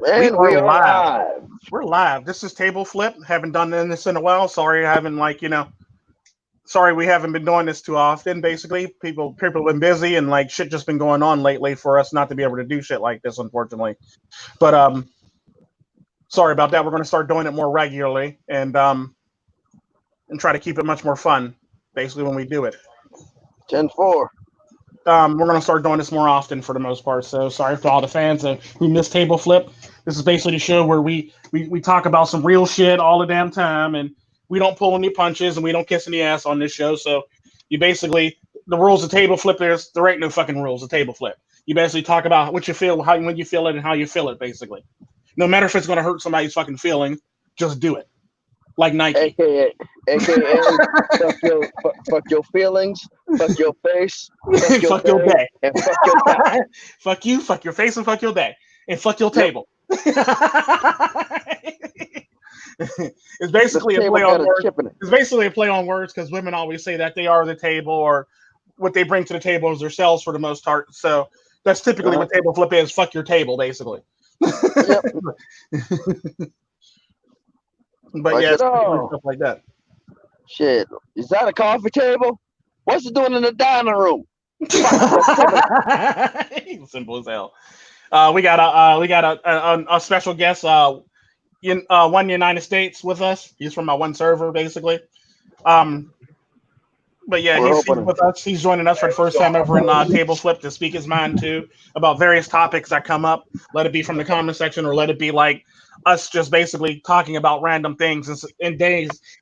And are we are live. live. We're live. This is Table Flip. Haven't done this in a while. Sorry, I haven't sorry we haven't been doing this too often. Basically, people have been busy and like shit just been going on lately for us not to be able to do shit like this, unfortunately. But sorry about that. We're gonna start doing it more regularly and try to keep it much more fun. Basically, when we do it. 10-4. We're gonna start doing this more often for the most part. So sorry for all the fans who missed Table Flip. This is basically the show where we talk about some real shit all the damn time, and we don't pull any punches and we don't kiss any ass on this show. So you basically the rules of Table Flip there ain't no fucking rules of Table Flip. You basically talk about what you feel, how when you feel it, and how you feel it. Basically, no matter if it's gonna hurt somebody's fucking feeling, just do it. Like Nike. AKA, fuck your feelings, fuck your face, fuck your Fuck your day, day. and fuck your couch. Fuck you, fuck your face, and fuck your day. And fuck your Yep. table. It's basically a This table play on got a words. chip in it. It's basically a play on words because women always say that they are the table or what they bring to the table is themselves for the most part. So that's typically what table flip is. Fuck your table, basically. Yep. But Fuck yeah, it it's all. stuff like that. Shit. Is that a coffee table? What's it doing in the dining room? Simple as hell. We got a special guest, one United States with us. He's from my one server, basically. But yeah, he's with us. He's joining us for the first time ever in Table Flip to speak his mind too about various topics that come up. Let it be from the comment section or let it be like us just basically talking about random things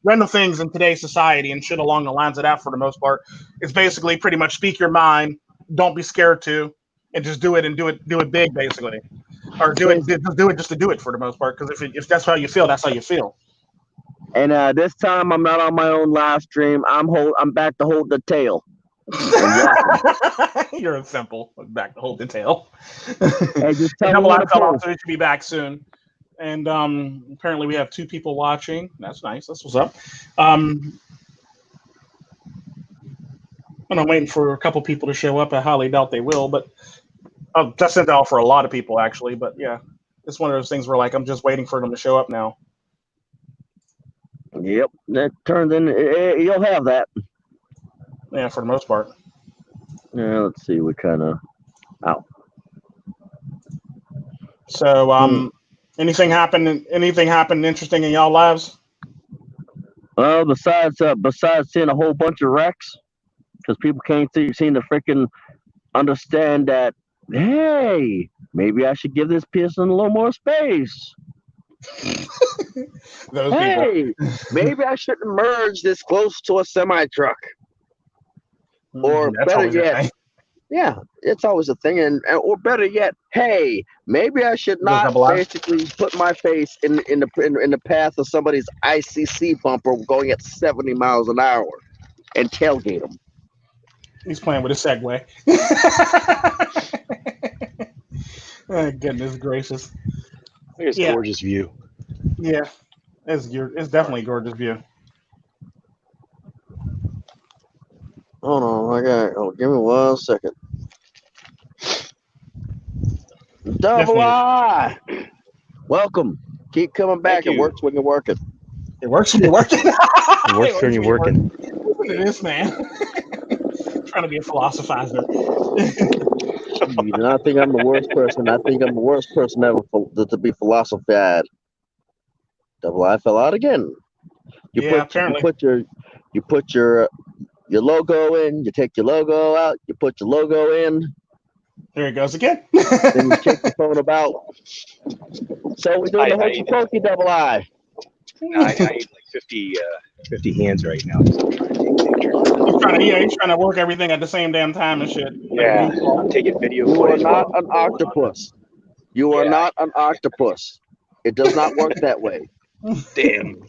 random things in today's society and shit along the lines of that for the most part. It's basically pretty much speak your mind, don't be scared to, and just do it and do it big basically. Or do it just to do it for the most part. Because if that's how you feel, that's how you feel. And this time I'm not on my own live stream. I'm back to hold the tail. You're simple. Back to hold the tail. Hey, just tell Double me I fell off, so it should be back soon. And apparently we have 2 people watching. That's nice. That's what's up. And I'm waiting for a couple people to show up. I highly doubt they will, but that's sent out for a lot of people actually. But yeah, it's one of those things where like I'm just waiting for them to show up now. Yep, that turns in. You'll have that. Yeah, for the most part. Yeah, let's see what kind of. Ow. So, anything happened? Anything happened interesting in y'all lives? Well, besides seeing a whole bunch of wrecks, because people can't seem to freaking understand that. Hey, maybe I should give this person a little more space. Hey, maybe I shouldn't merge this close to a semi truck. Or better yet, yeah, it's always a thing. Or better yet, hey, maybe I should not basically put my face in the path of somebody's ICC bumper going at 70 miles an hour and tailgate them. He's playing with a Segway. Oh, goodness gracious! It's a gorgeous view. Yeah, it's definitely a gorgeous view. Hold on, give me 1 second. Double I. Welcome. Keep coming back. It works when you're working. It works when you're working. It works when you're working. Look at this man. Trying to be a philosophizer. You do not think I'm the worst person. I think I'm the worst person ever to be philosophized. Double I fell out again. You put your logo in. You take your logo out. You put your logo in. There it goes again. Then you check your phone about. So we're doing the hokey pokey Double I. I need like 50 hands right now. He's trying to work everything at the same damn time and shit. Yeah, I'm taking video footage. You are not an octopus. You are not an octopus. It does not work that way. Damn.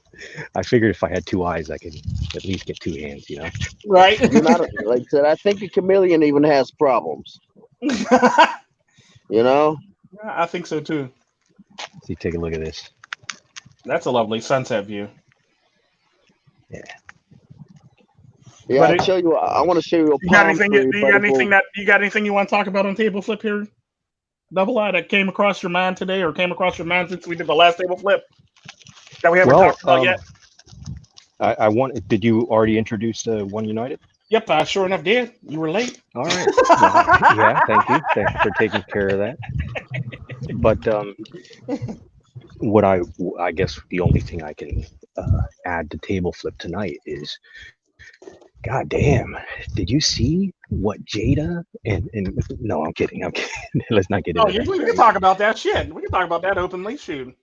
I figured if I had 2 eyes, I could at least get 2 hands, you know? Right. You're not, like I said, I think a chameleon even has problems. You know? Yeah, I think so too. See, take a look at this. That's a lovely sunset view. Yeah. Yeah, I want to show you a you got anything you want to talk about on Table Flip here? Double I, that came across your mind today, or came across your mind since we did the last table flip that we haven't talked about yet? I want. Did you already introduce One United? Yep, I sure enough did. You were late. All right. Yeah, thank you. Thanks for taking care of that. But what I guess the only thing I can add to table flip tonight is, God damn, did you see what Jada and no, I'm kidding. Let's not get into that. We can talk about that shit. We can talk about that openly, shoot.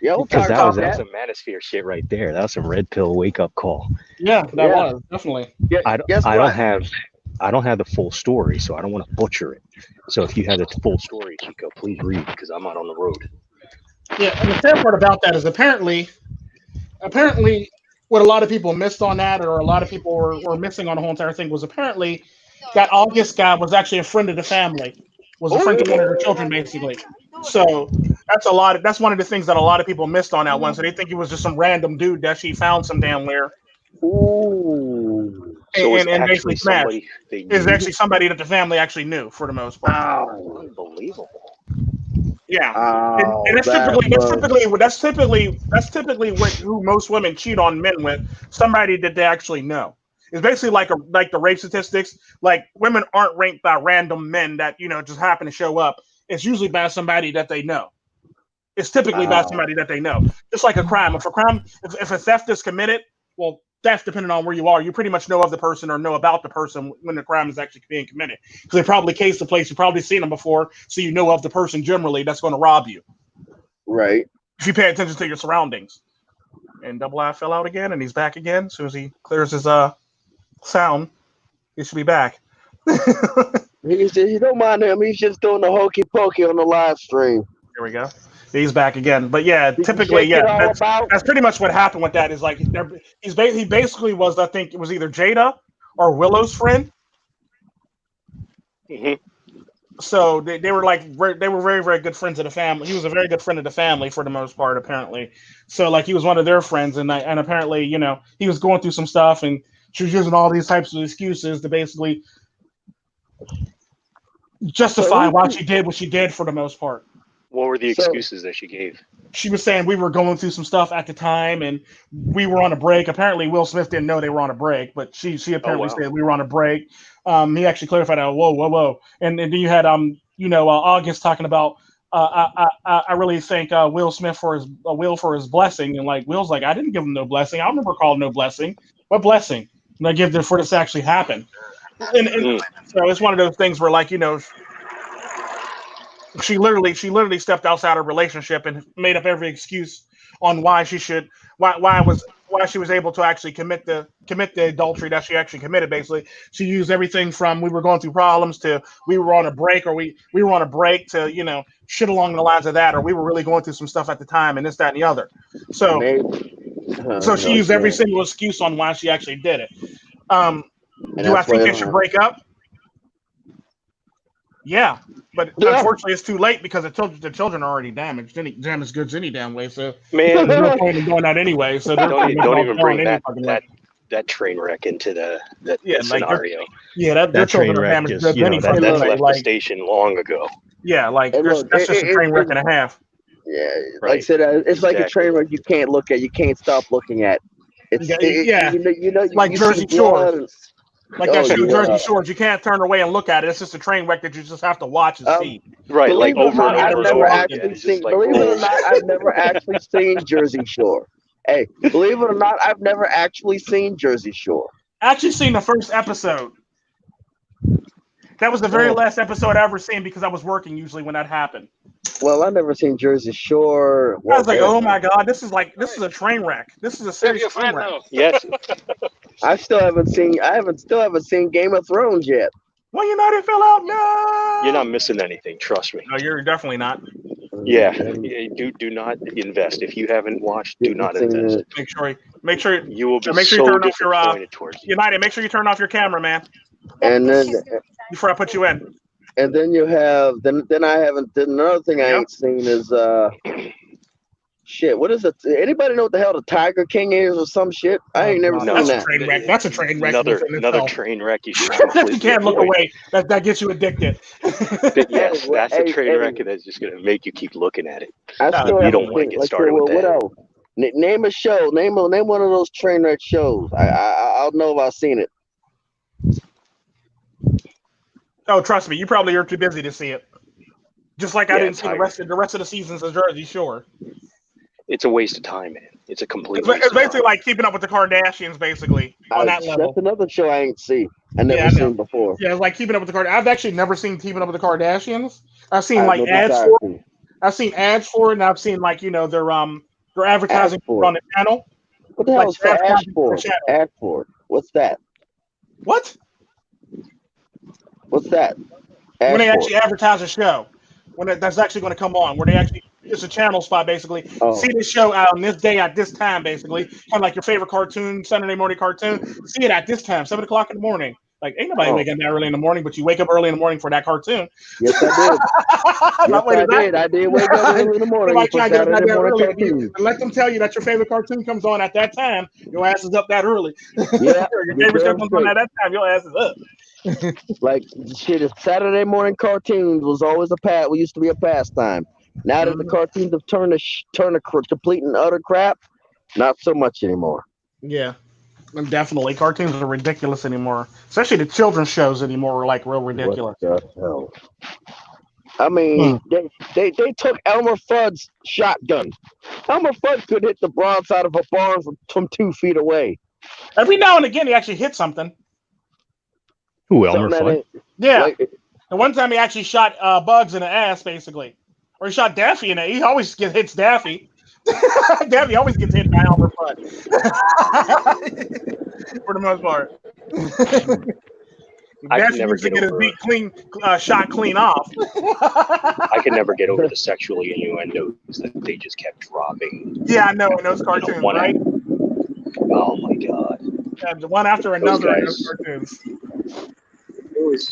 Yeah, because that was some manosphere shit right there. That was some red pill wake up call. Yeah, that was definitely. Yeah, I don't have the full story, so I don't want to butcher it. So if you have the full story, Tico, please read, because I'm out on the road. Yeah, and the fair part about that is apparently what a lot of people missed on that, or a lot of people were missing on the whole entire thing, was apparently that August guy was actually a friend of the family, was a friend of one of their children, basically. So that's one of the things that a lot of people missed on that one. So they think he was just some random dude that she found some damn where. Ooh. So and basically smashed. Is actually somebody that the family actually knew for the most part. Oh, unbelievable. Yeah, and that's typically who most women cheat on men with, somebody that they actually know. It's basically like the rape statistics. Like, women aren't raped by random men that just happen to show up. It's usually by somebody that they know. It's typically by somebody that they know. Just like a crime. If a theft is committed, well, theft, depending on where you are, you pretty much know of the person or know about the person when the crime is actually being committed. Because they probably cased the place, you've probably seen them before, so you know of the person generally that's going to rob you. Right. If you pay attention to your surroundings. And Double I fell out again, and he's back again. As soon as he clears his sound, he should be back. He don't mind him. He's just doing the hokey pokey on the live stream. Here we go. He's back again. But yeah, typically, that's pretty much what happened with that. Is like he basically was, I think it was either Jada or Willow's friend. Mm-hmm. So they were very, very good friends of the family. He was a very good friend of the family for the most part, apparently. So like he was one of their friends, and apparently he was going through some stuff, and she was using all these types of excuses to basically justify why she did what she did for the most part. What were the excuses that she gave? She was saying we were going through some stuff at the time, and we were on a break. Apparently, Will Smith didn't know they were on a break, but she apparently said we were on a break. He actually clarified that. Whoa, and then you had August talking about. I really thank Will Smith for his blessing, and like Will's like, I didn't give him no blessing. I don't remember calling no blessing. What blessing? And I give them for this to actually happen. And so it's one of those things where she literally stepped outside her relationship and made up every excuse on why she was able to actually commit the adultery that she actually committed. Basically, she used everything from we were going through problems to we were on a break, or we were on a break to shit along the lines of that, or we were really going through some stuff at the time, and this, that, and the other. So she used every single excuse on why she actually did it. Do I think they should break up? Yeah, but unfortunately, it's too late because the children are already damaged. Damaged goods any damn way. So man, there's no point in doing that anyway. So don't even bring that train wreck into the scenario. Their children are damaged goods anyway. That's left the station long ago. Yeah, that's just a train wreck and a half. Yeah, right. Like I said, it's like a train wreck you can't look at. You can't stop looking at. Like Jersey Shore. Like that show, Jersey Shores, you can't turn away and look at it. It's just a train wreck that you just have to watch and see. Right, like over and over. Believe it or not, I've never actually seen Jersey Shore. Hey, believe it or not, I've never actually seen Jersey Shore. I actually seen the first episode. That was the very last episode I ever seen because I was working usually when that happened. Well, I've never seen Jersey Shore. I was like, oh my God, this is a train wreck. This is a serious train wreck. Yes. I still haven't seen Game of Thrones yet. Well, United fell out. No. You're not missing anything. Trust me. No, you're definitely not. Yeah. Do not invest. If you haven't watched, do not invest. Make sure you will be make sure so you turn off your United. Make sure you turn off your camera, man. And then before I put you in. And then you have then I haven't. Then another thing I ain't seen is Shit, what is it? Anybody know what the hell the Tiger King is or some shit? I ain't never seen that's that. A train wreck. That's a train wreck. Another train wreck you should you can't look away. That gets you addicted. Yes, that's a train wreck that's just gonna make you keep looking at it. I still you don't want to get started with that. What else? Name a show. Name one of those train wreck shows. I'll know if I've seen it. Oh, trust me, you probably are too busy to see it. Just like I didn't see the rest of the seasons of Jersey Shore. It's a waste of time, man. It's a complete. It's basically like Keeping Up with the Kardashians, basically on that level. That's another show I ain't seen. I never seen before. Yeah, it's like Keeping Up with the Kardashians. I've actually never seen Keeping Up with the Kardashians. I've seen ads for it. I've seen ads for it, and I've seen they're advertising on the channel. What the hell is ad for it? What's that? What? What's that? When they actually advertise a show, that's actually going to come on, where they actually, it's a channel spot basically. See this show out on this day at this time, basically, kind of like your favorite cartoon, Saturday morning cartoon. See it at this time, 7 o'clock in the morning. Like, ain't nobody waking that early in the morning, but you wake up early in the morning for that cartoon. Yes, I did. I did wake up early in the morning. And let them tell you that your favorite cartoon comes on at that time. Your ass is up that early. Yeah, your favorite show comes on at that time. Your ass is up. Like shit, Saturday morning cartoons was always used to be a pastime. Now that the cartoons have turned to complete and utter crap, not so much anymore. Yeah, definitely. Cartoons are ridiculous anymore. Especially the children's shows anymore are like real ridiculous. What the hell? I mean, they took Elmer Fudd's shotgun. Elmer Fudd could hit the broadside of a barn from 2 feet away. Every now and again, he actually hit something. Who, Elmer Fudd? Yeah. The one time he actually shot Bugs in the ass, basically. Or he shot Daffy in it. He always hits Daffy. Daffy always gets hit by Elmer Fudd. For the most part. Daffy used to get his beat shot clean off. I could never get over the sexual innuendos that they just kept dropping. Yeah, I know, in those cartoons, right? Oh my god. Yeah, one after another in those cartoons.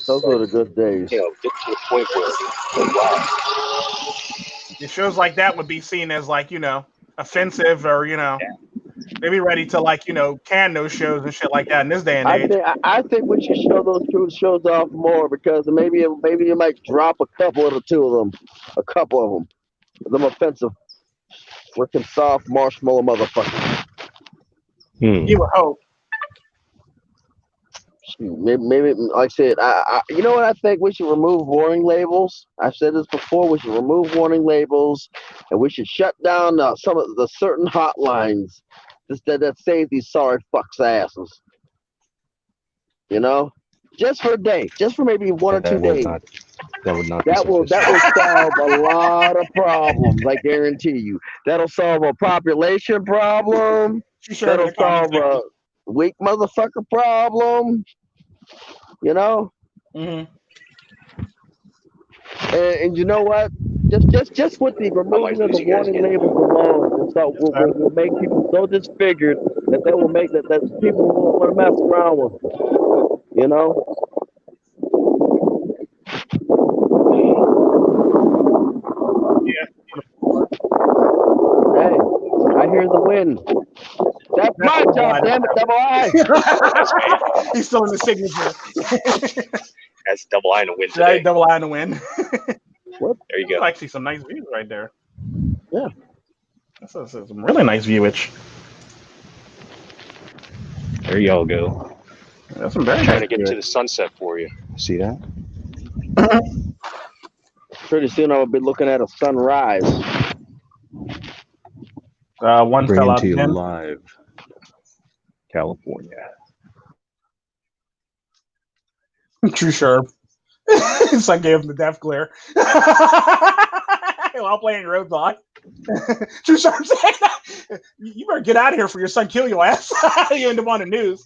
Those were the good days. Get to the point where, wow. The shows like that would be seen as offensive or they'd be ready to can those shows and shit like that in this day and age. I think we should show those two shows off more because maybe you might drop a couple of them, them offensive, freaking soft marshmallow motherfuckers. You would hope. Maybe, like I said, you know what I think? We should remove warning labels. I've said this before. We should remove warning labels, and we should shut down some of the certain hotlines that save these sorry fucks' asses. Just for a day, just for maybe 1 or 2 days. That will solve a lot of problems. I guarantee you. That'll solve a population problem. That'll solve a weak motherfucker problem. Mm-hmm. And you know what? Just with the removing of the warning labels alone, so we'll make people so disfigured that they will make that people won't want to mess around with them. Yeah. Hey, I hear the wind. That's my job, damn it, Double I. He's still in the signature. That's Double I in the win today. Double I in the win. What? There you go. I see some nice views right there. Yeah. That's some really nice viewage. There y'all go. That's some very trying to get to the sunset for you. See that? Pretty soon I'll be looking at a sunrise. One fell out to again. live, California. True Sherm. Son gave him the death glare while playing Roadblock. True Sherm said, "You better get out of here for your son kill your ass." You end up on the news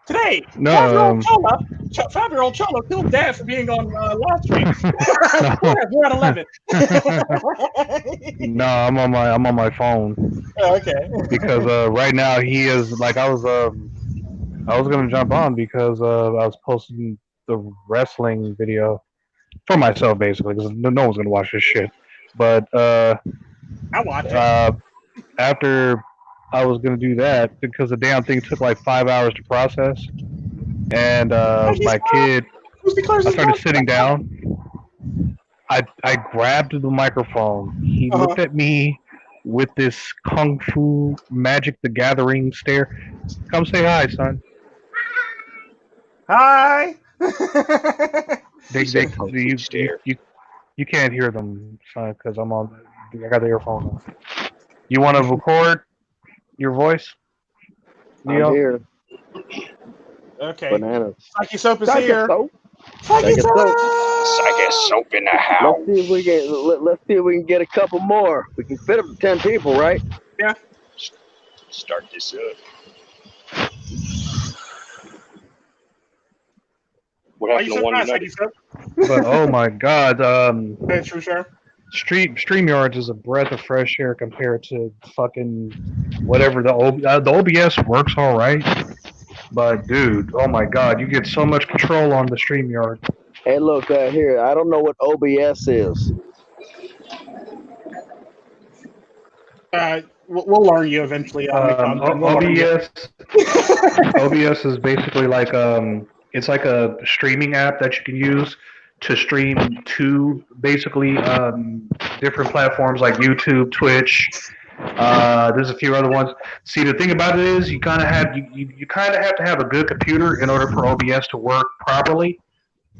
today. No, 5-year-old Cholo killed dad for being on live stream. We're at 11. No, I'm on my phone. Oh, okay. Because right now he is like I was gonna jump on because I was posting the wrestling video for myself basically because no one's gonna watch this shit. But I watch it. after I was gonna do that because the damn thing took like 5 hours to process, and my kid, I started sitting down. I grabbed the microphone. He looked at me with this kung fu Magic the Gathering stare. Come say hi, son. Hi. You can't hear them, son, because I got the earphone on. You want to record your voice, Leo? I'm here. Okay. Bananas. Psychesoap is here. Psychesoap in the house. Let's see if we can get a couple more. We can fit up to 10 people, right? Yeah. Start this up. What happened to one United? But oh my God, Hey, true, sure. StreamYards is a breath of fresh air compared to fucking whatever the OBS works all right. But dude, oh my God, you get so much control on the StreamYard. Hey, look here. I don't know what OBS is. We'll learn you eventually. OBS is basically like it's like a streaming app that you can use to stream to basically different platforms like YouTube, Twitch. There's a few other ones. See, the thing about it is you kind of have to have a good computer in order for OBS to work properly.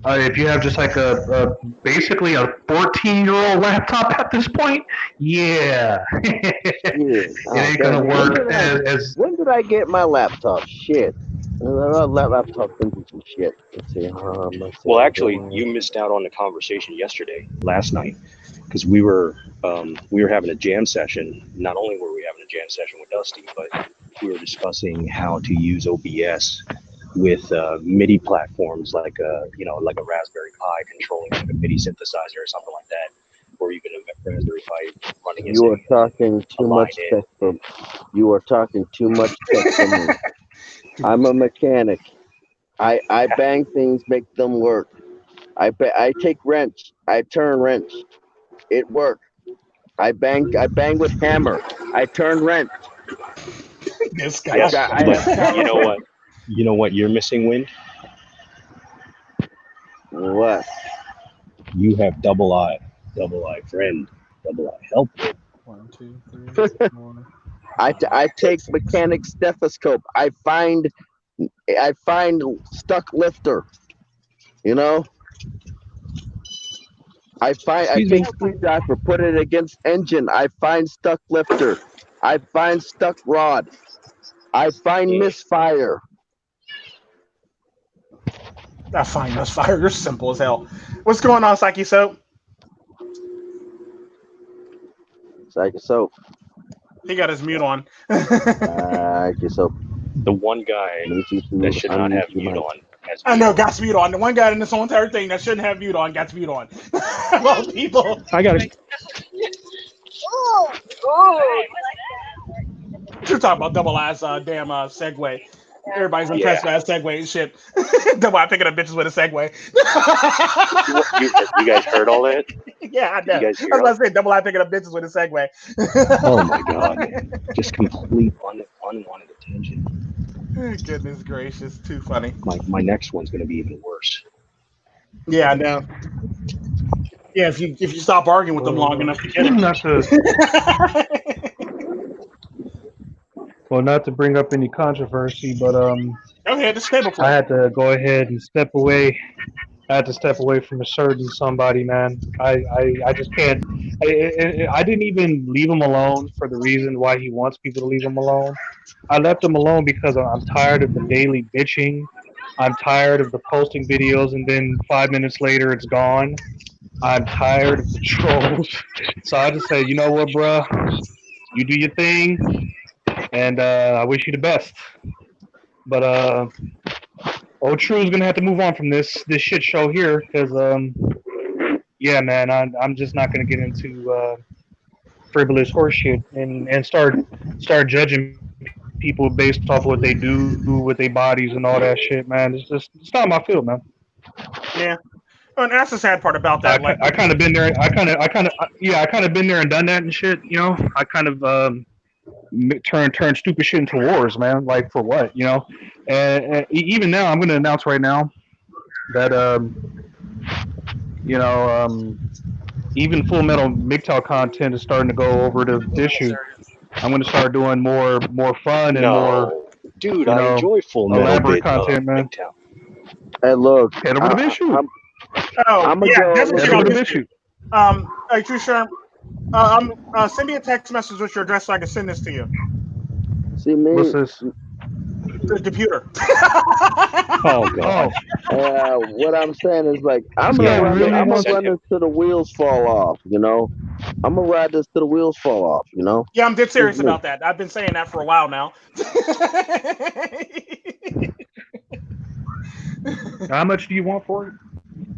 If you have just like basically a 14-year-old laptop at this point, it ain't gonna work as. When did I get my laptop? Shit. Laptop into some shit. Let's see. Well, actually, you missed out on the conversation last night, because we were having a jam session. Not only were we having a jam session with Dusty, but we were discussing how to use OBS with MIDI platforms like a Raspberry Pi controlling like a MIDI synthesizer or something like that, or even a Raspberry Pi running. You are talking too much tech for. You are talking too much tech for me. I'm a mechanic. I bang things, make them work. I take wrench. I turn wrench. It works. I bang with hammer. I turn wrench. This guy. You know what? You know what you're missing, Wind? What? You have double eye friend, double eye help. 1, 2, 3, 4. I take mechanic stethoscope. I find stuck lifter. You know. I take screwdriver, put it against engine. I find stuck lifter. I find stuck rod. I find misfire. I find misfire. You're simple as hell. What's going on, Psychesoap? Psychesoap. He got his mute on. Psychesoap. The one guy that should not have mute on. I know, got mute on. The one guy in this whole entire thing that shouldn't have mute on got mute on. Most people. I got it. You're talking about double ass damn segue. Everybody's impressed by that segue and shit. Double eye picking up bitches with a segue. You guys heard all that? Yeah, I know. I was about to say double eye picking up bitches with a segue. Oh my God. Just complete unwanted attention. Goodness gracious, too funny. My next one's gonna be even worse. Yeah, I know. Yeah, if you stop arguing with them long enough to get it. Well, not to bring up any controversy, but okay, the table I had to go ahead and step away. I had to step away from a certain somebody, man. I just can't. I didn't even leave him alone for the reason why he wants people to leave him alone. I left him alone because I'm tired of the daily bitching. I'm tired of the posting videos and then 5 minutes later it's gone. I'm tired of the trolls. So I just say, you know what, bruh? You do your thing. And I wish you the best. But Old True is gonna have to move on from this shit show here, because yeah, man, I'm just not gonna get into frivolous horseshit and start judging people based off what they do with their bodies and all that shit, man. It's not my field, man. Yeah. And that's the sad part about that. I kind of been there. I kind of been there and done that and shit. You know, I kind of turn stupid shit into wars, man. Like for what, you know? And even now, I'm going to announce right now that you know, even Full Metal MiGTOW content is starting to go over to this shoot. I'm going to start doing more fun and more, dude, you I know, enjoy Full Metal elaborate content, man. MiGTOW. Hey, look, Head over to this shoot. Oh, yeah, that's what Head you over to got this shoot. Hey, True Sherm, send me a text message with your address so I can send this to you. See me? What's this? The computer. Oh god. What I'm saying is like I'm Yeah, gonna really run wants- this till the wheels fall off. You know, I'm gonna ride this till the wheels fall off. You know. Yeah, I'm dead serious about that. I've been saying that for a while now. How much do you want for it?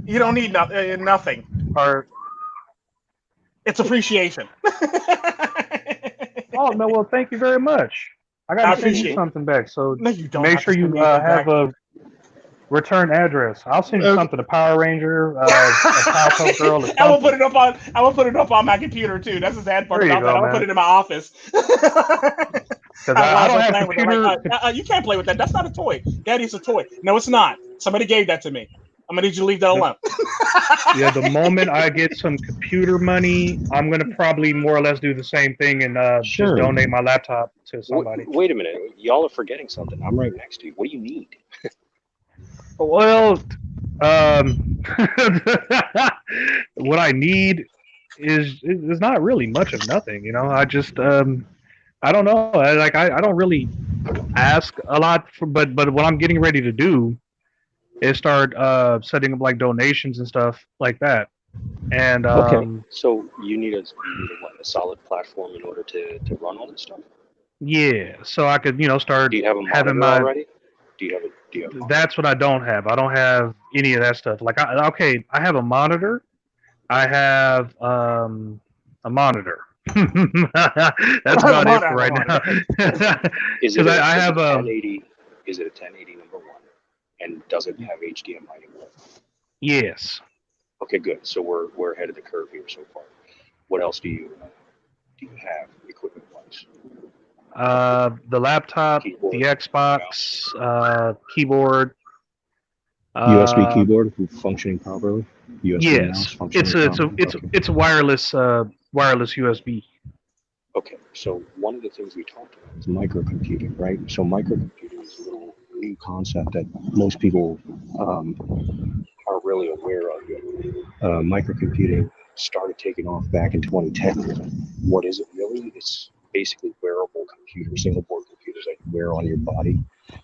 You don't need nothing. Or It's appreciation. oh no, well, thank you very much. I gotta send you something back, so No, you don't. make sure you have a return address. I'll send you something. A Power Ranger, a Powerpuff Girl. Or something. I will put it up on. I will put it up on my computer too. That's the sad part about that. I will put it in my office. Because I don't have computer. Like, you can't play with that. That's not a toy. Daddy's a toy. No, it's not. Somebody gave that to me. I'm gonna need you to leave that alone. Yeah, the moment I get some computer money, I'm gonna probably more or less do the same thing and just donate my laptop to somebody. Wait a minute, y'all are forgetting something. I'm right next to you. What do you need? Well, what I need is not really much of nothing. You know, I just I don't know. I don't really ask a lot for, but what I'm getting ready to do is start setting up like donations and stuff like that. And okay, so you need a solid platform in order to run all this stuff. Yeah, so I could start. Do you have a monitor already? Do you have That's what I don't have. I don't have any of that stuff. Like I have a monitor. I have a monitor. That's about it for right now. Is it I have a 1080? Is it a 1080 number one? And does it have HDMI anymore? Yes. Okay, good. So we're ahead of the curve here so far. What else do you have equipment wise? The laptop, keyboard, the Xbox, keyboard. USB keyboard functioning properly. USB yes, it's a wireless USB. Okay, so one of the things we talked about is microcomputing, right? So microcomputing is a little new concept that most people aren't really aware of yet. Microcomputing started taking off back in 2010. What is it really? It's basically wearable computers, single board computers that you wear on your body,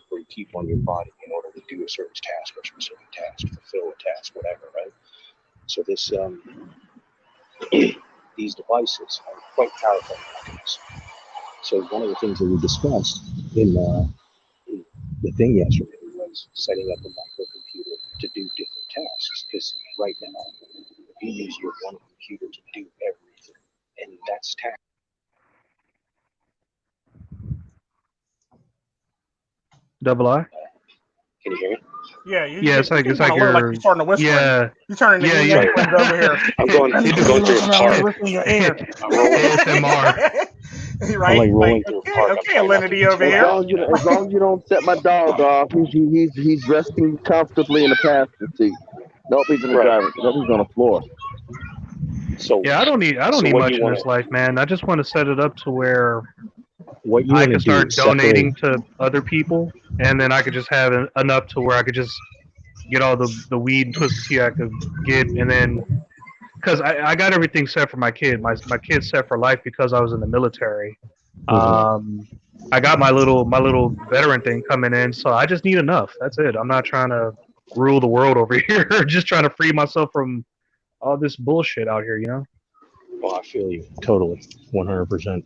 or you keep on your body in order to do a certain task or specific task, fulfill a task, whatever, right? So this these devices are quite powerful nowadays. So one of the things that we discussed in the thing yesterday was setting up a microcomputer to do different tasks, because right now you use your one computer to do everything, and that's task. Double I. Can you hear me? Yeah, it's like you're starting to whisper. Yeah, you're turning the over here. I'm going through a park. In your ear. ASMR. Right? I'm like rolling through a park. Okay, Alinity over here. As long as you don't set my dog off, he's resting comfortably in the passenger seat. Nope, he's in the driver's. Nope, he's on the floor. So yeah, I don't need much in this life, man. I just want to set it up to where I can start donating to other people, and then I could just have enough to where I could just get all the weed and twisted tea I could get, and then because I got everything set for my kid. My kid's set for life because I was in the military. I got my little veteran thing coming in, so I just need enough. That's it. I'm not trying to rule the world over here. Just trying to free myself from all this bullshit out here, you know? Well, I feel you totally, 100%.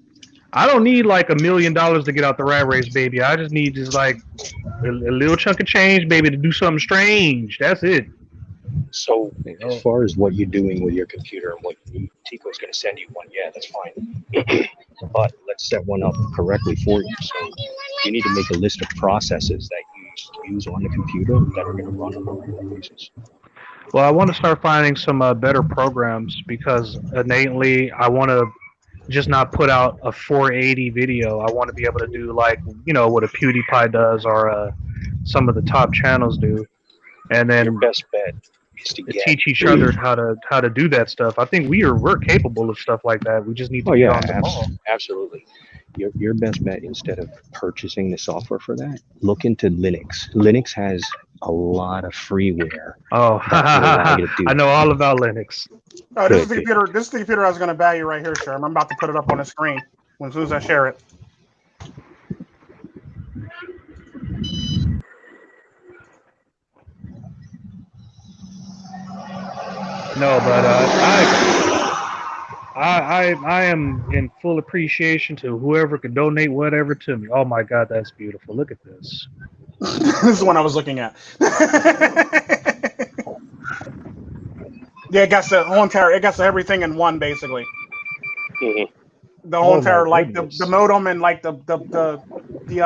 I don't need like $1 million to get out the rat race, baby. I just need like a little chunk of change, baby, to do something strange. That's it. So as far as what you're doing with your computer and what you need, Tico's going to send you one. Yeah, that's fine. But let's set one up correctly for you. So you need to make a list of processes that you use on the computer that are going to run on a regular basis. Well, I want to start finding some better programs because innately I want to just not put out a 480 video. I want to be able to do like what a PewDiePie does or some of the top channels do, and then your best bet is to teach each other how to do that stuff. I think we're capable of stuff like that. We just need to be on the ball. Absolutely. Your best bet, instead of purchasing the software for that, look into Linux. Linux has a lot of freeware. Oh, I know all about Linux. Oh, this is the computer. This is the computer I was going to buy you right here, Sherm. I'm about to put it up on the screen as soon as I share it. No, but I am in full appreciation to whoever could donate whatever to me. Oh my God, that's beautiful. Look at this. This is the one I was looking at. Yeah, it got the whole entire. It got everything in one, basically. Mm-hmm. The whole entire, like the modem and like the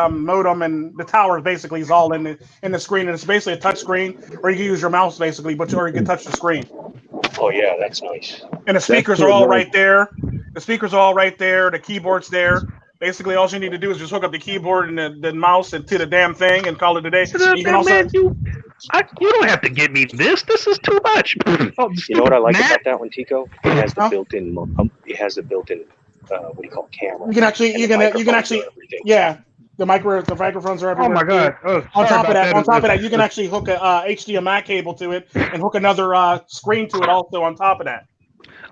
modem and the tower basically is all in the screen, and it's basically a touch screen, or you can use your mouse basically, or you can touch the screen. Oh yeah, that's nice. And the speakers are all right there. The speakers are all right there. The keyboard's there. Basically, all you need to do is just hook up the keyboard and the mouse and to the damn thing and call it a day. You can also. You don't have to get me this. This is too much. Oh, you know what I like about that one, Tico? It has the built-in. It has the built-in. What do you call it, camera? You can actually. Yeah. The microphones are everywhere. Oh my God! Oh, on top of that, you can actually hook a HDMI cable to it and hook another screen to it also on top of that.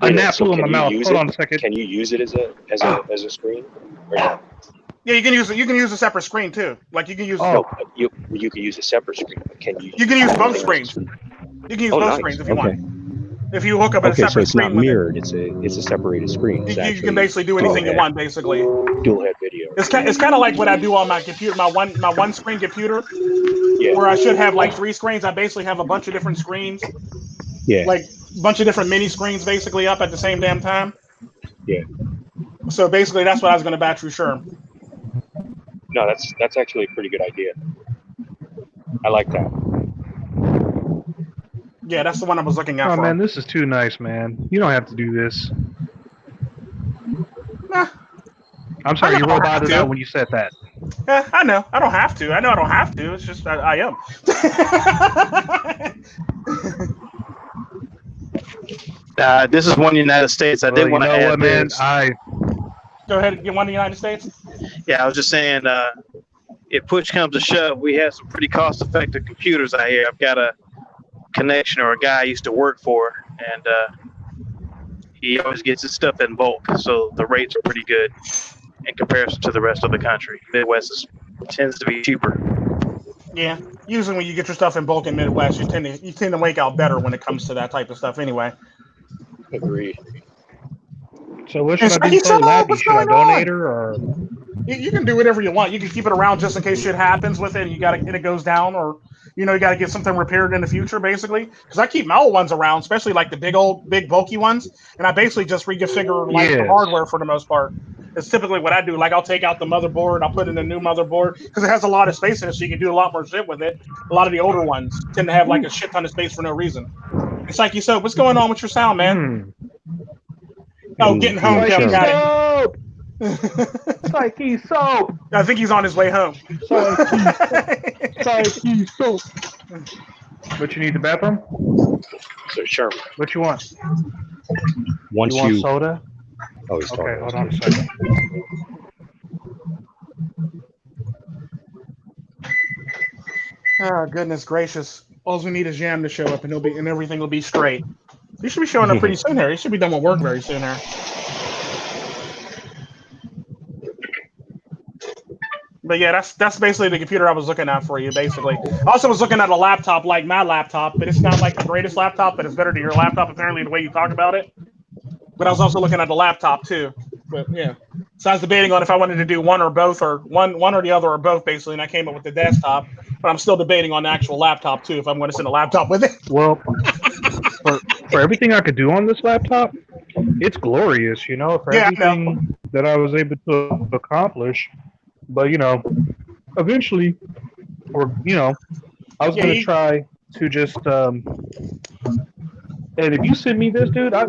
A gnat flew in my mouth. Hold on a second. Can you use it as a screen? Or not? Yeah, you can use it. You can use a separate screen too. Like you can use. No, you can use a separate screen. But can you? You can use both screens. You can use both screens if you want. If you hook up a separate so it's screen not mirrored. It's a separated screen. You can basically do anything you want, basically. Dual head video. It's kind of like what I do on my computer, my one screen computer, yeah. Where I should have like 3 screens. I basically have a bunch of different screens. Yeah. Like a bunch of different mini screens basically up at the same damn time. Yeah. So basically, that's what I was going to bat through Sherm. No, that's actually a pretty good idea. I like that. Yeah, that's the one I was looking at. Oh man, this is too nice, man. You don't have to do this. Nah. I'm sorry, you roboted out when you said that. Yeah, I know. I don't have to. I know I don't have to. It's just I am. This is one United States. I did want to add, man. Go ahead. You want the United States? Yeah, I was just saying. If push comes to shove, we have some pretty cost-effective computers out here. I've got a connection or a guy I used to work for, and he always gets his stuff in bulk, so the rates are pretty good in comparison to the rest of the country. Midwest tends to be cheaper. Yeah, usually when you get your stuff in bulk in Midwest, you tend to make out better when it comes to that type of stuff. Anyway. Agreed. So what should I do for Lappy? Should I donate her or? You can do whatever you want. You can keep it around just in case shit happens with it. And it goes down, or you got to get something repaired in the future, basically. Because I keep my old ones around, especially like the big bulky ones, and I basically just reconfigure the hardware for the most part. It's typically what I do. Like I'll take out the motherboard, I'll put in a new motherboard because it has a lot of space in it, so you can do a lot more shit with it. A lot of the older ones tend to have like a shit ton of space for no reason. Psychesoap, what's going on with your sound, man? Oh, getting home, Kevin. Got it. Psychesoap. I think he's on his way home. Psychesoap. What you need, the bathroom? So Sherm. What you want? Once you want soda? Oh, he's okay. Hold on a second. Oh goodness gracious! All we need is Jam to show up, and everything will be straight. He should be showing up pretty soon here. He should be done with work very soon here. But yeah, that's basically the computer I was looking at for you, basically. I also was looking at a laptop like my laptop, but it's not like the greatest laptop, but it's better than your laptop, apparently, the way you talk about it. But I was also looking at the laptop, too. But yeah. So I was debating on if I wanted to do one or both, or one or the other or both, basically, and I came up with the desktop. But I'm still debating on the actual laptop, too, if I'm going to send a laptop with it. Well, for everything I could do on this laptop, it's glorious, for everything that I was able to accomplish. But, eventually, I was going to try to just And if you send me this, dude, I'm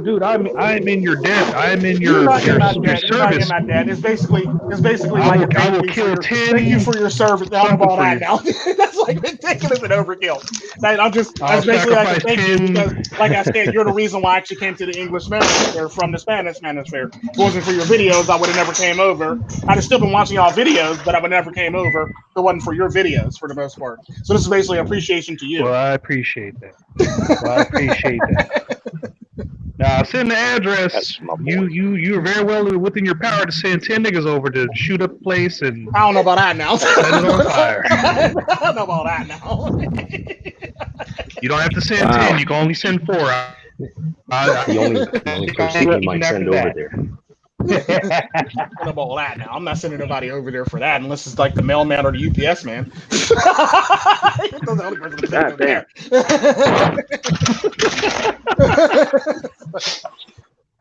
in your debt. I'm in You're your not in my your debt. You're not in service. my debt. It's basically I like a will thank kill 10 you for your service. Out of something all for that you. now. That's like ridiculous and overkill. I'll That's basically like a sacrifice thank you 10. because, like I said, you're the reason why I actually came to the English Manosphere from the Spanish Manosphere. If it wasn't for your videos, I would have never came over. I'd have still been watching y'all videos, but I would never came over if it wasn't for your videos for the most part. So this is basically appreciation to you. Well, I appreciate that. Now, send the address. You are very well within your power to send 10 niggas over to shoot up the place and I don't know about that now. set it on fire. I don't know about that now. You don't have to send 10. You can only send 4. The only person you might send over there. I don't know about that now. I'm not sending nobody over there for that unless it's like the mailman or the UPS man. Those are the only person to send over there.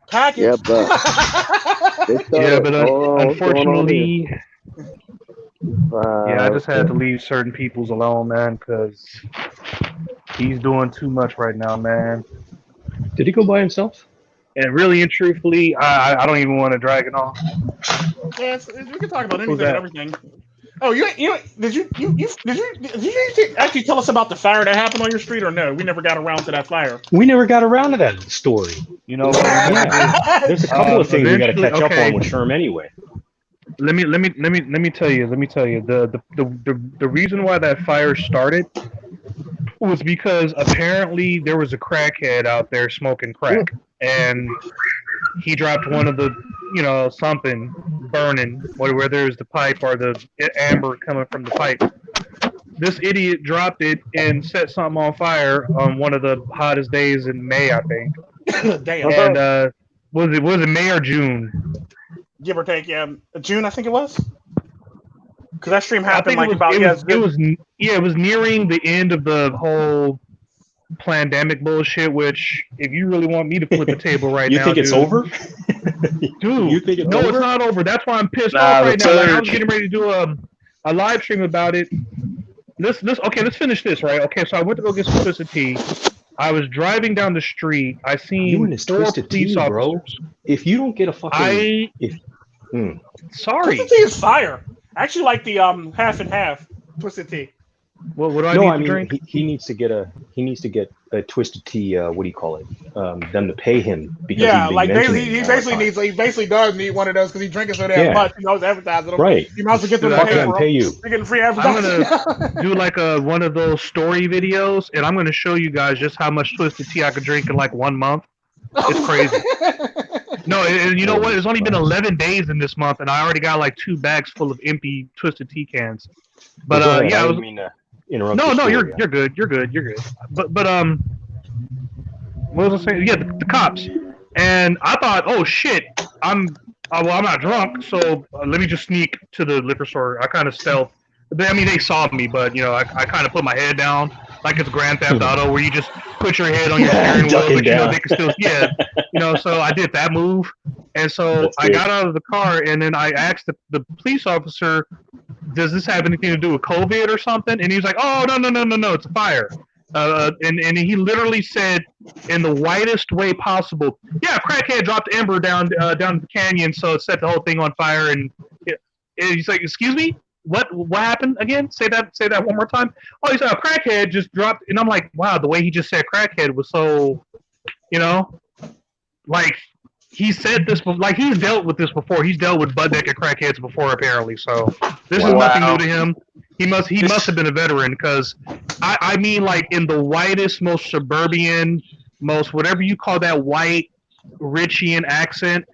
Package. Yeah, but unfortunately, I just had to leave certain people's alone, man, because he's doing too much right now, man. Did he go by himself? And really and truthfully, I don't even want to drag it on. Yeah, we can talk about anything and everything. Oh, did you actually tell us about the fire that happened on your street, or no? We never got around to that fire. We never got around to that story. You know, there's a couple of things we got to catch up on with Sherm anyway. Let me tell you. The reason why that fire started was because apparently there was a crackhead out there smoking crack, and he dropped one of the, something burning, whether there's the pipe or the amber coming from the pipe. This idiot dropped it and set something on fire on one of the hottest days in May, I think. Damn. And was it May or June? Give or take, yeah. June, I think it was. Because that stream happened it was nearing the end of the whole pandemic bullshit. Which, if you really want me to flip the table right now, you think it's over? Dude, you think it's over? It's not over. That's why I'm pissed off right now. Like, I was getting ready to do a live stream about it. Let's finish this, right? Okay, so I went to go get some twisted tea. I was driving down the street. I seen you and this twisted tea, bro. If you don't get a fucking, sorry, twisted tea is fire. I actually like the half and half twisted tea. Well, what do I need to drink? He needs to get a twisted tea. What do you call it? Them to pay him because he basically does need one of those because he drinks so damn much. He knows advertising them. Right. You might as well get them to pay you. You're getting free advertising. I'm gonna do like one of those story videos, and I'm gonna show you guys just how much twisted tea I could drink in like 1 month. It's crazy. No, and you know what? It's only been 11 days in this month, and I already got like 2 bags full of empty twisted tea cans. But I didn't mean to interrupt. No, you're good. You're good. But what was I saying? Yeah, the cops. And I thought, oh shit, I'm not drunk, so let me just sneak to the liquor store. I kind of stealth. They saw me, but I kind of put my head down like it's Grand Theft Auto, where you just put your head on your steering wheel, but they can still, So I did that move, and so I got out of the car, and then I asked the police officer, "Does this have anything to do with COVID or something?" And he was like, "Oh, no, it's a fire." And he literally said in the whitest way possible, "Yeah, crackhead dropped ember down the canyon, so it set the whole thing on fire." And he's like, "Excuse me? What happened again? Say that one more time." Oh, he said a crackhead just dropped, and I'm like, wow, the way he just said crackhead was so, like he said this, like he's dealt with this before. He's dealt with butt naked crackheads before, apparently. So this is nothing new to him. He must have been a veteran, because I mean, like, in the whitest, most suburban, most whatever you call that white Richian accent.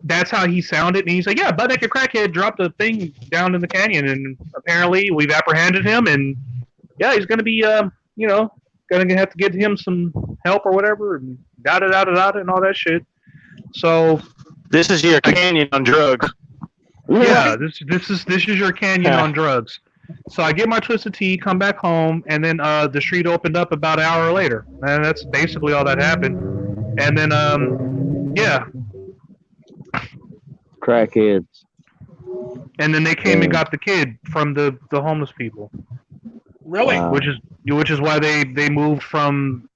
That's how he sounded, and he's like, "Yeah, butt naked crackhead dropped a thing down in the canyon, and apparently we've apprehended him, and yeah, he's gonna be, gonna have to get him some help or whatever, and da and all that shit." So this is your canyon on drugs. Yeah, this is your canyon on drugs. So I get my twisted tea, come back home, and then the street opened up about an hour later, and that's basically all that happened. And then crackheads. And then they came and got the kid from the homeless people. Really? Which is why they moved from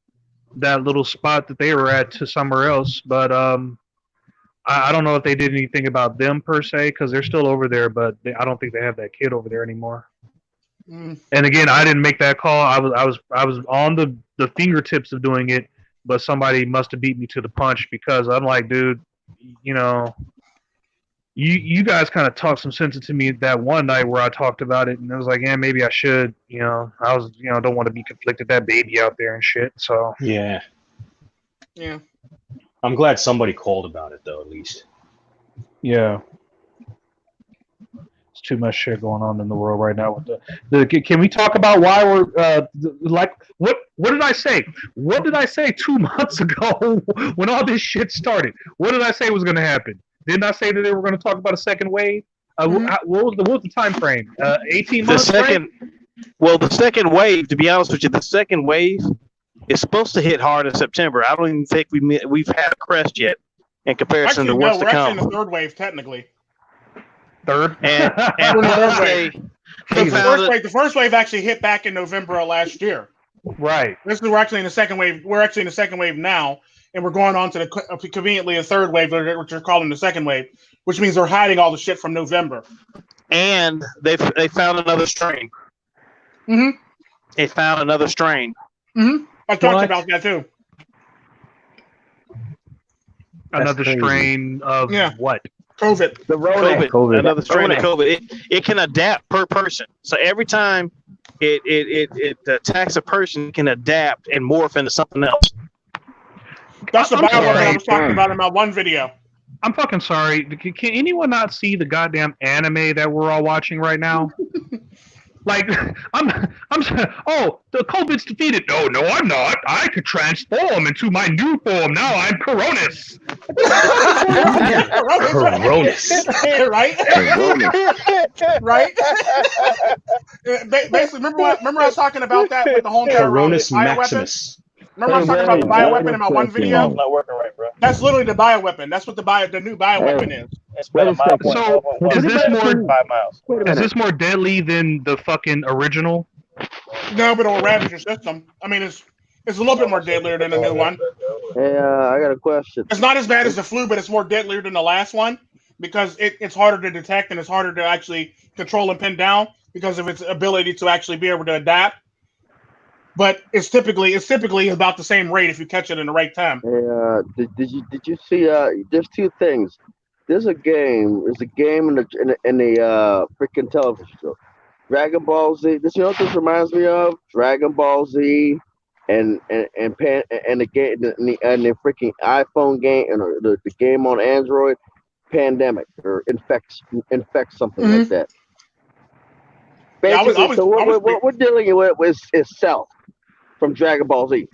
that little spot that they were at to somewhere else. But I don't know if they did anything about them per se because they're still over there. But I don't think they have that kid over there anymore. And again, I didn't make that call. I was on the fingertips of doing it, but somebody must have beat me to the punch because I'm like, dude, you know, you guys kind of talked some sense into me that one night where I talked about it, and I was like, yeah, maybe I should. You know, I was, you know, don't want to be conflicted, that baby out there and shit. So yeah. I'm glad somebody called about it though, at least. Yeah. Too much shit going on in the world right now. With the can we talk about why we're like what did I say? What did I say 2 months ago when all this shit started? What did I say was going to happen? Didn't I say that they were going to talk about a second wave? What was the time frame? 18 months. The second wave. To be honest with you, the second wave is supposed to hit hard in September. I don't even think we've had a crest yet in comparison to what's to come. We're actually in the third wave technically. Third? And the first wave actually hit back in November of last year. Right. We're actually in the second wave. We're actually in the second wave now, and we're going on to the conveniently a third wave, which they're calling the second wave, which means they're hiding all the shit from November. And they found another strain. Mm-hmm. They found another strain. Mm-hmm. I talked about that too. Another strain of what? COVID. COVID. Another strain of COVID. It can adapt per person. So every time it attacks a person, it can adapt and morph into something else. That's the bioweapon I was talking about in my one video. I'm fucking sorry. Can anyone not see the goddamn anime that we're all watching right now? Like, the COVID's defeated. No, I'm not. I could transform into my new form. Now I'm Coronis. Coronis. Right? Right? Basically, remember I was talking about that with the whole entire Coronis Maximus. Remember I was talking about the bioweapon in my one video? Not working right, bro. That's literally the bioweapon. That's what the new bioweapon is. It's been a mile. So is this more 5 miles? Is this more deadly than the fucking original? No, but it'll ravage your system. I mean, it's a little bit more deadlier than the new one. Hey, I got a question. It's not as bad as the flu, but it's more deadlier than the last one because it's harder to detect and it's harder to actually control and pin down because of its ability to actually be able to adapt. But it's typically about the same rate if you catch it in the right time. Hey, did you see? There's two things. There's a game. There's a game in the freaking television show, Dragon Ball Z. You know what this reminds me of? Dragon Ball Z, and the game and the freaking iPhone game and the game on Android, Pandemic or infect something like that. Basically, what we're dealing with is Cell from Dragon Ball Z.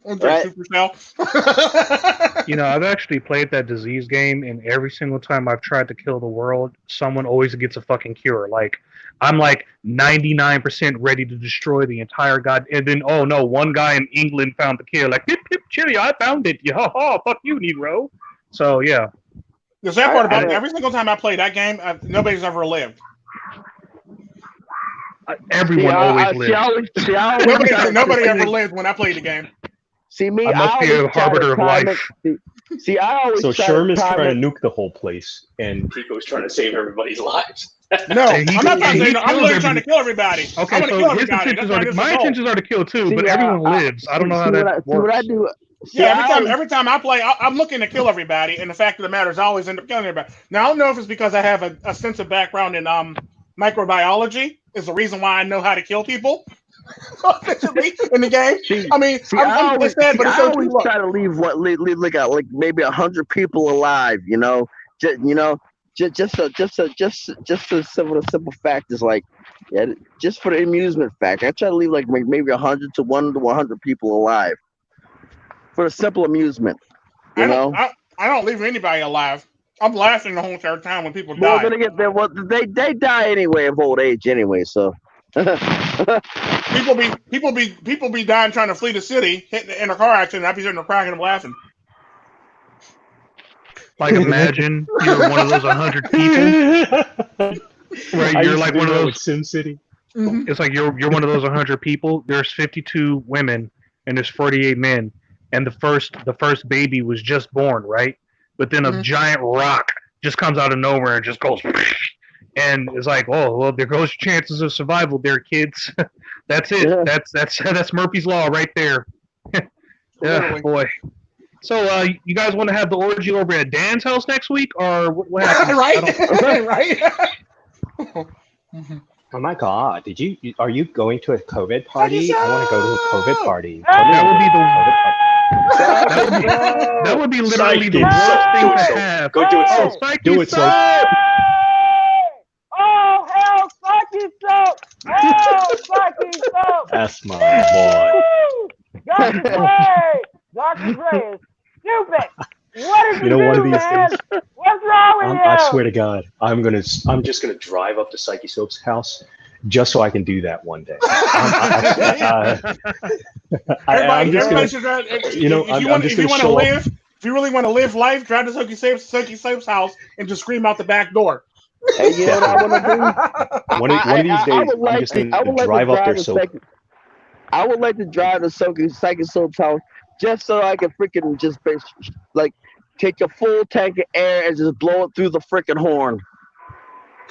Right? You know, I've actually played that disease game, and every single time I've tried to kill the world, someone always gets a fucking cure. Like, I'm like 99% ready to destroy the entire and then, oh no, one guy in England found the cure. Like, pip, pip, chili, I found it. Yeah, fuck you, Negro. So, yeah. The sad part about it, every single time I play that game, nobody's ever lived. Everyone always lives. Nobody ever lived when I played the game. See me, I must be a harbinger of life. See, I always. So Sherm is trying to nuke the whole place, and Tico's trying to save everybody's lives. No, I'm not trying to. I'm literally trying to kill everybody. Okay, so his intentions my intentions are to kill too, but everyone lives. I don't know how that works. What I do. Every time I play, I'm looking to kill everybody, and the fact of the matter is, I always end up killing everybody. Now I don't know if it's because I have a sensitive background in microbiology. Is the reason why I know how to kill people in the game. I mean, I always try to leave like maybe 100 people alive. You know, just a simple fact is like, just for the amusement factor. I try to leave like maybe 100 to 100 people alive for the simple amusement. You know, I don't leave anybody alive. I'm laughing the whole entire time when people die. They die anyway of old age anyway. So people be dying trying to flee the city, hitting in a car accident. I'd be sitting there cracking and laughing. Like, imagine you're one of those 100 people. Right, you're like one of those Sim City. It's like you're one of those 100 people. There's 52 women, and there's 48 men, and the first baby was just born, right? But then a giant rock just comes out of nowhere and just goes, and it's like, oh well, there goes your chances of survival, there, kids. That's it. Yeah. That's Murphy's Law right there. Yeah, boy. So, you guys want to have the orgy over at Dan's house next week, or what happens? Right, right. Oh my God! Are you going to a COVID party? I want to go to a COVID party. That would be literally the worst thing to have. Go do it, so. Do it, so. Oh, hell, Psychesoap! Oh, Psychesoap! That's my boy. Dr. Dre! Dr. Dre is stupid! What did you do, One of these man? days, What's wrong with you? I swear to God, I'm just gonna drive up to Psychesoap's house just so I can do that one day. If you really want to live life, drive to Psychesoap's house and just scream out the back door. Hey, you know what I want to do? One of these days, I'm just gonna drive up there. I would like to drive to Psychesoap's house just so I can freaking just like take a full tank of air and just blow it through the freaking horn.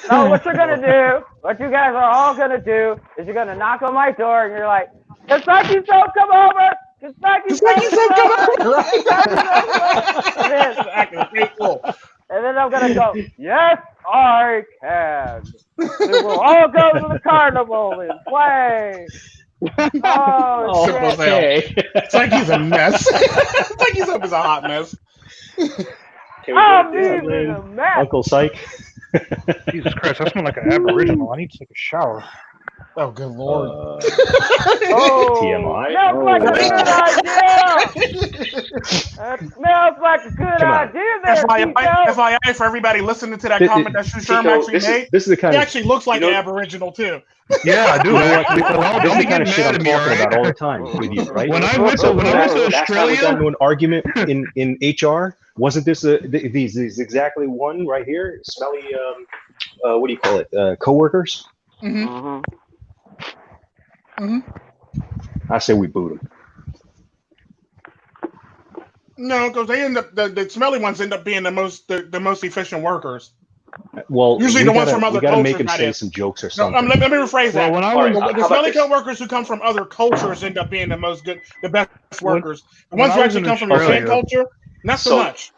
No, what you're gonna do, what you guys are all gonna do, is you're gonna knock on my door and you're like, "Can Psychesoap come over? Can Psychesoap come over?" And then I'm gonna go, "Yes, I can." We will all go to the carnival and play. Oh, shit. It's like he's a mess. It's like he's a hot mess. I'm even a mess. Uncle Psych. Jesus Christ, I smell like an aboriginal. I need to take a shower. Oh, good Lord. TMI. Smells like a good idea. That smells like a good idea there, FYI for everybody listening to that comment that Sherm actually made. This is the kind he actually looks like an Aboriginal too. Yeah, I do. This is the kind of shit I'm talking about all the time with you, right? When I went to Australia, that's how we got into an argument in HR. Wasn't this these exactly one right here? Smelly, what do you call it? Coworkers. Mm-hmm. Mm-hmm. I say we boot them. No, because they end up the smelly ones end up being the most efficient workers. Well, usually the ones from other cultures. We gotta make them say some jokes or something. No, let me rephrase that. Well, the smelly workers who come from other cultures end up being the best workers. The ones who actually come from the same culture, not so much.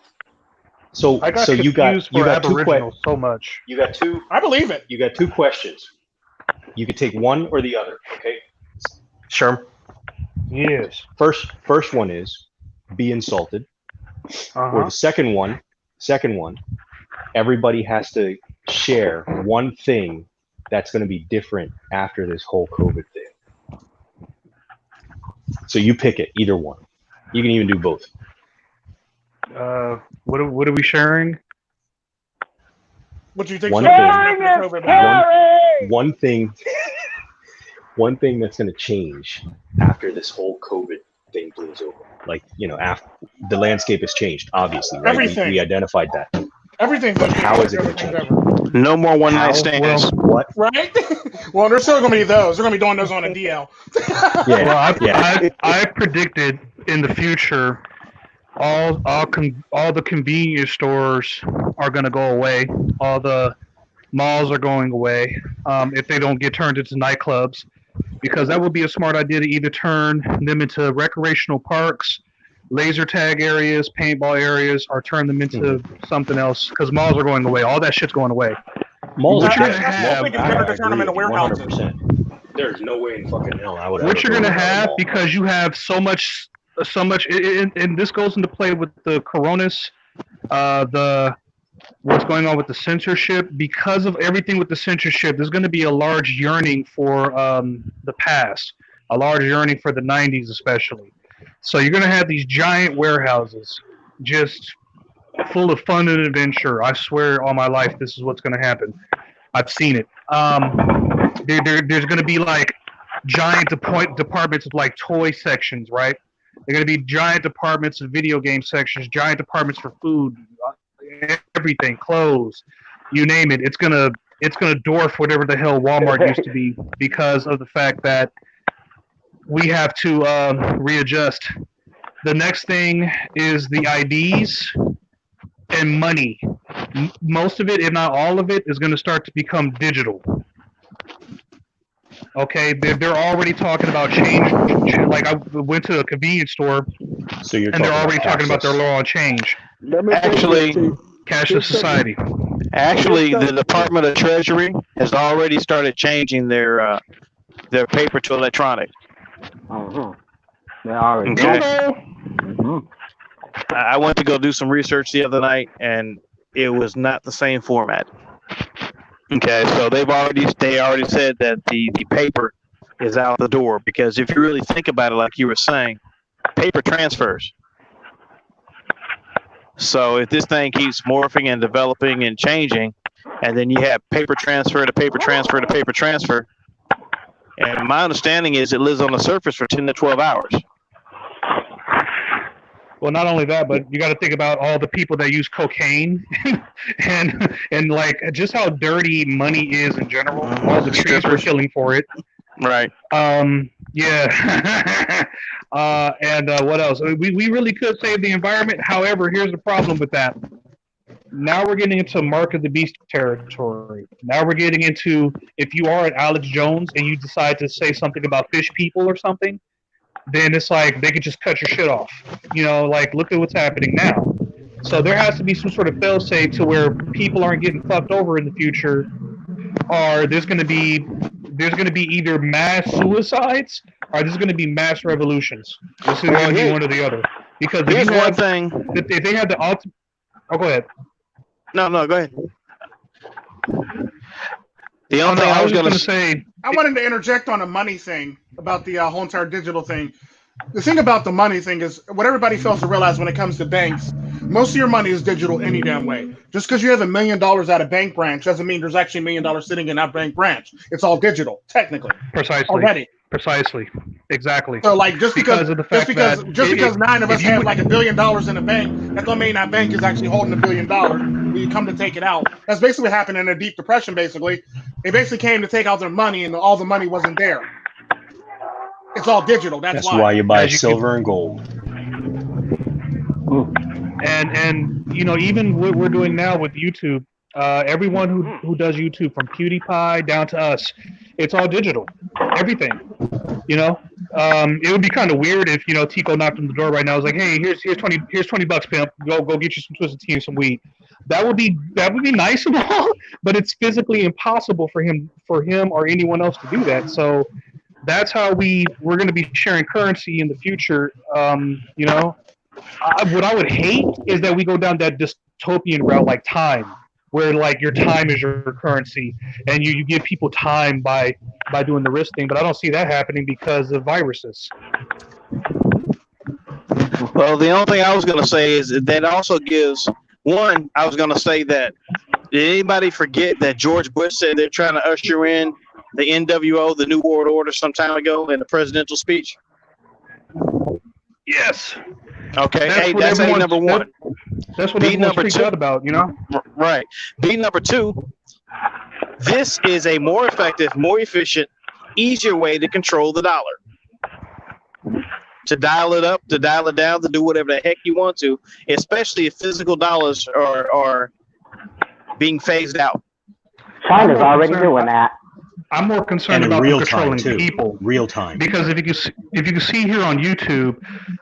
So you got two questions. So much. You got two. I believe it. You got two questions. You could take one or the other. Okay. Sherm. Yes. First one is be insulted. Or the second one, everybody has to share one thing that's going to be different after this whole COVID thing. So you pick it, either one. You can even do both. What are we sharing? What do you think? One thing that's going to change after this whole COVID thing blows over. Like, after the landscape has changed, obviously, right? Everything. We identified that. Everything. But how is it going to change? No more one-night stands. What? Right? Well, there's still going to be those. They're going to be doing those on a DL. I predicted in the future all the convenience stores are going to go away. All the malls are going away if they don't get turned into nightclubs, because that would be a smart idea to either turn them into recreational parks, laser tag areas, paintball areas, or turn them into something else, because malls are going away. All that shit's going away. Malls I think it's better to turn them into warehouses. 100%. There's no way in fucking hell I would. What you're going to have, because you have so much, and this goes into play with the coronas, what's going on with the censorship. Because of everything with the censorship, there's going to be a large yearning for the past, a large yearning for the 90s especially. So you're going to have these giant warehouses just full of fun and adventure. I swear all my life this is what's going to happen. I've seen it. There's going to be like giant departments of like toy sections, right? They're going to be giant departments of video game sections, giant departments for food, everything, clothes, you name it. It's gonna dwarf whatever the hell Walmart used to be, because of the fact that we have to readjust. The next thing is the IDs and money. Most of it, if not all of it, is going to start to become digital. Okay, they're already talking about change. Like I went to a convenience store, So you're and they're already talking about their law on change. Actually, Cashless society. Actually, the Department of Treasury has already started changing their paper to electronic. They already Okay. I went to go do some research the other night, and it was not the same format. Okay, so they already said that the paper is out the door, because if you really think about it, like you were saying, paper transfers. So if this thing keeps morphing and developing and changing, and then you have paper transfer to paper transfer to paper transfer, and my understanding is it lives on the surface for 10 to 12 hours. Well, not only that, but you got to think about all the people that use cocaine, and like just how dirty money is in general. All the trees we're killing for it. Right. Yeah. And what else? We really could save the environment. However, here's the problem with that. Now we're getting into Mark of the Beast territory. Now we're getting into, if you are at Alex Jones and you decide to say something about fish people or something, then it's like they could just cut your shit off. You know, like look at what's happening now. So there has to be some sort of fail-safe to where people aren't getting fucked over in the future, or there's going to be either mass suicides or there's going to be mass revolutions. This is going to be one or the other. Because here's one thing. If they had the ultimate... Oh, go ahead. No, go ahead. The only thing I was going to say... I wanted to interject on a money thing about the whole entire digital thing. The thing about the money thing is what everybody fails to realize when it comes to banks, most of your money is digital any damn way. Just because you have $1 million at a bank branch doesn't mean there's actually $1 million sitting in that bank branch. It's all digital, technically. Precisely. Already. Precisely. Exactly. So, like, just because 9 of us have like $1 billion in a bank, that don't mean that bank is actually holding $1 billion when you come to take it out. That's basically what happened in a Deep Depression, basically. They basically came to take out their money, and all the money wasn't there. It's all digital. That's why you buy silver and gold. And you know, even what we're doing now with YouTube, everyone who does YouTube, from PewDiePie down to us, it's all digital. Everything. You know, it would be kind of weird if, you know, Tico knocked on the door right now. I was like, hey, here's $20, pimp. Go get you some Twisted Tea and some weed. That would be nice and all, but it's physically impossible for him or anyone else to do that. So that's how we're going to be sharing currency in the future. You know, what I would hate is that we go down that dystopian route, like time, where like your time is your currency, and you give people time by doing the risk thing. But I don't see that happening because of viruses. Well, the only thing I was going to say is that also gives one. I was going to say that, did anybody forget that George Bush said they're trying to usher in the NWO, the New World Order, some time ago in the presidential speech? Yes. Okay. That's A number one. That's what everyone's freaked out about, you know? Right. B number two, this is a more effective, more efficient, easier way to control the dollar. To dial it up, to dial it down, to do whatever the heck you want to, especially if physical dollars are being phased out. China's already doing that. I'm more concerned about controlling people. Real time. Because if you can see here on YouTube,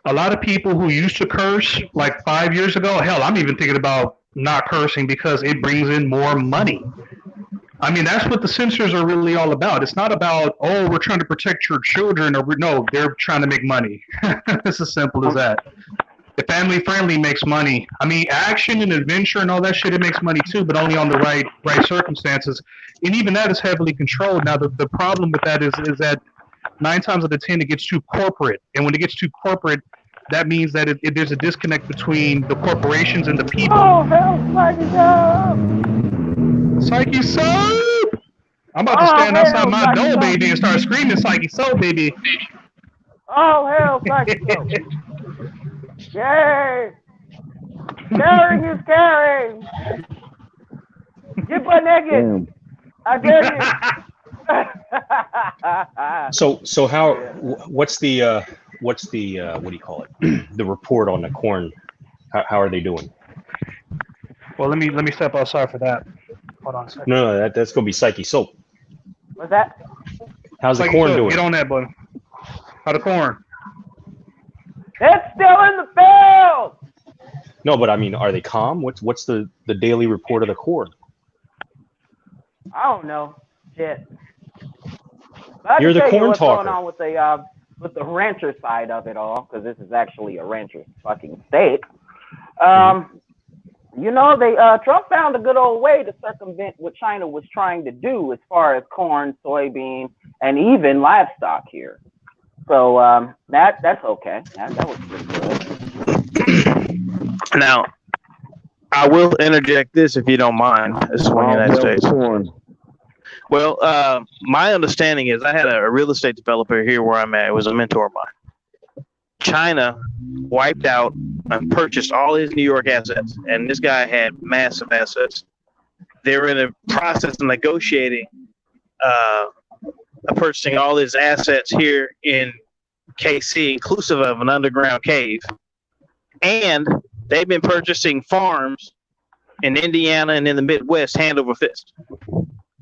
a lot of people who used to curse like 5 years ago, hell, I'm even thinking about not cursing because it brings in more money. I mean, that's what the censors are really all about. It's not about, oh, we're trying to protect your children, no, they're trying to make money. It's as simple as that. The family friendly makes money. I mean, action and adventure and all that shit, it makes money too, but only on the right circumstances. And even that is heavily controlled. Now, the problem with that is that 9 times out of 10 it gets too corporate, and when it gets too corporate, that means that there's a disconnect between the corporations and the people. Oh, hell, Psychesoap! I'm about to stand outside my door, baby, and start screaming Psychesoap, baby. Oh, hell, Psychesoap. Yay! Scaring is scaring! Get butt naked! I dare you! So how? What's the what do you call it? The report on the corn. How are they doing? Well, let me step outside for that. Hold on a second. No, that's gonna be Psychesoap. What's that? How's the Psyche corn Soap, doing? get on that, buddy. How the corn? It's still in the field. No, but I mean, are they calm? What's the daily report of the corn? I don't know. Shit. But I You're can the tell you corn what's talker. going on with the rancher side of it all, because this is actually a rancher fucking state. You know, Trump found a good old way to circumvent what China was trying to do as far as corn, soybean, and even livestock here. So that's okay. That was pretty good. Now, I will interject this if you don't mind. This is one of the United States. Well, my understanding is I had a real estate developer here where I'm at. It was a mentor of mine. China wiped out and purchased all his New York assets, and this guy had massive assets. They were in the process of negotiating purchasing all his assets here in KC, inclusive of an underground cave. And they've been purchasing farms in Indiana and in the Midwest hand over fist.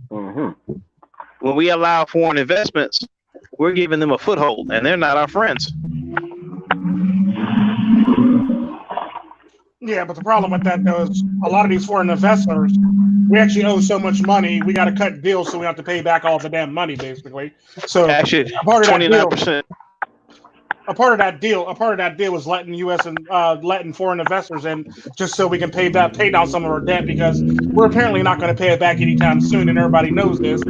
Mm-hmm. When we allow foreign investments, we're giving them a foothold, and they're not our friends. Yeah, but the problem with that, though, is a lot of these foreign investors, we actually owe so much money, we got to cut deals so we have to pay back all the damn money, basically. So Actually, part of that 29%. A part of that deal was letting U.S. and letting foreign investors in just so we can pay down some of our debt, because we're apparently not going to pay it back anytime soon, and everybody knows this.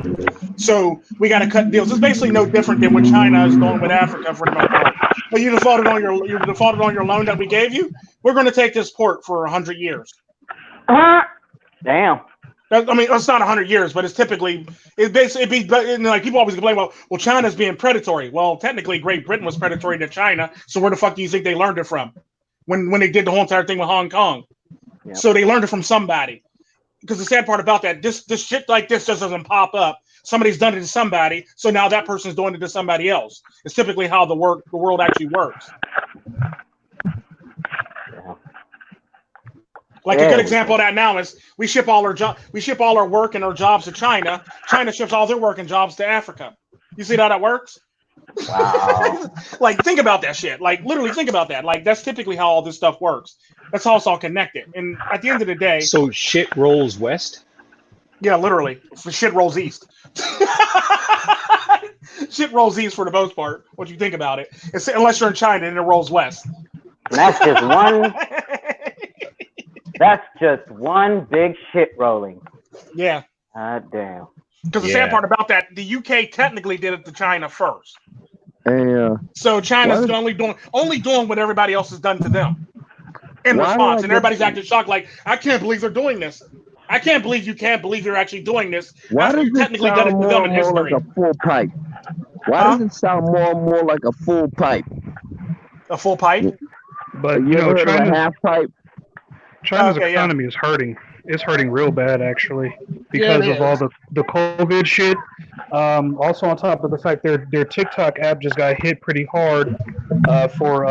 So we got to cut deals. It's basically no different than what China is doing with Africa for the most part. But you defaulted on your loan that we gave you. We're going to take this port for 100 years. Damn. I mean, it's not 100 years, but it's typically like people always complain about, well, China's being predatory. Well, technically, Great Britain was predatory to China. So where the fuck do you think they learned it from? When they did the whole entire thing with Hong Kong, Yep. So they learned it from somebody. Because the sad part about that, this shit like this just doesn't pop up. Somebody's done it to somebody, so now that person's doing it to somebody else. It's typically how the world actually works. Like a good example of that now is we ship all our work and our jobs to China. China ships all their work and jobs to Africa. You see how that works? Wow. Like, think about that shit. Like, literally think about that. Like, that's typically how all this stuff works. That's how it's all connected. And at the end of the day, So shit rolls west. yeah, literally, the shit rolls east. Shit rolls east for the most part. What you think about it? Unless you're in China and it rolls west. And that's just one. That's just one big shit rolling. Yeah. God damn. Because the sad part about that, the UK technically did it to China first. So China's only doing what everybody else has done to them in response, and everybody's acting shocked. Like, I can't believe they're doing this. I can't believe you can't believe you're actually doing this. Why does you it technically sound done it to more them and in more history? like a full pipe? Why does it sound more and more like a full pipe? A full pipe? But You ever heard of a China's half pipe? economy is hurting. It's hurting real bad, actually, because of all the COVID shit. Also, on top of the fact their TikTok app just got hit pretty hard for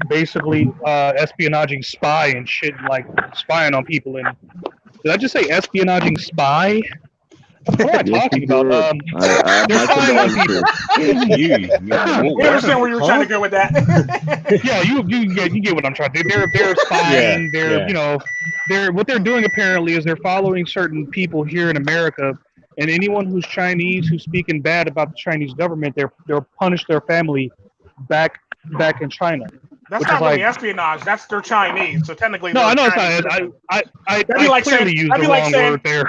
basically espionaging spy and shit, like spying on people. And did I just say espionaging spy? What am I talking about? They're spying on people. We understand where you were trying to go with that. Yeah, you get what I'm trying to do. They're spying. What they're doing apparently is they're following certain people here in America, and anyone who's Chinese who's speaking bad about the Chinese government, they'll punish their family back in China. That's not really espionage. That's their Chinese. So technically, no, I know it's not. I clearly used the wrong word there.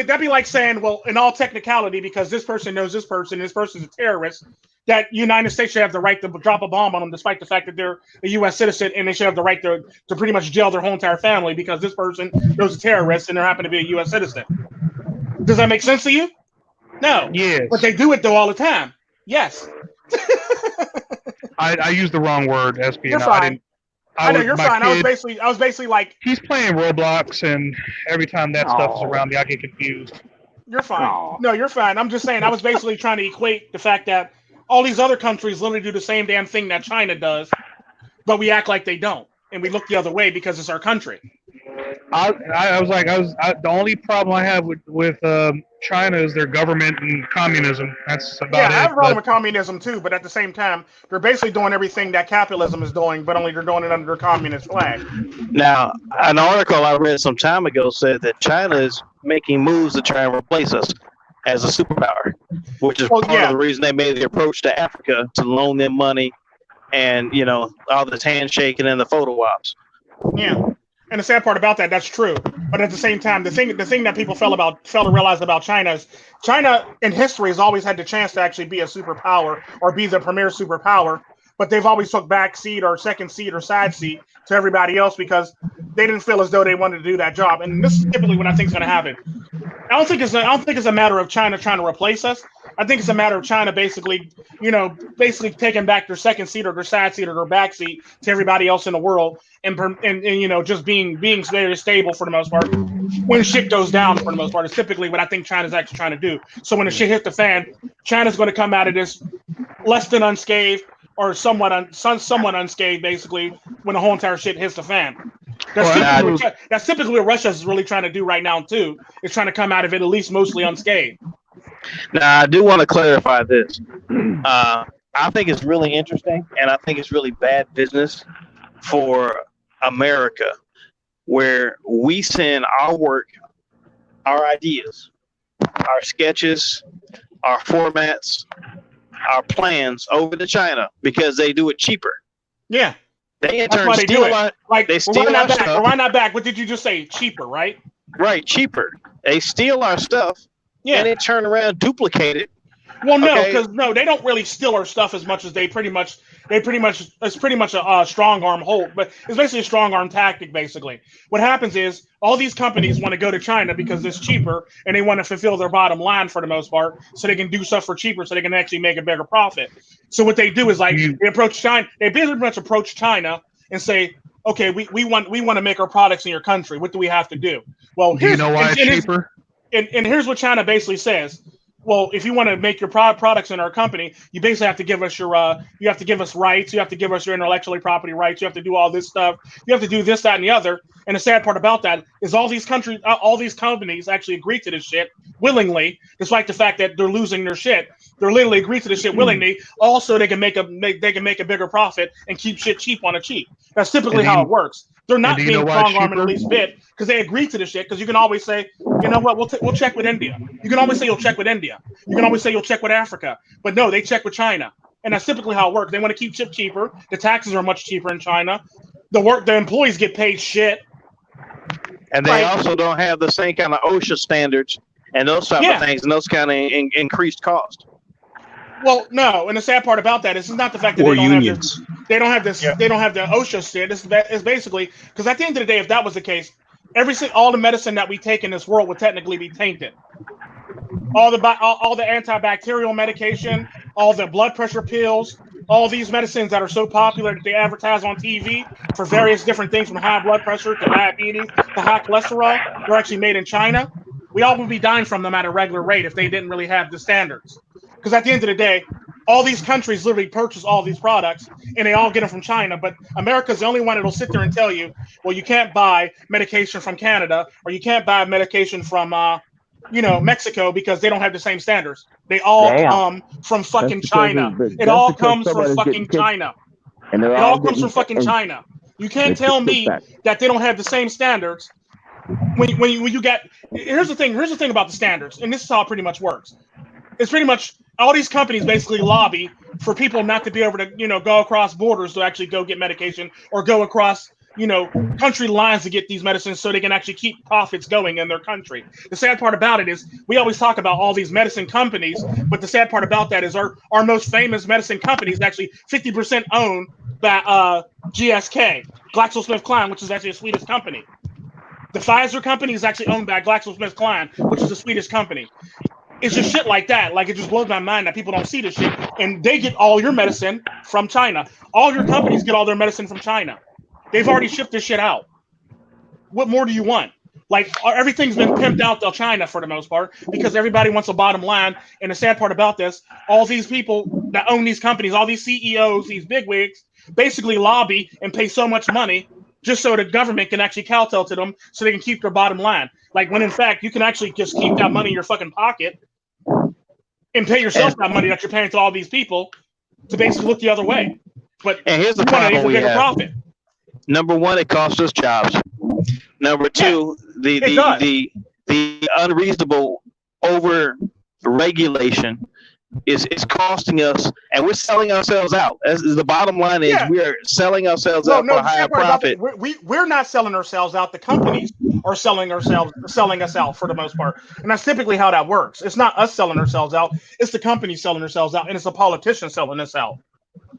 That'd be like saying, well, in all technicality, because this person knows this person, this person's a terrorist, that United States should have the right to drop a bomb on them, despite the fact that they're a U.S. citizen, and they should have the right to pretty much jail their whole entire family because this person knows a terrorist and they happen to be a U.S. citizen. Does that make sense to you? No. Yes. But they do it though all the time. Yes. I used the wrong word, espionage. You're fine. I know you're fine. I was basically like, he's playing Roblox, and every time that stuff is around me, I get confused. You're fine. Aw. No, you're fine. I'm just saying. I was basically trying to equate the fact that all these other countries literally do the same damn thing that China does, but we act like they don't, and we look the other way because it's our country. The only problem I have with China is their government and communism. That's about it. I have a problem with communism too, but at the same time, they're basically doing everything that capitalism is doing, but only they're doing it under their communist flag. Now, an article I read some time ago said that China is making moves to try and replace us as a superpower, which is part of the reason they made the approach to Africa to loan them money and, all this handshaking and the photo ops. Yeah. And the sad part about that, that's true. But at the same time, the thing that people fail to realize about China is China in history has always had the chance to actually be a superpower or be the premier superpower, but they've always took back seat or second seat or side seat to everybody else because they didn't feel as though they wanted to do that job. And this is typically what I think is going to happen. I don't think it's a matter of China trying to replace us. I think it's a matter of China basically taking back their second seat or their side seat or their back seat to everybody else in the world and just being very stable for the most part. When shit goes down for the most part, it's typically what I think China's actually trying to do. So when the shit hits the fan, China's going to come out of this less than unscathed or somewhat unscathed, basically, when the whole entire shit hits the fan. That's typically what Russia's really trying to do right now, too, is trying to come out of it at least mostly unscathed. Now, I do want to clarify this. I think it's really interesting, and I think it's really bad business for America, where we send our work, our ideas, our sketches, our formats, our plans over to China because they do it cheaper. Yeah. They in turn steal our stuff. Rewind that back. What did you just say? Cheaper, right? Right, cheaper. They steal our stuff. Yeah. And they turn around, duplicate it. Well, no, they don't really steal our stuff as much as it's pretty much a strong arm hold, but it's basically a strong arm tactic. Basically, what happens is all these companies want to go to China because it's cheaper, and they want to fulfill their bottom line for the most part, so they can do stuff for cheaper, so they can actually make a bigger profit. So what they do is they approach China. They pretty much approach China and say, "Okay, we want to make our products in your country. What do we have to do?" Well, do you know why it's cheaper? And here's what China basically says. Well, if you want to make your products in our company, you basically have to give us you have to give us rights. You have to give us your intellectual property rights. You have to do all this stuff. You have to do this, that, and the other. And the sad part about that is all these companies actually agree to this shit willingly, despite the fact that they're losing their shit. They're literally agree to this shit willingly. Also, they can make a bigger profit and keep shit cheap on a cheap. That's typically how it works. They're not being strong-armed in the least bit because they agree to this shit. Because you can always say, you know what, we'll check with India. You can always say you'll check with India. You can always say you'll check with Africa. But no, they check with China. And that's typically how it works. They want to keep shit cheaper. The taxes are much cheaper in China. The employees get paid shit. And they also don't have the same kind of OSHA standards and those type of things and those kind of increased cost. Well, no, and the sad part about that is it's not the fact that they don't have the OSHA standard. It's basically because at the end of the day, if that was the case, all the medicine that we take in this world would technically be tainted. All the antibacterial medication, all the blood pressure pills, all these medicines that are so popular that they advertise on TV for various different things from high blood pressure to diabetes to high cholesterol, they're actually made in China. We all would be dying from them at a regular rate if they didn't really have the standards. Because at the end of the day, all these countries literally purchase all these products, and they all get them from China. But America's the only one that'll sit there and tell you, well, you can't buy medication from Canada, or you can't buy medication from, Mexico because they don't have the same standards. They all come from fucking China. It all comes from fucking China. It all comes from fucking China. You can't tell me that they don't have the same standards. When you get, here's the thing about the standards, and this is how it pretty much works. It's pretty much all these companies basically lobby for people not to be able to, go across borders to actually go get medication or go across, country lines to get these medicines so they can actually keep profits going in their country. The sad part about it is we always talk about all these medicine companies, but the sad part about that is our most famous medicine company is actually 50% owned by GSK, GlaxoSmithKline, which is actually a Swedish company. The Pfizer company is actually owned by GlaxoSmithKline, which is a Swedish company. It's just shit like that. Like, it just blows my mind that people don't see this shit. And they get all your medicine from China. All your companies get all their medicine from China. They've already shipped this shit out. What more do you want? Like everything's been pimped out to China for the most part because everybody wants a bottom line. And the sad part about this, all these people that own these companies, all these CEOs, these bigwigs, basically lobby and pay so much money just so the government can actually kowtow to them so they can keep their bottom line. Like when in fact you can actually just keep that money in your fucking pocket and pay yourself that money that you're paying to all these people to basically look the other way. But and here's the problem we have. Profit. Number one, it costs us jobs. Number two, the unreasonable over regulation is costing us, and we're selling ourselves out. As the bottom line is, we are selling ourselves out for a higher profit. We're not selling ourselves out. The companies are selling us out for the most part, and that's typically how that works. It's not us selling ourselves out; it's the companies selling themselves out, and it's the politicians selling us out.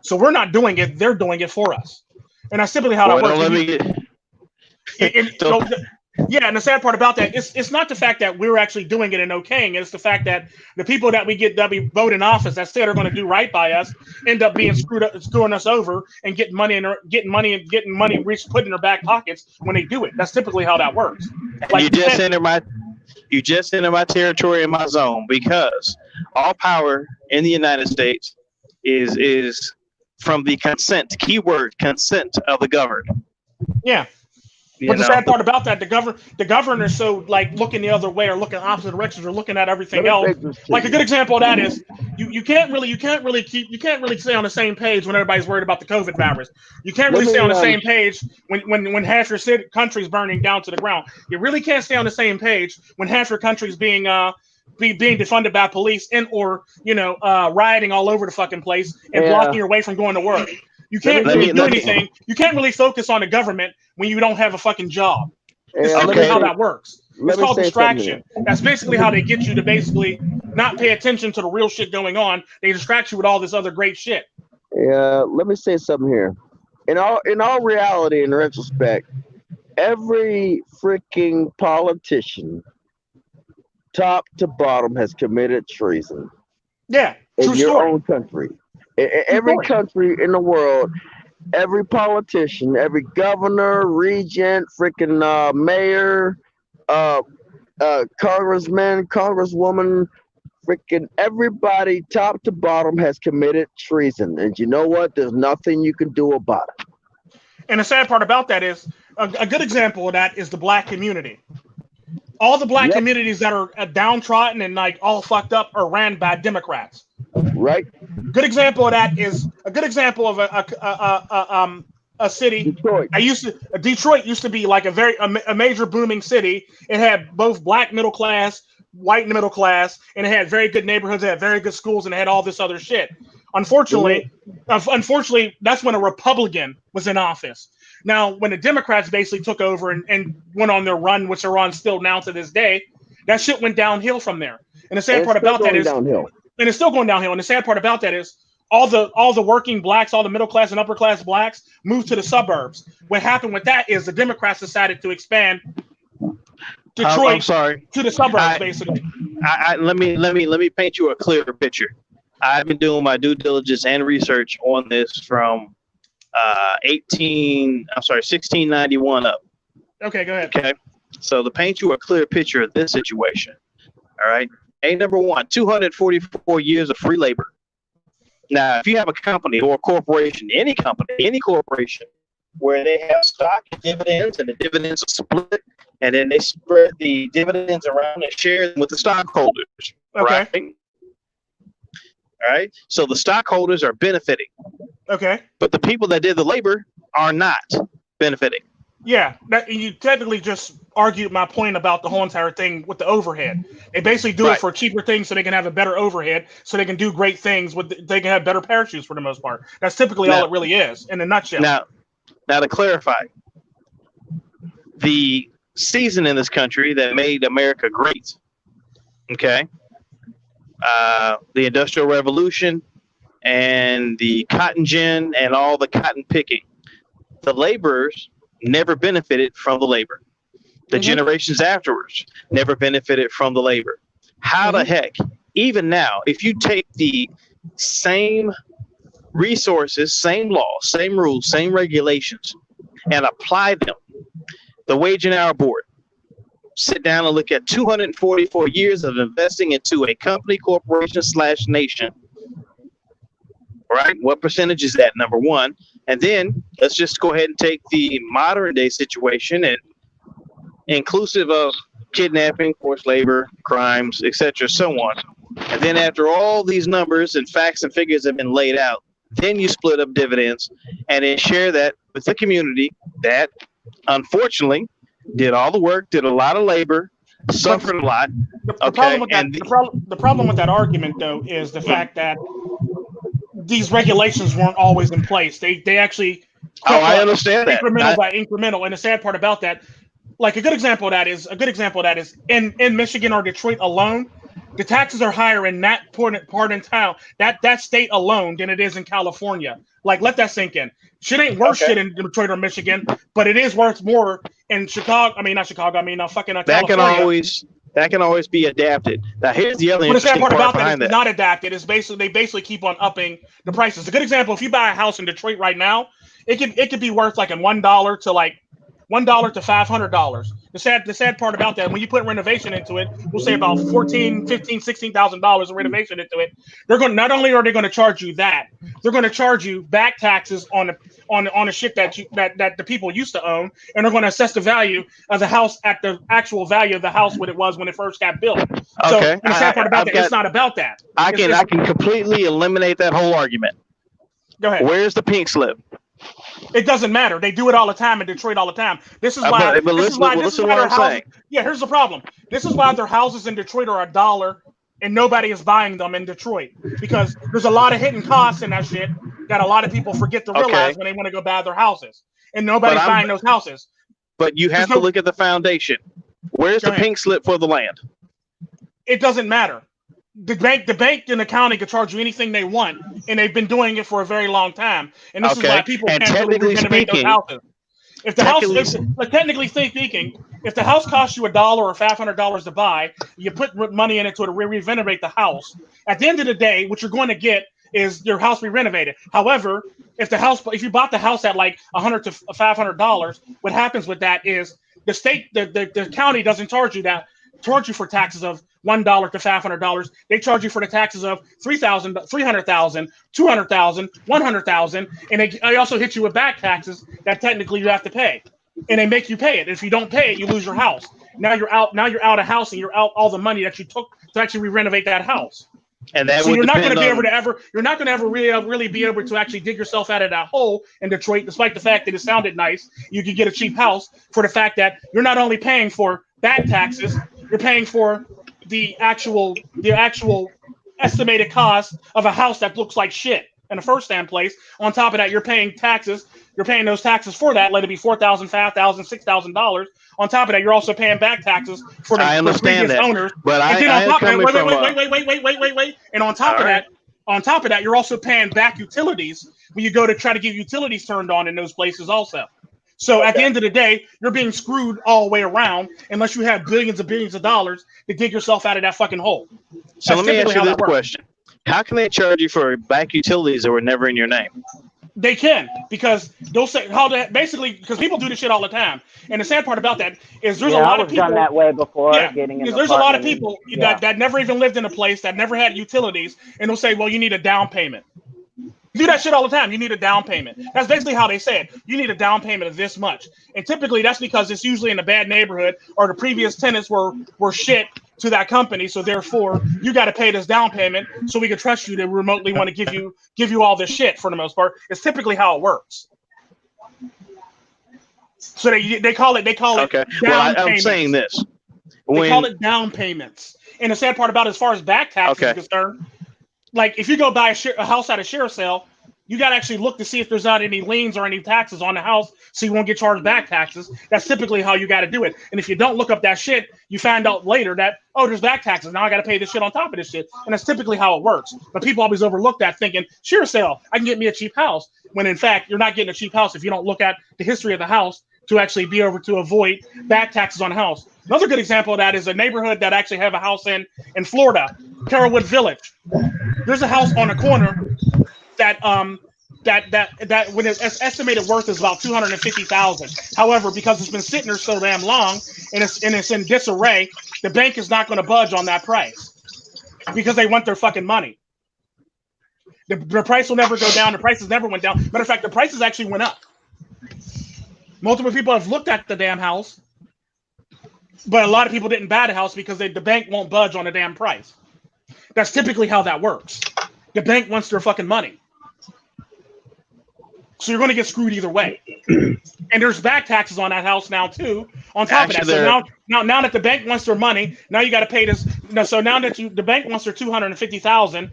So we're not doing it; they're doing it for us, and that's typically how that works. Yeah, and the sad part about that it's not the fact that we're actually doing it and okaying it. It's the fact that the people that we vote in office that said are going to do right by us end up being screwing us over and getting money put in their back pockets when they do it. That's typically how that works. Like you just enter my territory in my zone, because all power in the United States is from the consent of the governed. Yeah. But the sad part about that, the governor's so like looking the other way or looking opposite directions or looking at everything else. Like a good example of that is you can't really stay on the same page when everybody's worried about the COVID virus. You can't really stay on the same page when half your country's burning down to the ground. You really can't stay on the same page when half your country's being defunded by police and or rioting all over the fucking place and blocking your way from going to work. You can't really do anything. You can't really focus on the government when you don't have a fucking job. It's typically how that works. It's called distraction. That's basically how they get you to basically not pay attention to the real shit going on. They distract you with all this other great shit. Yeah, let me say something here. In all reality, in retrospect, every freaking politician, top to bottom, has committed treason. Yeah, in your own country. Every country in the world, every politician, every governor, regent, freaking mayor, congressman, congresswoman, freaking everybody, top to bottom, has committed treason. And you know what? There's nothing you can do about it. And the sad part about that is, a good example of that is the black community. All the black communities that are downtrodden and like all fucked up are ran by Democrats. Right. Good example of that is a good example of a city. Detroit used to be like a major booming city. It had both black middle class, white middle class, and it had very good neighborhoods. It had very good schools, and it had all this other shit. Unfortunately, that's when a Republican was in office. Now, when the Democrats basically took over and went on their run, which they're on still now to this day, that shit went downhill from there. And the sad part about that is, and it's still going downhill. And the sad part about that is, all the working blacks, all the middle class and upper class blacks moved to the suburbs. What happened with that is the Democrats decided to expand Detroit to the suburbs, basically. Let me paint you a clearer picture. I've been doing my due diligence and research on this from 1691 up. Okay, go ahead. Okay, so to paint you a clear picture of this situation, all right. Number one, 244 years of free labor. Now, if you have a company or a corporation, any corporation, where they have stock and dividends, and the dividends are split, and then they spread the dividends around and share them with the stockholders. Okay. Right? All right. So the stockholders are benefiting. Okay. But the people that did the labor are not benefiting. Yeah, you technically just argued my point about the whole entire thing with the overhead. They basically do it for cheaper things so they can have a better overhead, so they can do great things. They can have better parachutes for the most part. That's typically all it really is, in a nutshell. Now to clarify, the season in this country that made America great, okay, the Industrial Revolution and the cotton gin and all the cotton picking, the laborers never benefited from the labor. The generations afterwards never benefited from the labor. How the heck, even now, if you take the same resources, same laws, same rules, same regulations, and apply them, the Wage and Hour Board, sit down and look at 244 years of investing into a company, corporation / nation. Right? What percentage is that? Number one. And then let's just go ahead and take the modern day situation, and inclusive of kidnapping, forced labor, crimes, etc., so on. And then after all these numbers and facts and figures have been laid out, then you split up dividends and then share that with the community that unfortunately did all the work, did a lot of labor, suffered a lot. The problem with that argument, though, is the fact that these regulations weren't always in place. They actually I understand that incremental by incremental. And the sad part about that, like a good example of that is in Michigan or Detroit alone, the taxes are higher in that part in town, that state alone, than it is in California. Like, let that sink in. Shit ain't worth shit in Detroit or Michigan, but it is worth more in Chicago. I mean, not Chicago. I mean, fucking California. That can always be adapted. Now, here's the other interesting part about behind that. It's not adapted. It's they basically keep on upping the prices. A good example: if you buy a house in Detroit right now, it could be worth like $1 to like $1 to $500. The sad part about that, when you put renovation into it, we'll say about $14,000, $15,000, $16,000 of renovation into it. Not only are they going to charge you that, they're going to charge you back taxes on the shit that the people used to own, and they're going to assess the value of the house at the actual value of the house what it was when it first got built. So the sad part about that, it's not about that. I can completely eliminate that whole argument. Go ahead. Where's the pink slip? It doesn't matter. They do it all the time in Detroit all the time. This is why. Yeah, here's the problem. This is why their houses in Detroit are $1 and nobody is buying them in Detroit, because there's a lot of hidden costs in that shit that a lot of people forget to realize when they want to go buy their houses, and nobody's buying those houses. But you have to look at the foundation. Where's the pink slip for the land? It doesn't matter. The bank and the county can charge you anything they want, and they've been doing it for a very long time. And this is why people can't really renovate those houses. If the technically speaking, if the house costs you $1 or $500 to buy, you put money in it to renovate the house. At the end of the day, what you're going to get is your house re-renovated. However, if you bought the house at like $100 to $500, what happens with that is the county doesn't charge you for taxes of $1 to $500. They charge you for the taxes of $300,000, $200,000, $100,000, and they also hit you with back taxes that technically you have to pay, and they make you pay it. If you don't pay it, you lose your house. Now you're out of house, and you're out all the money that you took to actually renovate that house. And that you're not going to be able to ever really be able to actually dig yourself out of that hole in Detroit, despite the fact that it sounded nice. You could get a cheap house for the fact that you're not only paying for back taxes, you're paying for the actual estimated cost of a house that looks like shit in the first place. On top of that, you're paying taxes. You're paying those taxes for that. Let it be $4,000, $5,000, $6,000. On top of that, you're also paying back taxes for the previous owners. But wait. And on top of that, you're also paying back utilities when you go to try to get utilities turned on in those places also. So at the end of the day, you're being screwed all the way around unless you have billions of dollars to dig yourself out of that fucking hole. So let me ask you this question. How can they charge you for back utilities that were never in your name? They can, because they'll say because people do this shit all the time. And the sad part about that is there's a lot of people done that way before. Yeah, there's a lot of people that never even lived in a place, that never had utilities, and they'll say, well, you need a down payment. You do that shit all the time. You need a down payment. That's basically how they say it. You need a down payment of this much. And typically that's because it's usually in a bad neighborhood, or the previous tenants were shit to that company. So therefore you got to pay this down payment so we can trust you to remotely want to give you all this shit for the most part. It's typically how it works. So they call it okay. Down I'm saying this. They call it down payments. And the sad part about it, as far as back taxes is concerned, like if you go buy a house at a share sale, you got to actually look to see if there's not any liens or any taxes on the house, so you won't get charged back taxes. That's typically how you got to do it. And if you don't look up that shit, you find out later that, oh, there's back taxes. Now I got to pay this shit on top of this shit. And that's typically how it works. But people always overlook that, thinking, share sale, I can get me a cheap house. When in fact, you're not getting a cheap house if you don't look at the history of the house to actually be able to avoid back taxes on the house. Another good example of that is a neighborhood that actually have a house in Florida, Carrollwood Village. There's a house on a corner that that when its estimated worth is about $250,000. However, because it's been sitting there so damn long and it's in disarray, the bank is not going to budge on that price because they want their fucking money. The price will never go down. The prices never went down. Matter of fact, the prices actually went up. Multiple people have looked at the damn house, but a lot of people didn't buy the house because the bank won't budge on the damn price. That's typically how that works. The bank wants their fucking money. So you're going to get screwed either way. And there's back taxes on that house now too. On top of that, so now that the bank wants their money, now you got to pay this. So now that the bank wants their $250,000,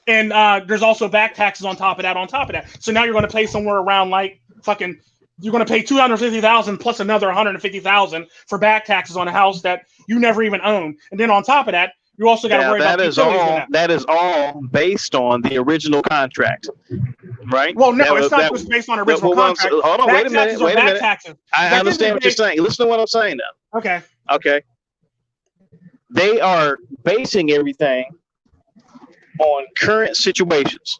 and there's also back taxes on top of that. So now you're going to pay somewhere around like fucking. You're going to pay $250,000 plus another $150,000 for back taxes on a house that you never even owned, and then on top of that, you also got to worry about utilities. That is all based on the original contract, right? Well, no, it's not just based on original contract. Hold on, wait a minute. I understand what you're saying. Listen to what I'm saying now. Okay. They are basing everything on current situations.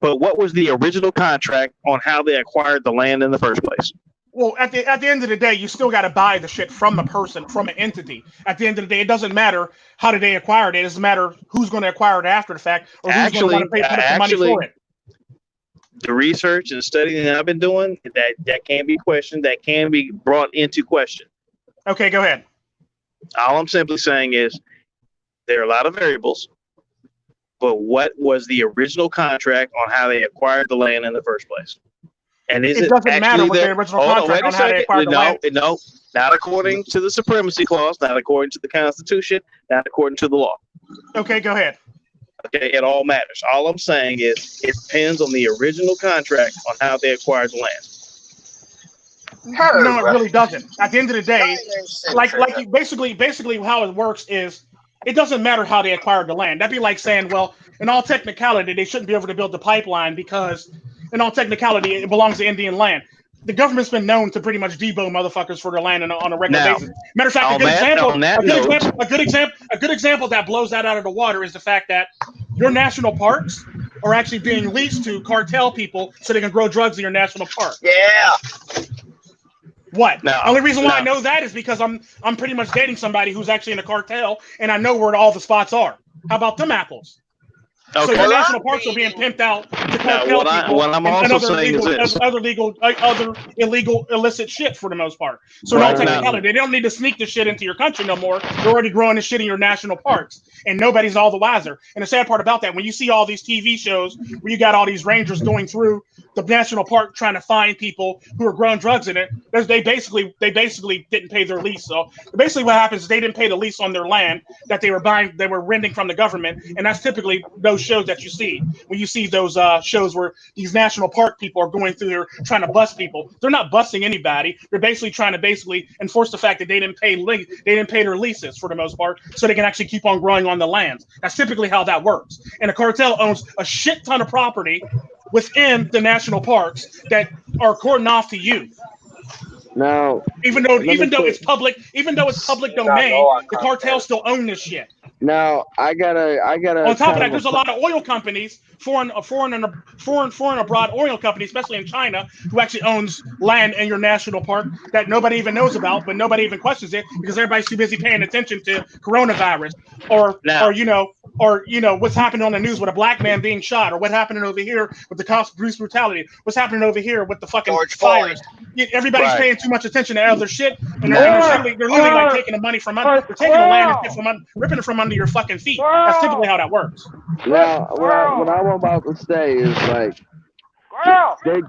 But what was the original contract on how they acquired the land in the first place? Well, at the end of the day, you still got to buy the shit from the person, from an entity. At the end of the day, it doesn't matter how did they acquire it. It doesn't matter who's going to acquire it after the fact or who's going to want to put up the money for it. The research and studying that I've been doing, that can be questioned, that can be brought into question. Okay, go ahead. All I'm simply saying is there are a lot of variables, but what was the original contract on how they acquired the land in the first place? And it doesn't matter what the original contract on how they acquired the land. No, not according to the supremacy clause, not according to the Constitution, not according to the law. Okay, go ahead. Okay, it all matters. All I'm saying is it depends on the original contract on how they acquired the land. No, it really doesn't. At the end of the day, basically how it works is it doesn't matter how they acquired the land. That'd be like saying, well, in all technicality, they shouldn't be able to build the pipeline because in all technicality, it belongs to Indian land. The government's been known to pretty much debo motherfuckers for their land on a regular basis. Matter of fact, a good example that blows that out of the water is the fact that your national parks are actually being leased to cartel people so they can grow drugs in your national park. Yeah. What? The only reason why I know that is because I'm pretty much dating somebody who's actually in a cartel, and I know where all the spots are. How about them apples? Okay. So your national parks are being pimped out to cartel people other illegal, illicit shit for the most part. So in all technicality, they don't need to sneak the shit into your country no more. They're already growing the shit in your national parks, and nobody's all the wiser. And the sad part about that, when you see all these TV shows where you got all these rangers going through the national park trying to find people who are growing drugs in it, they basically didn't pay their lease. So basically what happens is they didn't pay the lease on their land that they were renting from the government, and that's typically those shows that you see when you see those shows where these national park people are going through there trying to bust people. They're not busting anybody. They're basically trying to enforce the fact that they didn't pay their leases for the most part, so they can actually keep on growing on the lands. That's typically how that works. And a cartel owns a shit ton of property within the national parks that are cordoned off to you. Now, even though it's public domain, the cartels still own this shit. Now I gotta. On top of that, there's a lot of oil companies, foreign abroad oil companies, especially in China, who actually owns land in your national park that nobody even knows about, but nobody even questions it because everybody's too busy paying attention to coronavirus or what's happening on the news with a black man being shot, or what happening over here with the cops police brutality, what's happening over here with the fucking fires. Everybody's paying too much attention to other shit, and they're literally like taking the money from under, they're taking the land and from under, ripping it from under your fucking feet. That's typically how that works. Now, what I'm about to say is like, the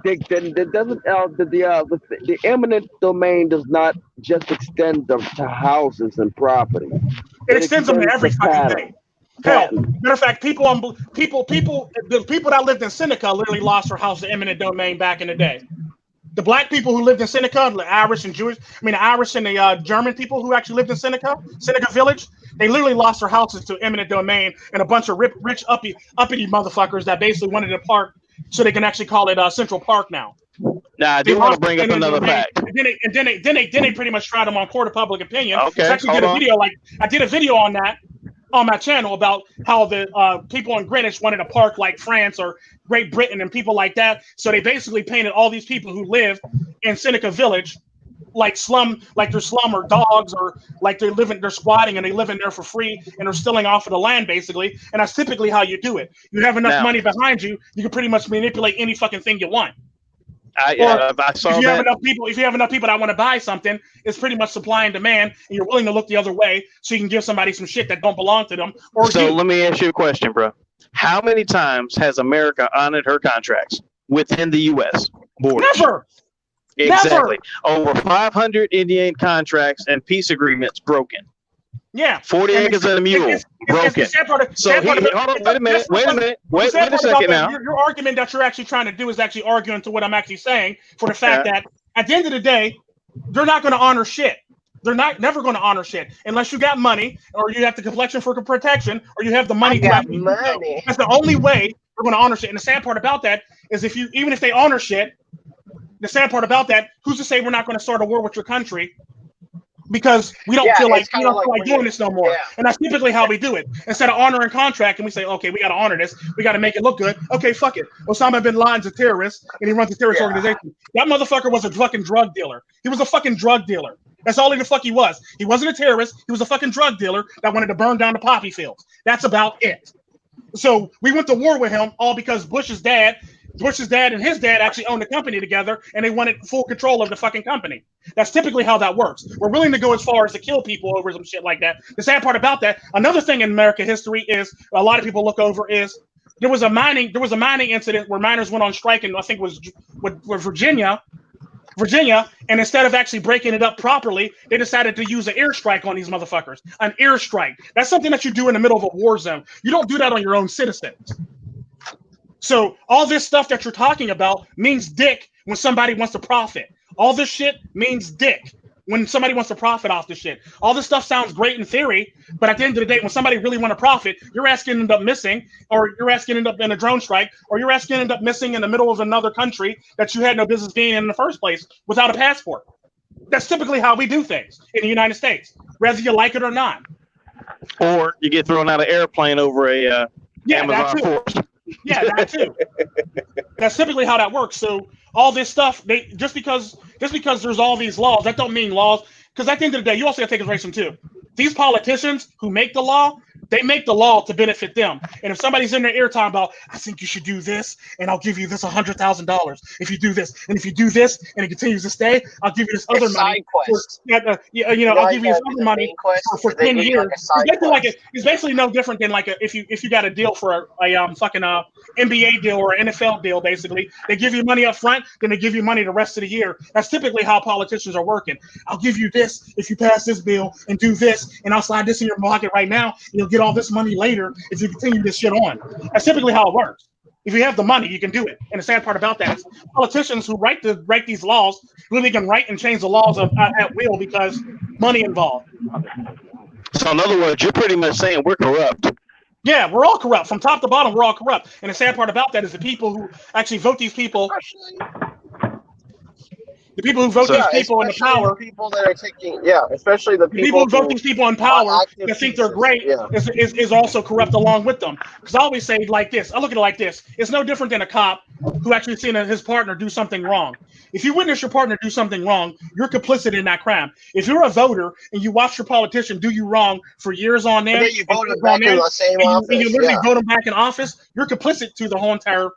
eminent domain does not just extend to houses and property. It extends them to every fucking thing. Hell, matter of fact, the people that lived in Seneca literally lost their house to eminent domain back in the day. The black people who lived in Seneca, the Irish and the German people who actually lived in Seneca Village, they literally lost their houses to eminent domain and a bunch of rich uppity motherfuckers that basically wanted a park so they can actually call it Central Park now. Now, I do want to bring up another fact. And then they pretty much tried them on court of public opinion. Okay, I did a video on that. on my channel about how the people in Greenwich wanted a park like France or Great Britain and people like that. So they basically painted all these people who live in Seneca Village like they're slum or dogs, or like they're squatting and they live in there for free and they're stealing off of the land basically. And that's typically how you do it. You have enough money behind you, you can pretty much manipulate any fucking thing you want. I saw if you that. have enough people that want to buy something, it's pretty much supply and demand, and you're willing to look the other way so you can give somebody some shit that don't belong to them. Let me ask you a question, bro. How many times has America honored her contracts within the U.S. borders? Never. Exactly. Over 500 Indian contracts and peace agreements broken. Yeah. 40 acres and a mule broken. Hold on, wait a minute. Wait a second now. Your argument that you're actually trying to do is actually arguing to what I'm actually saying, for the fact that at the end of the day, they're not going to honor shit. They're never going to honor shit unless you got money, or you have the complexion for protection, or you have the money. That's the only way they're going to honor shit. And the sad part about that is even if they honor shit, the sad part about that, who's to say we're not going to start a war with your country? Because we don't feel like doing this no more. Yeah. And that's typically how we do it. Instead of honoring contract and we say, okay, we got to honor this. We got to make it look good. Okay, fuck it. Osama bin Laden's a terrorist and he runs a terrorist organization. That motherfucker was a fucking drug dealer. He was a fucking drug dealer. That's all the fuck he was. He wasn't a terrorist. He was a fucking drug dealer that wanted to burn down the poppy fields. That's about it. So we went to war with him all because Bush's dad and his dad actually owned the company together, and they wanted full control of the fucking company. That's typically how that works. We're willing to go as far as to kill people over some shit like that. The sad part about that, another thing in American history is a lot of people look over is there was a mining incident where miners went on strike, and I think it was with Virginia, and instead of actually breaking it up properly, they decided to use an airstrike on these motherfuckers. An airstrike. That's something that you do in the middle of a war zone. You don't do that on your own citizens. So all this stuff that you're talking about means dick when somebody wants to profit. All this shit means dick when somebody wants to profit off this shit. All this stuff sounds great in theory, but at the end of the day, when somebody really want to profit, your ass can end up missing, or your ass can end up in a drone strike, or your ass can end up missing in the middle of another country that you had no business being in the first place without a passport. That's typically how we do things in the United States, whether you like it or not. Or you get thrown out of an airplane over a Amazon force. Yeah, that too. That's typically how that works. So all this stuff, just because there's all these laws, that don't mean laws. Because at the end of the day, you also got to take consideration too. These politicians who make the law, they make the law to benefit them. And if somebody's in their ear talking about, I think you should do this, and I'll give you this $100,000 if you do this, and if you do this, and it continues to stay, I'll give you this other money. I'll give you this other money for 10 years. It's basically no different than if you got a deal for a fucking NBA deal or an NFL deal. Basically, they give you money up front, then they give you money the rest of the year. That's typically how politicians are working. I'll give you this if you pass this bill and do this, and I'll slide this in your pocket right now. You'll get all this money later if you continue this shit on. That's typically how it works. If you have the money, you can do it. And the sad part about that is politicians who write these laws really can write and change the laws at will because money involved. So in other words, you're pretty much saying we're corrupt. Yeah, we're all corrupt. From top to bottom, we're all corrupt. And the sad part about that is the people who actually vote these people. The people who vote these people in the power, people that are taking, especially the people who vote these people in power that think they're great is also corrupt along with them. Because I always say like this, I look at it like this: it's no different than a cop who actually seen his partner do something wrong. If you witness your partner do something wrong, you're complicit in that crime. If you're a voter and you watch your politician do you wrong for years on end, and you vote him back in the same office, and you literally vote him back in office, you're complicit to the whole entire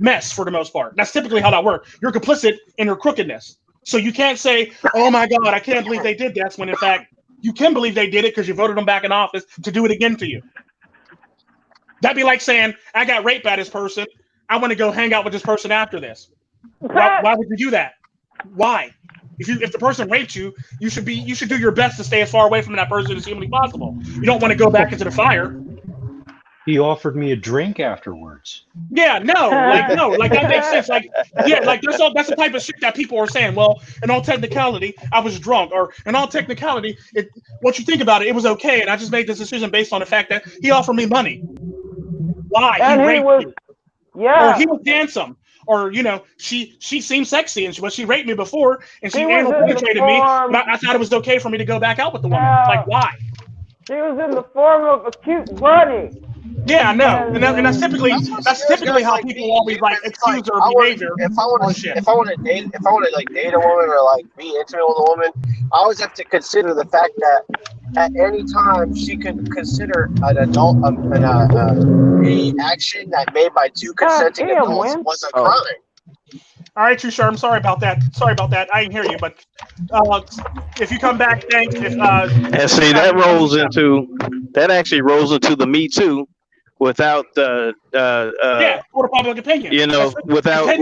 mess for the most part. That's typically how that works. You're complicit in your crookedness. So you can't say, oh my God, I can't believe they did that, when in fact, you can believe they did it because you voted them back in office to do it again to you. That'd be like saying, I got raped by this person. I want to go hang out with this person after this. Why would you do that? Why? If the person raped you, you should do your best to stay as far away from that person as humanly possible. You don't want to go back into the fire. He offered me a drink afterwards. Yeah, no, that makes sense. That's the type of shit that people are saying. Well, in all technicality, I was drunk, or in all technicality, once you think about it, it was okay, and I just made this decision based on the fact that he offered me money. Why? And he raped me. Yeah. Or he was handsome. Or, she seemed sexy, and she raped me before, and she anal penetrated me, but I thought it was okay for me to go back out with the woman. Like, why? She was in the form of a cute bunny. Yeah, I know, and that's typically how like people me, always like excuse their behavior on shit. if I want to like date a woman or like be intimate with a woman, I always have to consider the fact that at any time she could consider an adult a action that made by two consenting adults was a crime. All right, you sure? I'm sorry about that. I didn't hear you, but if you come back, thanks. And see, that actually rolls into the Me Too. Without court of public opinion. You know, without the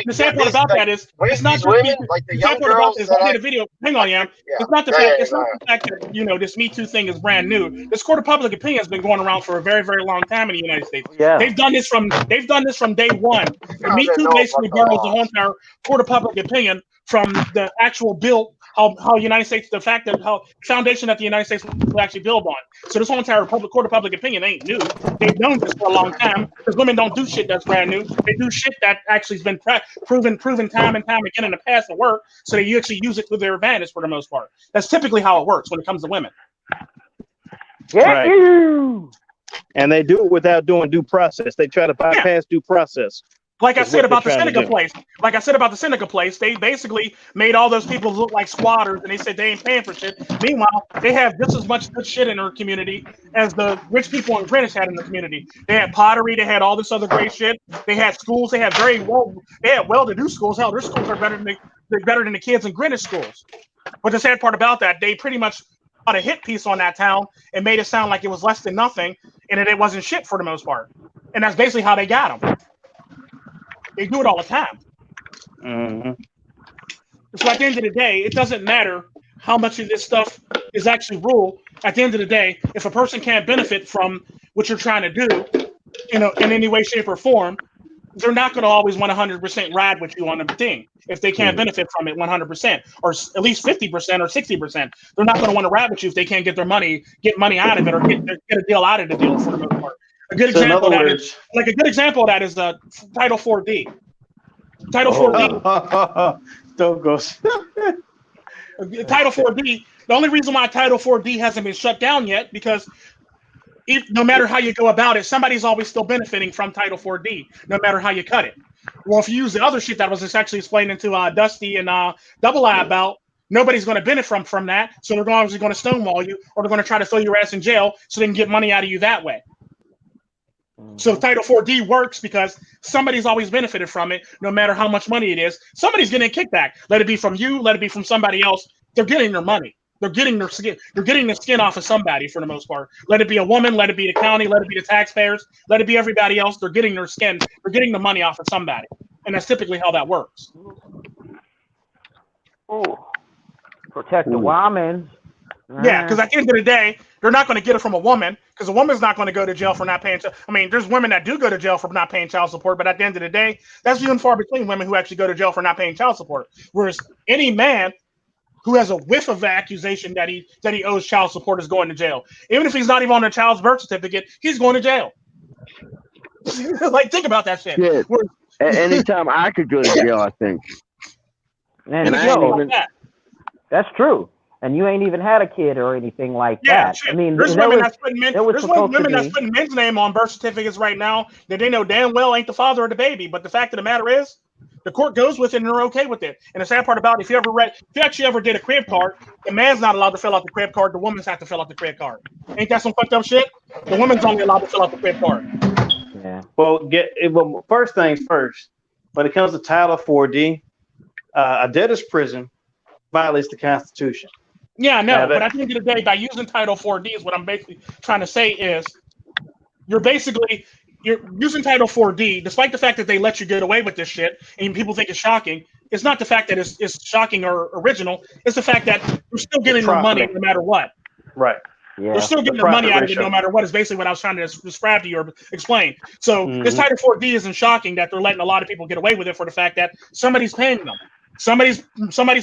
the sad part about that is it's not just women, like the young girls. I did a video. Hang on, yeah. It's not the fact. It's not the fact that this Me Too thing is brand new. This court of public opinion has been going around for a very, very long time in the United States. Yeah. They've done this from day one. The Me Too basically borrows the whole entire court of public opinion from the actual bill. How United States, the fact that how foundation that the United States will actually build on. So this whole entire court of public opinion ain't new. They've known this for a long time because women don't do shit that's brand new. They do shit that actually has been proven time and time again in the past to work. So they actually use it to their advantage for the most part. That's typically how it works when it comes to women. Get you. And they do it without doing due process. They try to bypass due process. Like I said about the Seneca place, they basically made all those people look like squatters, and they said they ain't paying for shit. Meanwhile, they have just as much good shit in their community as the rich people in Greenwich had in the community. They had pottery, they had all this other great shit. They had schools, they had well-to-do schools. Hell, their schools are better than the kids in Greenwich schools. But the sad part about that, they pretty much got a hit piece on that town and made it sound like it was less than nothing, and that it wasn't shit for the most part. And that's basically how they got them. They do it all the time. Mm-hmm. So at the end of the day, it doesn't matter how much of this stuff is actually rule. At the end of the day, if a person can't benefit from what you're trying to do, in any way, shape, or form, they're not going to always 100% ride with you on the thing. If they can't benefit from it 100%, or at least 50% or 60%, they're not going to want to ride with you if they can't get money out of it, or get a deal out of the deal for the most part. A good example of that is Title 4D. Title 4D. Don't go. Title 4D. The only reason why Title 4D hasn't been shut down yet, because no matter how you go about it, somebody's always still benefiting from Title 4D, no matter how you cut it. Well, if you use the other shit that was just actually explained to Dusty and Double I about, nobody's going to benefit from that, so they're obviously going to stonewall you, or they're going to try to throw your ass in jail so they can get money out of you that way. So Title 4D works because somebody's always benefited from it, no matter how much money it is. Somebody's getting a kickback. Let it be from you, let it be from somebody else. They're getting their money. They're getting their skin. They're getting the skin off of somebody for the most part. Let it be a woman, let it be the county, let it be the taxpayers, let it be everybody else. They're getting their skin. They're getting the money off of somebody. And that's typically how that works. Oh, protect the women. Yeah, because at the end of the day, they're not going to get it from a woman, because a woman's not going to go to jail for not paying. I mean, there's women that do go to jail for not paying child support, but at the end of the day, that's few and far between women who actually go to jail for not paying child support. Whereas any man who has a whiff of accusation that he owes child support is going to jail. Even if he's not even on a child's birth certificate, he's going to jail. Like, think about that shit. Yeah. Anytime I could go to jail, I think. And that's true. And you ain't even had a kid or anything like that. Shit. I mean, there's women that's putting men's name on birth certificates right now that they know damn well ain't the father of the baby. But the fact of the matter is, the court goes with it and they're okay with it. And the sad part about it, if you actually ever did a crib card, the man's not allowed to fill out the crib card. The woman's have to fill out the crib card. Ain't that some fucked up shit? The woman's only allowed to fill out the crib card. Yeah. Well, first things first. When it comes to Title 4D, a debtor's prison violates the Constitution. Yeah, no, but at the end of the day, by using Title 4D is what I'm basically trying to say is you're using Title 4D, despite the fact that they let you get away with this shit and people think it's shocking. It's not the fact that it's shocking or original. It's the fact that you're still getting their money no matter what. Right. Yeah. They're still getting their money out of it no matter what is basically what I was trying to describe to you or explain. So this Title 4D isn't shocking that they're letting a lot of people get away with it for the fact that somebody's paying them. Somebody's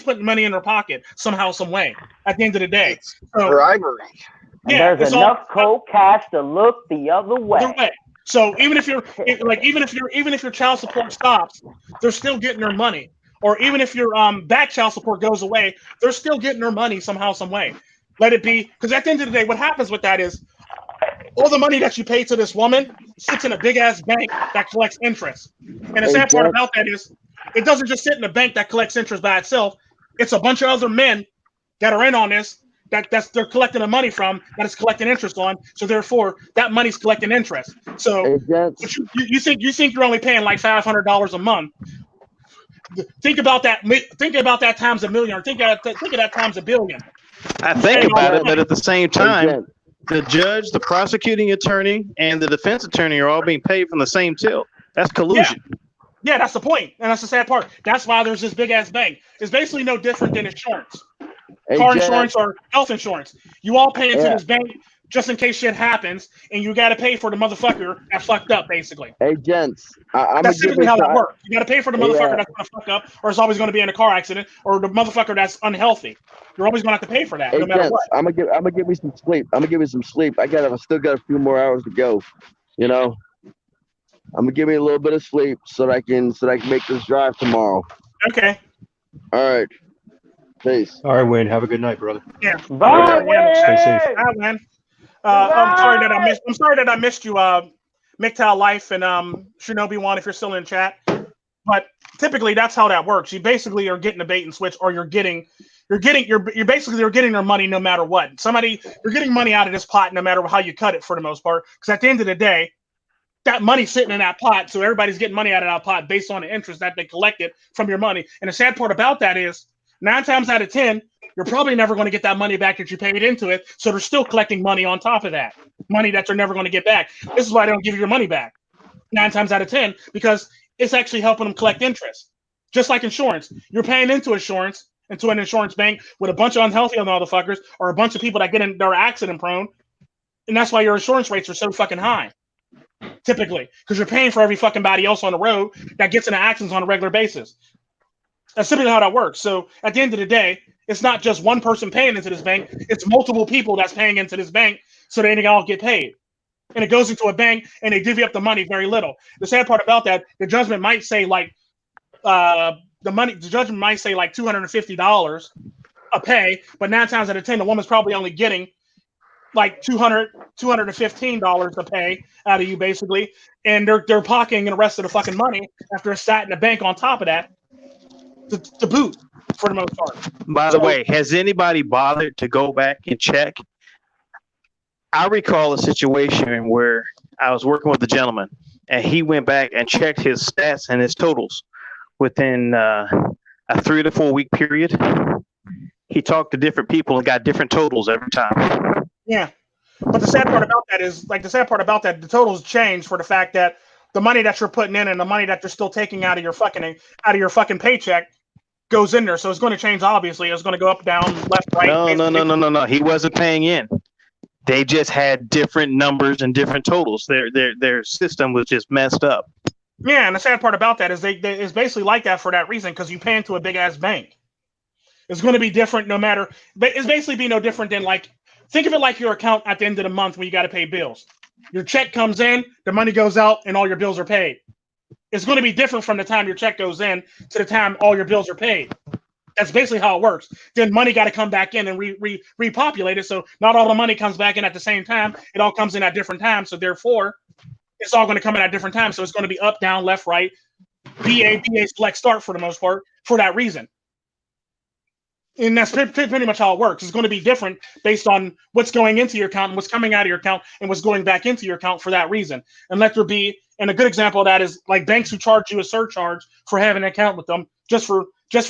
putting money in their pocket somehow, some way. At the end of the day, bribery. And there's enough cold cash to look the other way. So even if your child support stops, they're still getting their money. Or even if your back child support goes away, they're still getting their money somehow, some way. Let it be, because at the end of the day, what happens with that is all the money that you pay to this woman sits in a big ass bank that collects interest. And the sad part about that is it doesn't just sit in a bank that collects interest by itself. It's a bunch of other men that are in on this that's they're collecting the money from that is collecting interest on. So therefore, that money's collecting interest. So you think you're only paying like $500 a month. Think about that. Think about that times a million, or think of that times a billion. I think about it, but at the same time, the judge, the prosecuting attorney, and the defense attorney are all being paid from the same till. That's collusion. Yeah, that's the point, and that's the sad part. That's why there's this big ass bank. It's basically no different than insurance, car insurance or health insurance. You all pay into this bank just in case shit happens, and you got to pay for the motherfucker that fucked up, basically. Hey, gents, that's typically how that works. You got to pay for the motherfucker that's going to fuck up, or is always going to be in a car accident, or the motherfucker that's unhealthy. You're always going to have to pay for that, no matter what. I'm gonna give me some sleep. I still got a few more hours to go. You know, I'm gonna give me a little bit of sleep so that I can make this drive tomorrow. Okay. All right. Peace. All right, Wayne. Have a good night, brother. Yeah. Bye, Wayne. Stay safe. All right, man. I'm sorry that I missed you, MiGTOW Life and Shinobi One, if you're still in chat. But typically that's how that works. You basically are getting a bait and switch, or you're getting their money no matter what. You're getting money out of this pot no matter how you cut it, for the most part. Because at the end of the day, that money's sitting in that pot, so everybody's getting money out of that pot based on the interest that they collected from your money. And the sad part about that is 9 times out of 10, you're probably never going to get that money back that you paid into it. So they're still collecting money on top of that, money that you're never going to get back. This is why they don't give you your money back 9 times out of 10, because it's actually helping them collect interest. Just like insurance, you're paying into an insurance bank with a bunch of unhealthy motherfuckers or a bunch of people that are accident prone, and that's why your insurance rates are so fucking high. Typically, because you're paying for every fucking body else on the road that gets into accidents on a regular basis. That's simply how that works. So at the end of the day, it's not just one person paying into this bank; it's multiple people that's paying into this bank, so they all get paid. And it goes into a bank, and they divvy up the money very little. The sad part about that, the judgment might say like $250 a pay, but 9 times out of 10, the woman's probably only getting like $215 a pay out of you, basically, and they're pocketing the rest of the fucking money after it's sat in the bank on top of that to boot, for the most part. By the way, has anybody bothered to go back and check? I recall a situation where I was working with a gentleman, and he went back and checked his stats and his totals within a 3 to 4 week period. He talked to different people and got different totals every time. Yeah, but the sad part about that is, the totals change for the fact that the money that you're putting in and the money that you're still taking out of your fucking paycheck goes in there. So it's going to change. Obviously, it's going to go up, down, left, right. No. He wasn't paying in. They just had different numbers and different totals. Their system was just messed up. Yeah, and the sad part about that is it's basically like that for that reason, because you pay into a big ass bank. It's going to be different no matter. It's basically be no different than, like, think of it like your account at the end of the month when you got to pay bills. Your check comes in, the money goes out, and all your bills are paid. It's going to be different from the time your check goes in to the time all your bills are paid. That's basically how it works. Then money got to come back in and repopulate it. So not all the money comes back in at the same time. It all comes in at different times. So therefore, it's all going to come in at different times. So it's going to be up, down, left, right, BA, select, start, for the most part, for that reason. And that's pretty much how it works. It's going to be different based on what's going into your account and what's coming out of your account and what's going back into your account for that reason. And let there be, and a good example of that is like banks who charge you a surcharge for having an account with them, just for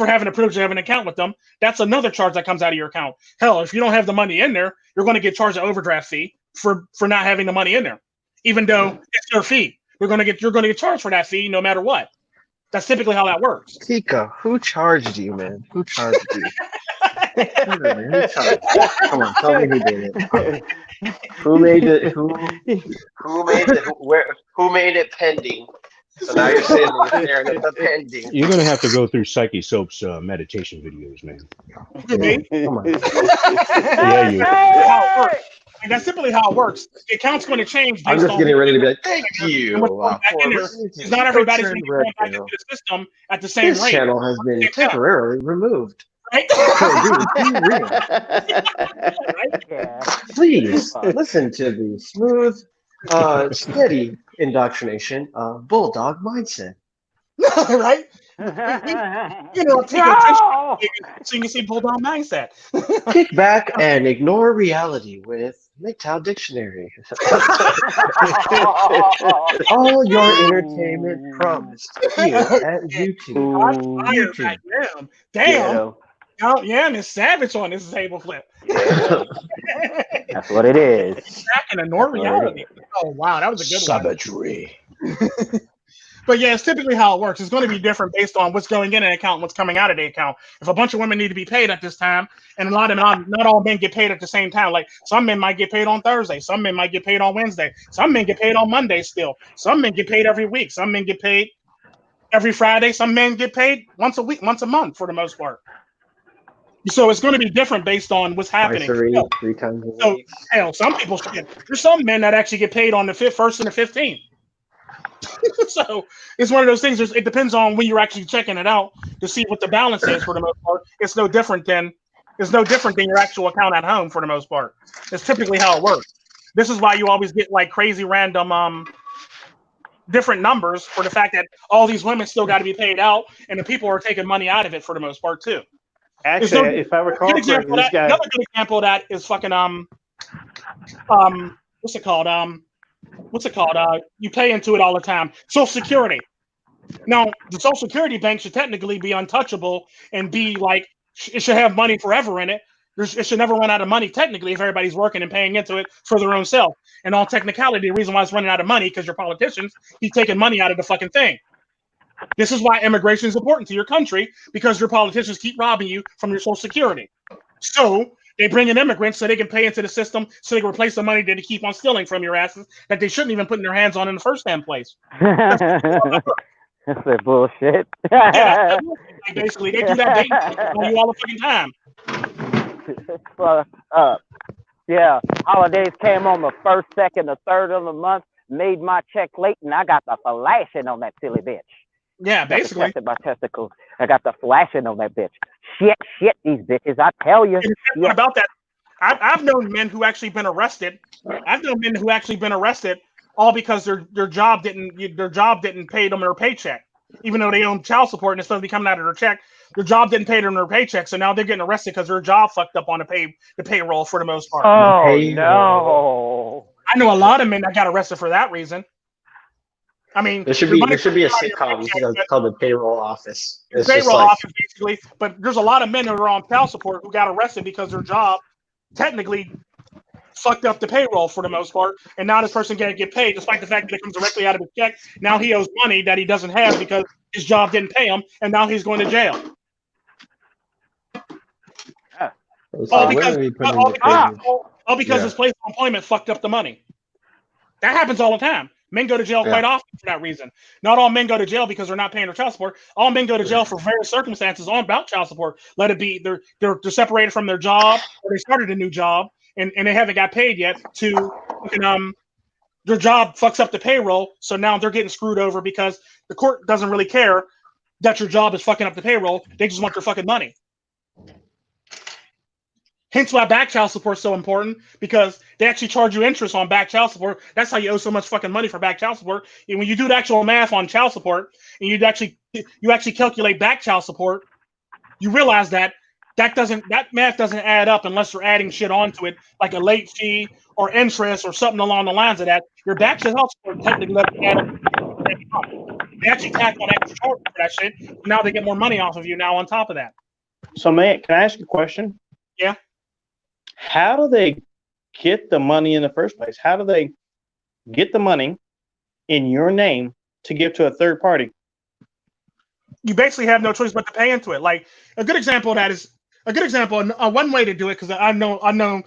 having the privilege of having an account with them. That's another charge that comes out of your account. Hell, if you don't have the money in there, you're going to get charged an overdraft fee for not having the money in there, even though it's their fee. You're going to get charged for that fee no matter what. That's typically how that works. Tico, who charged you, man? Who charged you? Who charged you? Come on, tell me who did it. Who made it? Who made it pending? So now you're sitting there and it's pending. You're gonna have to go through Psychesoap's meditation videos, man. Come on. Yeah, you. And that's simply how it works. The account's going to change. I'm just getting ready to be like, thank you. Because not everybody's going to go back into the system at the same rate. This channel has been temporarily removed. Right? Dude, be real. Yeah. Please listen to the smooth, steady indoctrination of bulldog mindset. Right? You know, Tico No! so you can see bulldog mindset. Kick back and ignore reality with MiGTOW Dictionary. All your entertainment promised here at YouTube. YouTube. Damn. Oh, yeah, and it's savage on this table flip. Yeah. That's what it is. Back in ignore reality. Oh, wow. That was a good Savagery. But yeah, it's typically how it works. It's going to be different based on what's going in an account and what's coming out of the account. If a bunch of women need to be paid at this time, and a lot of them, not all men get paid at the same time. Like some men might get paid on Thursday, some men might get paid on Wednesday, some men get paid on Monday still. Some men get paid every week. Some men get paid every Friday. Some men get paid once a week, once a month for the most part. So it's going to be different based on what's happening. Twice a week, 3 times a week. Hell, some people there's some men that actually get paid on the 1st and the 15th. So it's one of those things. It depends on when you're actually checking it out to see what the balance is for the most part. It's no different than your actual account at home for the most part. It's typically how it works. This is why you always get like crazy random different numbers for the fact that all these women still got to be paid out and the people are taking money out of it for the most part too. Actually, if I recall correctly, this guy. Another good example of that is fucking what's it called? You pay into it all the time. Social Security. Now, the Social Security bank should technically be untouchable and be like, it should have money forever in it. It should never run out of money, technically, if everybody's working and paying into it for their own self. And all technicality, the reason why it's running out of money because your politicians keep taking money out of the fucking thing. This is why immigration is important to your country, because your politicians keep robbing you from your Social Security. So they bring in immigrants so they can pay into the system so they can replace the money that they keep on stealing from your asses that they shouldn't even put in their hands on in the first damn place. That's that bullshit. Yeah, basically, they do that on you all the fucking time. Well, yeah, holidays came on the 1st, 2nd, the 3rd of the month, made my check late, and I got the flashing on that silly bitch. Yeah, basically. My testicles. I got the flashing on that bitch. Shit, these bitches. I tell you. What about that? I've known men who actually been arrested. All because their job didn't pay them their paycheck, even though they own child support and it's supposed to be coming out of their check. Their job didn't pay them their paycheck, so now they're getting arrested because their job fucked up on the payroll for the most part. Oh no! I know a lot of men that got arrested for that reason. I mean, there should be a sitcom called the Payroll Office. It's payroll office, basically. But there's a lot of men that are on child support who got arrested because their job technically fucked up the payroll for the most part, and now this person can't get paid, despite the fact that it comes directly out of his check. Now he owes money that he doesn't have because his job didn't pay him, and now he's going to jail. All because his place of employment fucked up the money. That happens all the time. Men go to jail quite often for that reason. Not all men go to jail because they're not paying their child support. All men go to jail for various circumstances about child support. Let it be they're separated from their job, or they started a new job and they haven't got paid yet. Their job fucks up the payroll, so now they're getting screwed over because the court doesn't really care that your job is fucking up the payroll. They just want their fucking money. Hence why back child support is so important, because they actually charge you interest on back child support. That's how you owe so much fucking money for back child support. And when you do the actual math on child support and you actually calculate back child support, you realize that math doesn't add up unless you're adding shit onto it, like a late fee or interest or something along the lines of that. Your back child support technically doesn't add up. They actually tack on extra charge for that shit. Now they get more money off of you now on top of that. So, man, can I ask you a question? Yeah. How do they get the money in the first place? How do they get the money in your name to give to a third party? You basically have no choice but to pay into it. Like a good example of that is one way to do it, because I've known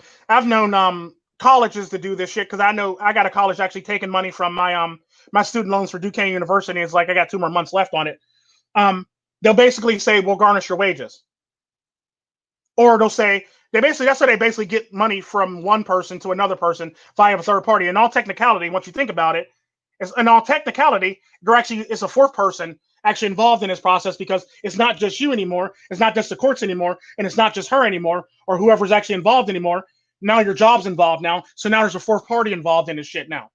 colleges to do this shit, because I know I got a college actually taking money from my student loans for Duquesne University. It's like I got 2 more months left on it. They'll basically say, we'll garnish your wages. Or they'll say, that's how they basically get money from one person to another person via a third party. In all technicality, once you think about it, it's a fourth person actually involved in this process, because it's not just you anymore. It's not just the courts anymore. And it's not just her anymore or whoever's actually involved anymore. Now your job's involved now. So now there's a fourth party involved in this shit now.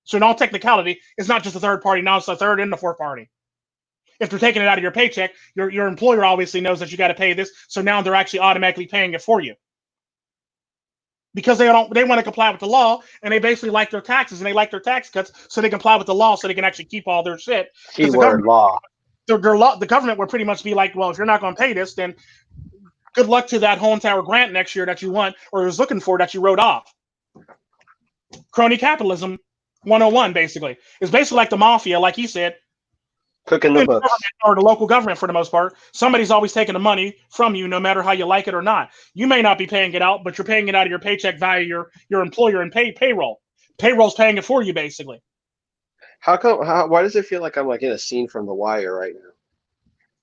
So in all technicality, it's not just a third party. Now it's a third and the fourth party. If they're taking it out of your paycheck, your employer obviously knows that you got to pay this. So now they're actually automatically paying it for you. Because they want to comply with the law, and they basically like their taxes and they like their tax cuts, so they comply with the law, so they can actually keep all their shit. Keyword law. The government would pretty much be like, well, if you're not going to pay this, then good luck to that whole entire grant next year that you want or was looking for that you wrote off. Crony capitalism 101, basically. It's basically like the mafia, like he said. Cooking the books. Or the local government, for the most part. Somebody's always taking the money from you, no matter how you like it or not. You may not be paying it out, but you're paying it out of your paycheck via your employer and payroll. Payroll's paying it for you, basically. How come? Why does it feel like I'm like in a scene from The Wire right now?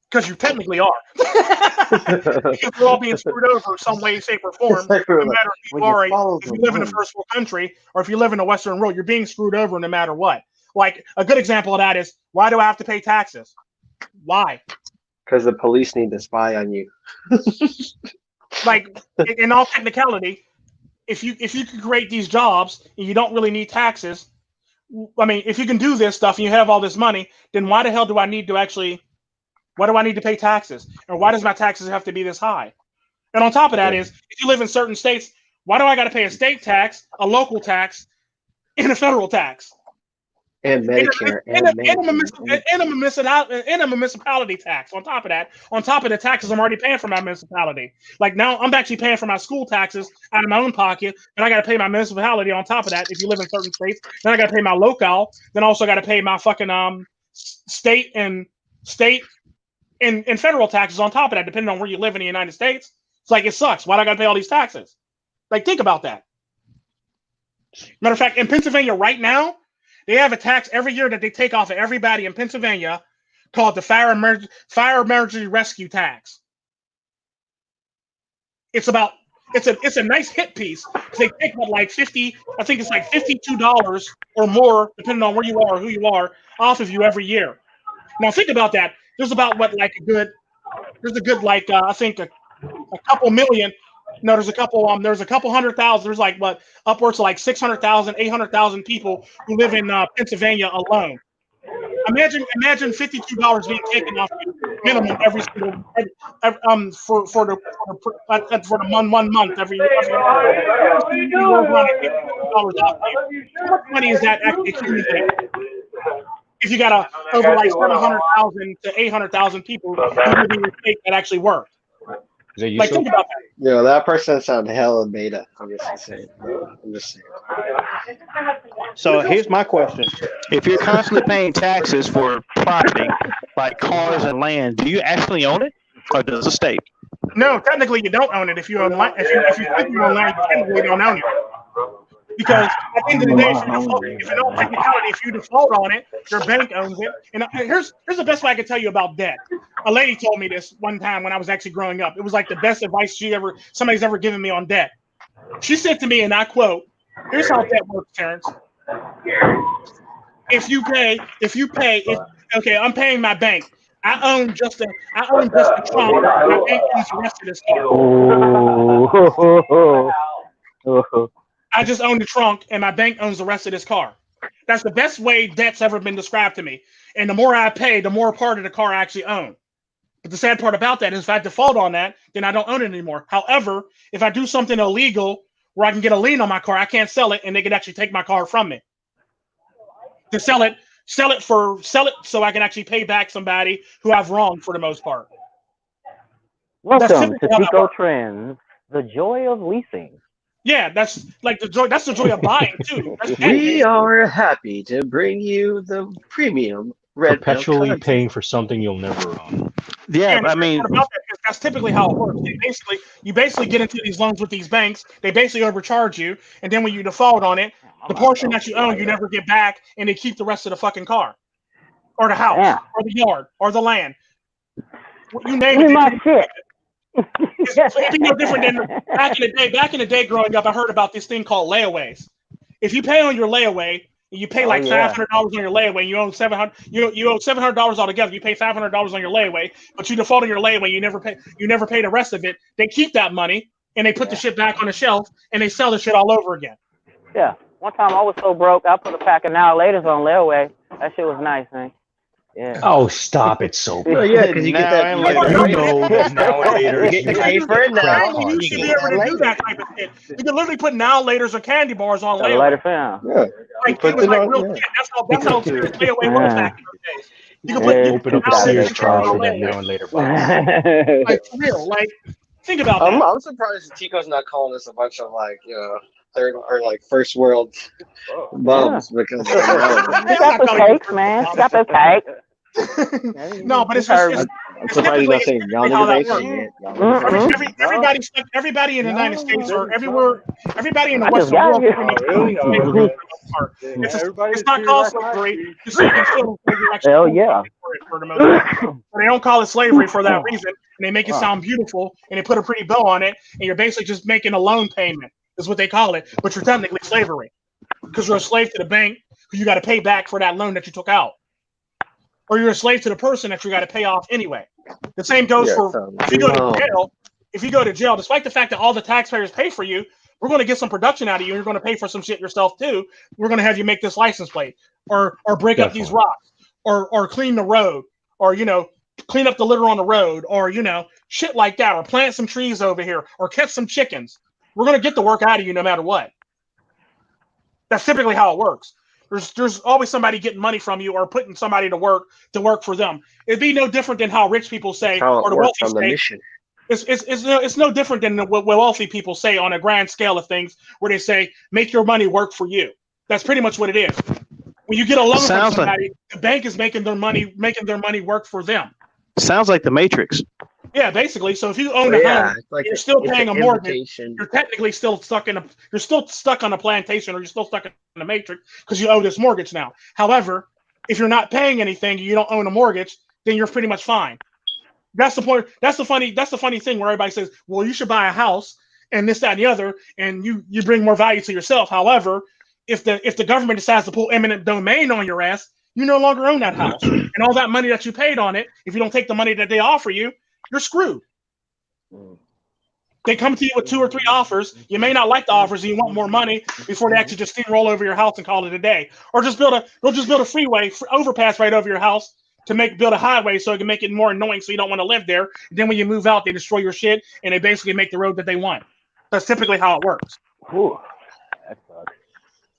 Because you technically are. Because we're all being screwed over in some way, shape, or form. No matter if you are, if you live in a first world country or if you live in a Western world, you're being screwed over no matter what. Like, a good example of that is, why do I have to pay taxes? Why? Because the police need to spy on you. Like, in all technicality, if you can create these jobs and you don't really need taxes, I mean, if you can do this stuff and you have all this money, then why the hell do I need to pay taxes? Or why does my taxes have to be this high? And on top of that is, if you live in certain states, why do I got to pay a state tax, a local tax, and a federal tax? And Medicare and a municipality tax on top of that. On top of the taxes I'm already paying for my municipality. Like, now I'm actually paying for my school taxes out of my own pocket, and I got to pay my municipality on top of that. If you live in certain states, then I got to pay my local. Then also got to pay my fucking state and federal taxes on top of that, depending on where you live in the United States. It's like, it sucks. Why do I got to pay all these taxes? Like, think about that. Matter of fact, in Pennsylvania right now, they have a tax every year that they take off of everybody in Pennsylvania called the Fire Emergency Rescue Tax. It's a nice hit piece. They take about like $52 or more, depending on where you are or who you are, off of you every year. Now think about that. There's about I think a couple million. No, there's a couple 100,000. There's upwards of 600,000, 800,000 people who live in Pennsylvania alone. Imagine $52 being taken off you minimum every single for the 1 month every year. How much money is that actually accumulating? If you got over 700,000 to 800,000 people who live in your state that actually work. Think about that. Yo, that person sounded hella beta. I'm just saying. So here's my question: if you're constantly paying taxes for property like cars and land, do you actually own it, or does the state? No, technically you don't own it. If you own land, if you think you own land, you technically don't own it. Because at the end of the day, if you default on it, your bank owns it. And here's the best way I can tell you about debt. A lady told me this one time when I was actually growing up. It was like the best advice somebody's ever given me on debt. She said to me, and I quote, "Here's how debt works, Terrence. Okay, I'm paying my bank. I own just the trunk. My bank owns the rest of this car. I just own the trunk, and my bank owns the rest of this car. That's the best way debt's ever been described to me. And the more I pay, the more part of the car I actually own. But the sad part about that is if I default on that, then I don't own it anymore. However, if I do something illegal where I can get a lien on my car, I can't sell it, and they can actually take my car from me. To sell it so I can actually pay back somebody who I've wronged for the most part. Welcome to Tico Tren, the joy of leasing. Yeah, that's the joy. That's the joy of buying too. We are happy to bring you the premium red perpetually paying for something you'll never own. Yeah, I mean, that's typically how it works. You basically get into these loans with these banks. They basically overcharge you, and then when you default on it, the portion that you own, you never get back, and they keep the rest of the fucking car, or the house, or the yard, or the land. You name it. My shit. It's no different than back in the day. Back in the day, growing up, I heard about this thing called layaways. If you pay on your layaway, You pay like $500 on your layaway. You owe $700. You owe $700 altogether. You pay $500 on your layaway, but you default on your layaway. You never pay. You never pay the rest of it. They keep that money and they put the shit back on the shelf and they sell the shit all over again. Yeah. One time I was so broke, I put a pack of Now Laters on layaway. That shit was nice, man. Yeah. Oh, stop it, Soap. Well, yeah, because you get that. You know that Now and Later. You pay for it now. You should be able to do that type of shit. You can literally put Now Laters or candy bars on layaway. Later film. Yeah. Like, it was like real shit. That's how serious layaway was back in the days. You can open up a Sears charge for that Now and Later box. Like, for real. Like, think about that. I'm surprised Tico's not calling us a bunch of like, third or like first world bums because he got the cake, man. He got the cake. No, but it's just. I'm surprised he's not saying y'all niggas. Everybody in the United States or everywhere, everybody in the Western world. It's not called slavery. So you can still hell yeah. They don't call it slavery for that reason, and they make it sound beautiful, and they put a pretty bow on it, and you're basically just making a loan payment. Is what they call it, but you're technically slavery because you're a slave to the bank who you got to pay back for that loan that you took out, or you're a slave to the person that you got to pay off anyway. The same goes for if you go to jail. If you go to jail, despite the fact that all the taxpayers pay for you, we're going to get some production out of you. And you're going to pay for some shit yourself too. We're going to have you make this license plate, or break up these rocks, or clean the road, or clean up the litter on the road, or shit like that, or plant some trees over here, or catch some chickens. We're going to get the work out of you no matter what. That's typically how it works. There's always somebody getting money from you or putting somebody to work for them. It'd be no different than how rich people say or the wealthy say. It's no different than what wealthy people say on a grand scale of things, where they say, make your money work for you. That's pretty much what it is. When you get a loan from somebody, the bank is making their money work for them. Sounds like the Matrix. Yeah, basically. So if you own a home, you're still paying a mortgage. You're technically still stuck on a plantation, or you're still stuck in the Matrix because you owe this mortgage now. However, if you're not paying anything, you don't own a mortgage, then you're pretty much fine. That's the point. That's the funny thing where everybody says, well, you should buy a house and this, that, and the other, and you bring more value to yourself. However, if the government decides to pull eminent domain on your ass, you no longer own that house. And all that money that you paid on it, if you don't take the money that they offer you, you're screwed. They come to you with 2 or 3 offers. You may not like the offers and you want more money before they actually just steamroll over your house and call it a day. Or they'll just build a freeway overpass right over your house to build a highway so it can make it more annoying so you don't want to live there. And then when you move out, they destroy your shit and they basically make the road that they want. That's typically how it works. Ooh, that sucks.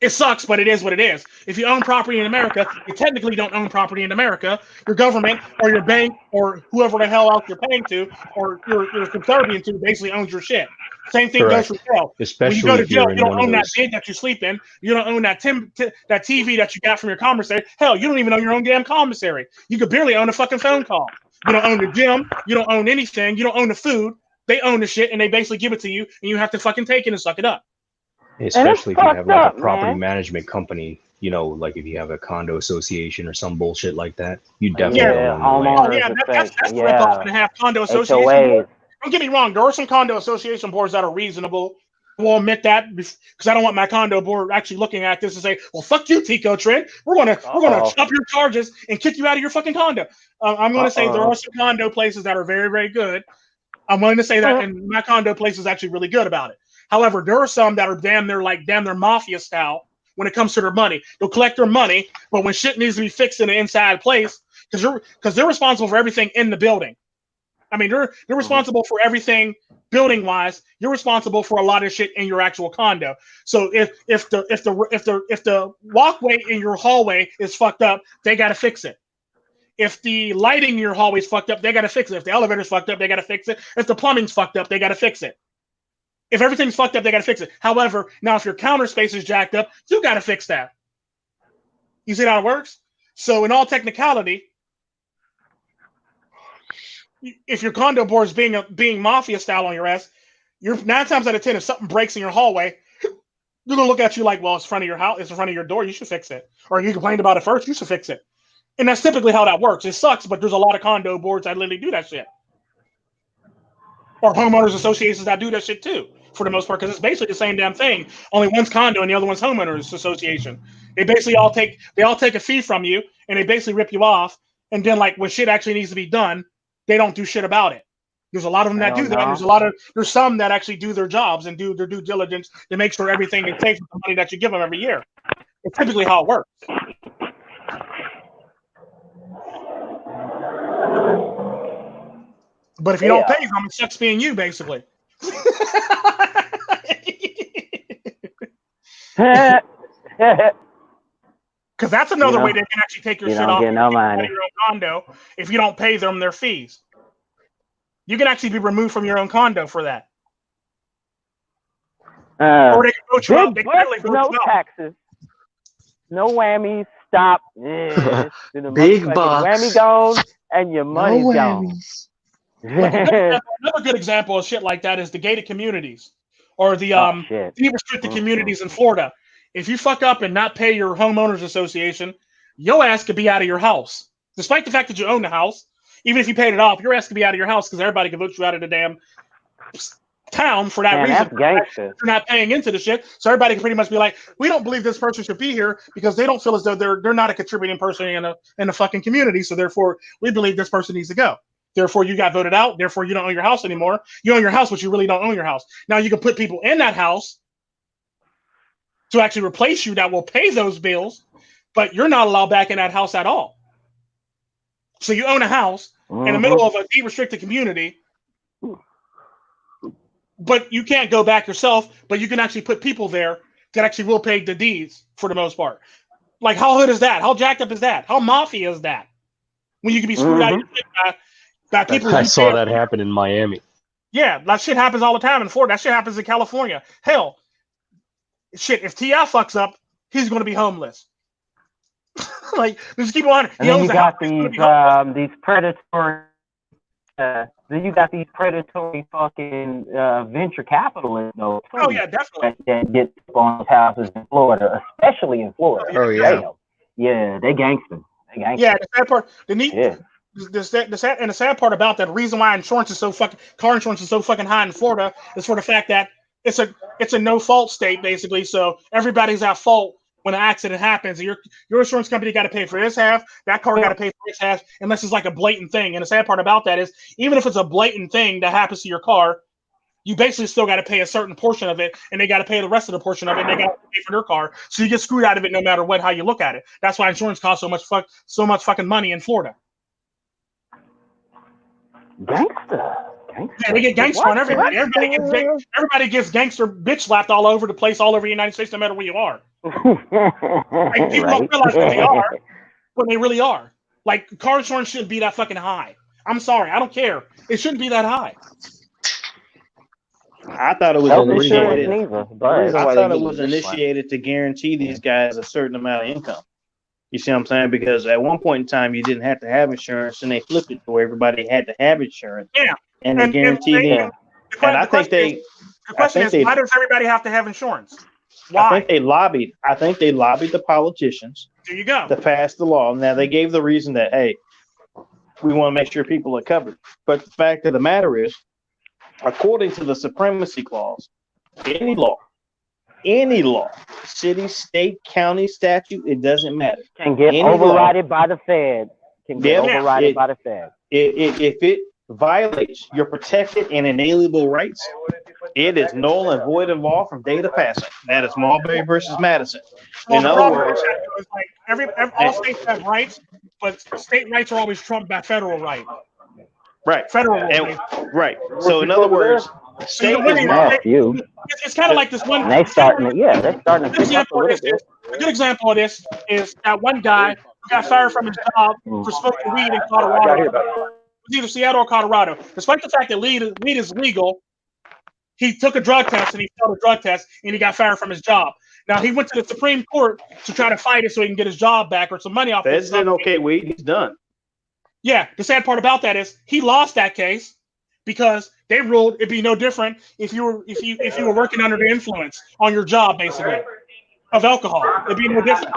It sucks, but it is what it is. If you own property in America, you technically don't own property in America. Your government or your bank or whoever the hell else you're paying to or you're subservient to basically owns your shit. Same thing goes for jail. Especially when you go to jail, you don't own that bed that you sleep in. You don't own that TV that you got from your commissary. Hell, you don't even own your own damn commissary. You could barely own a fucking phone call. You don't own the gym. You don't own anything. You don't own the food. They own the shit and they basically give it to you and you have to fucking take it and suck it up. Especially if you have like a property management company, like if you have a condo association or some bullshit like that, you definitely that's the rip off and a half condo association board. Don't get me wrong, there are some condo association boards that are reasonable. We'll admit that because I don't want my condo board actually looking at this and say, well, fuck you, Tico, Tren. We're gonna up your charges and kick you out of your fucking condo. I'm gonna say there are some condo places that are very, very good. I'm willing to say that, and my condo place is actually really good about it. However, there are some that are damn near mafia style when it comes to their money. They'll collect their money, but when shit needs to be fixed in the inside place, because they're responsible for everything in the building. I mean, they're responsible for everything building wise. You're responsible for a lot of shit in your actual condo. So if the walkway in your hallway is fucked up, they got to fix it. If the lighting in your hallway is fucked up, they got to fix it. If the elevator's fucked up, they got to fix it. If the plumbing's fucked up, they got to fix it. If everything's fucked up, they got to fix it. However, now if your counter space is jacked up, you got to fix that. You see how it works? So in all technicality, if your condo board is being mafia style on your ass, you're 9 times out of 10, if something breaks in your hallway, they're gonna look at you like, well, it's in front of your house, it's in front of your door, you should fix it. Or you complained about it first, you should fix it. And that's typically how that works. It sucks, but there's a lot of condo boards that literally do that shit. Or homeowners associations that do that shit too. for the most part, because it's basically the same damn thing. Only one's condo and the other one's homeowners association. They basically all take a fee from you, and they basically rip you off. And then, like, when shit actually needs to be done, they don't do shit about it. There's a lot of them that do that. There's some that actually do their jobs and do their due diligence to make sure everything is safe with the money that you give them every year. It's typically how it works. But if you don't pay them, it sucks being you, basically. Because that's another way they can actually take your shit off your own condo if you don't pay them their fees. You can actually be removed from your own condo for that. Or they can vote you out. They can really vote you out. Taxes. No whammies. Stop. Big bucks. Whammy goes and your money's gone. Another good example of shit like that is the gated communities or the restricted communities in Florida. If you fuck up and not pay your homeowners association, your ass could be out of your house. Despite the fact that you own the house, even if you paid it off, your ass could be out of your house because everybody can vote you out of the damn town for that reason. You're not paying into the shit. So everybody can pretty much be like, we don't believe this person should be here because they don't feel as though they're not a contributing person in a fucking community. So therefore, we believe this person needs to go. Therefore, you got voted out. Therefore, you don't own your house anymore. You own your house, but you really don't own your house. Now you can put people in that house to actually replace you that will pay those bills, but you're not allowed back in that house at all. So you own a house in the middle of a deed restricted community, but you can't go back yourself, but you can actually put people there that actually will pay the deeds for the most part. Like, how hood is that? How jacked up is that? How mafia is that? When you can be screwed out of your shit by people. I saw that happen in Miami. Yeah, that shit happens all the time in Florida. That shit happens in California. Hell, shit, if T.I. fucks up, he's going to be homeless. Like, just keep on. And then you got these predatory. Then you got these predatory fucking venture capitalists, though. Oh yeah, definitely. That get on houses in Florida, especially in Florida. Oh yeah. Yeah, they gangster. Yeah, the sad part. The sad part about that, the reason why car insurance is so fucking high in Florida is for the fact that it's a no fault state basically. So everybody's at fault when an accident happens. Your insurance company got to pay for its half. That car got to pay for its half, unless it's like a blatant thing. And the sad part about that is, even if it's a blatant thing that happens to your car, you basically still got to pay a certain portion of it, and they got to pay the rest of the portion of it. And they got to pay for their car, so you get screwed out of it no matter how you look at it. That's why insurance costs so much fucking money in Florida. Gangster. Yeah, they get gangster on everybody. Everybody gets gangster bitch slapped all over the place, all over the United States, no matter where you are. Like, people don't realize what they are, but they really are. Like, car insurance shouldn't be that fucking high. I'm sorry, I don't care. It shouldn't be that high. I thought it was initiated to guarantee these guys a certain amount of income. You see what I'm saying? Because at one point in time, you didn't have to have insurance, and they flipped it to where everybody had to have insurance. Yeah. And they guaranteed it. And I think the question is, why does everybody have to have insurance? Why? I think they lobbied the politicians. There you go. To pass the law. Now, they gave the reason that, hey, we want to make sure people are covered. But the fact of the matter is, according to the supremacy clause, any law, city, state, county, statute, it doesn't matter. Can get overridden by the Fed. If it violates your protected and inalienable rights, it is null and void of law from day to passing. That is Marbury versus Madison. In other words, all states have rights, but state rights are always trumped by federal right. Right. Federal right. Right. So in other words, it's kind of like this one. They're starting to pick up a little bit. A good example of this is that one guy who got fired from his job for smoking weed in Colorado. It was either Seattle or Colorado. Despite the fact that weed is legal, he took a drug test and he failed a drug test and he got fired from his job. Now he went to the Supreme Court to try to fight it so he can get his job back or some money off. That's not okay. Weed, he's done. Yeah, the sad part about that is he lost that case because they ruled it'd be no different if you were working under the influence on your job, basically, of alcohol. It'd be no different.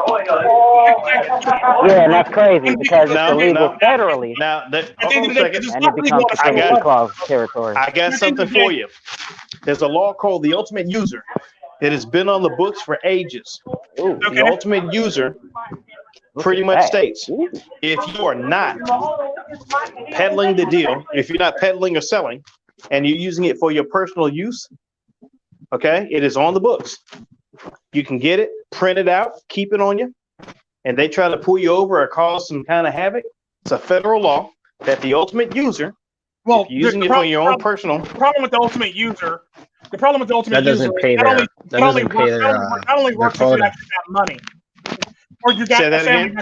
Yeah, and that's crazy because it's illegal federally. Now, hold on a second. And it becomes territory. I got something for you. There's a law called the ultimate user. It has been on the books for ages. Ooh. The ultimate user pretty much states if you are not peddling the deal, if you're not peddling or selling, and you're using it for your personal use, okay, it is on the books. You can get it, print it out, keep it on you, and they try to pull you over or cause some kind of havoc. It's a federal law that the ultimate user, well, if you're using it for your own personal. The problem with the ultimate user, that doesn't pay their not only works if you actually have money, or you got a family.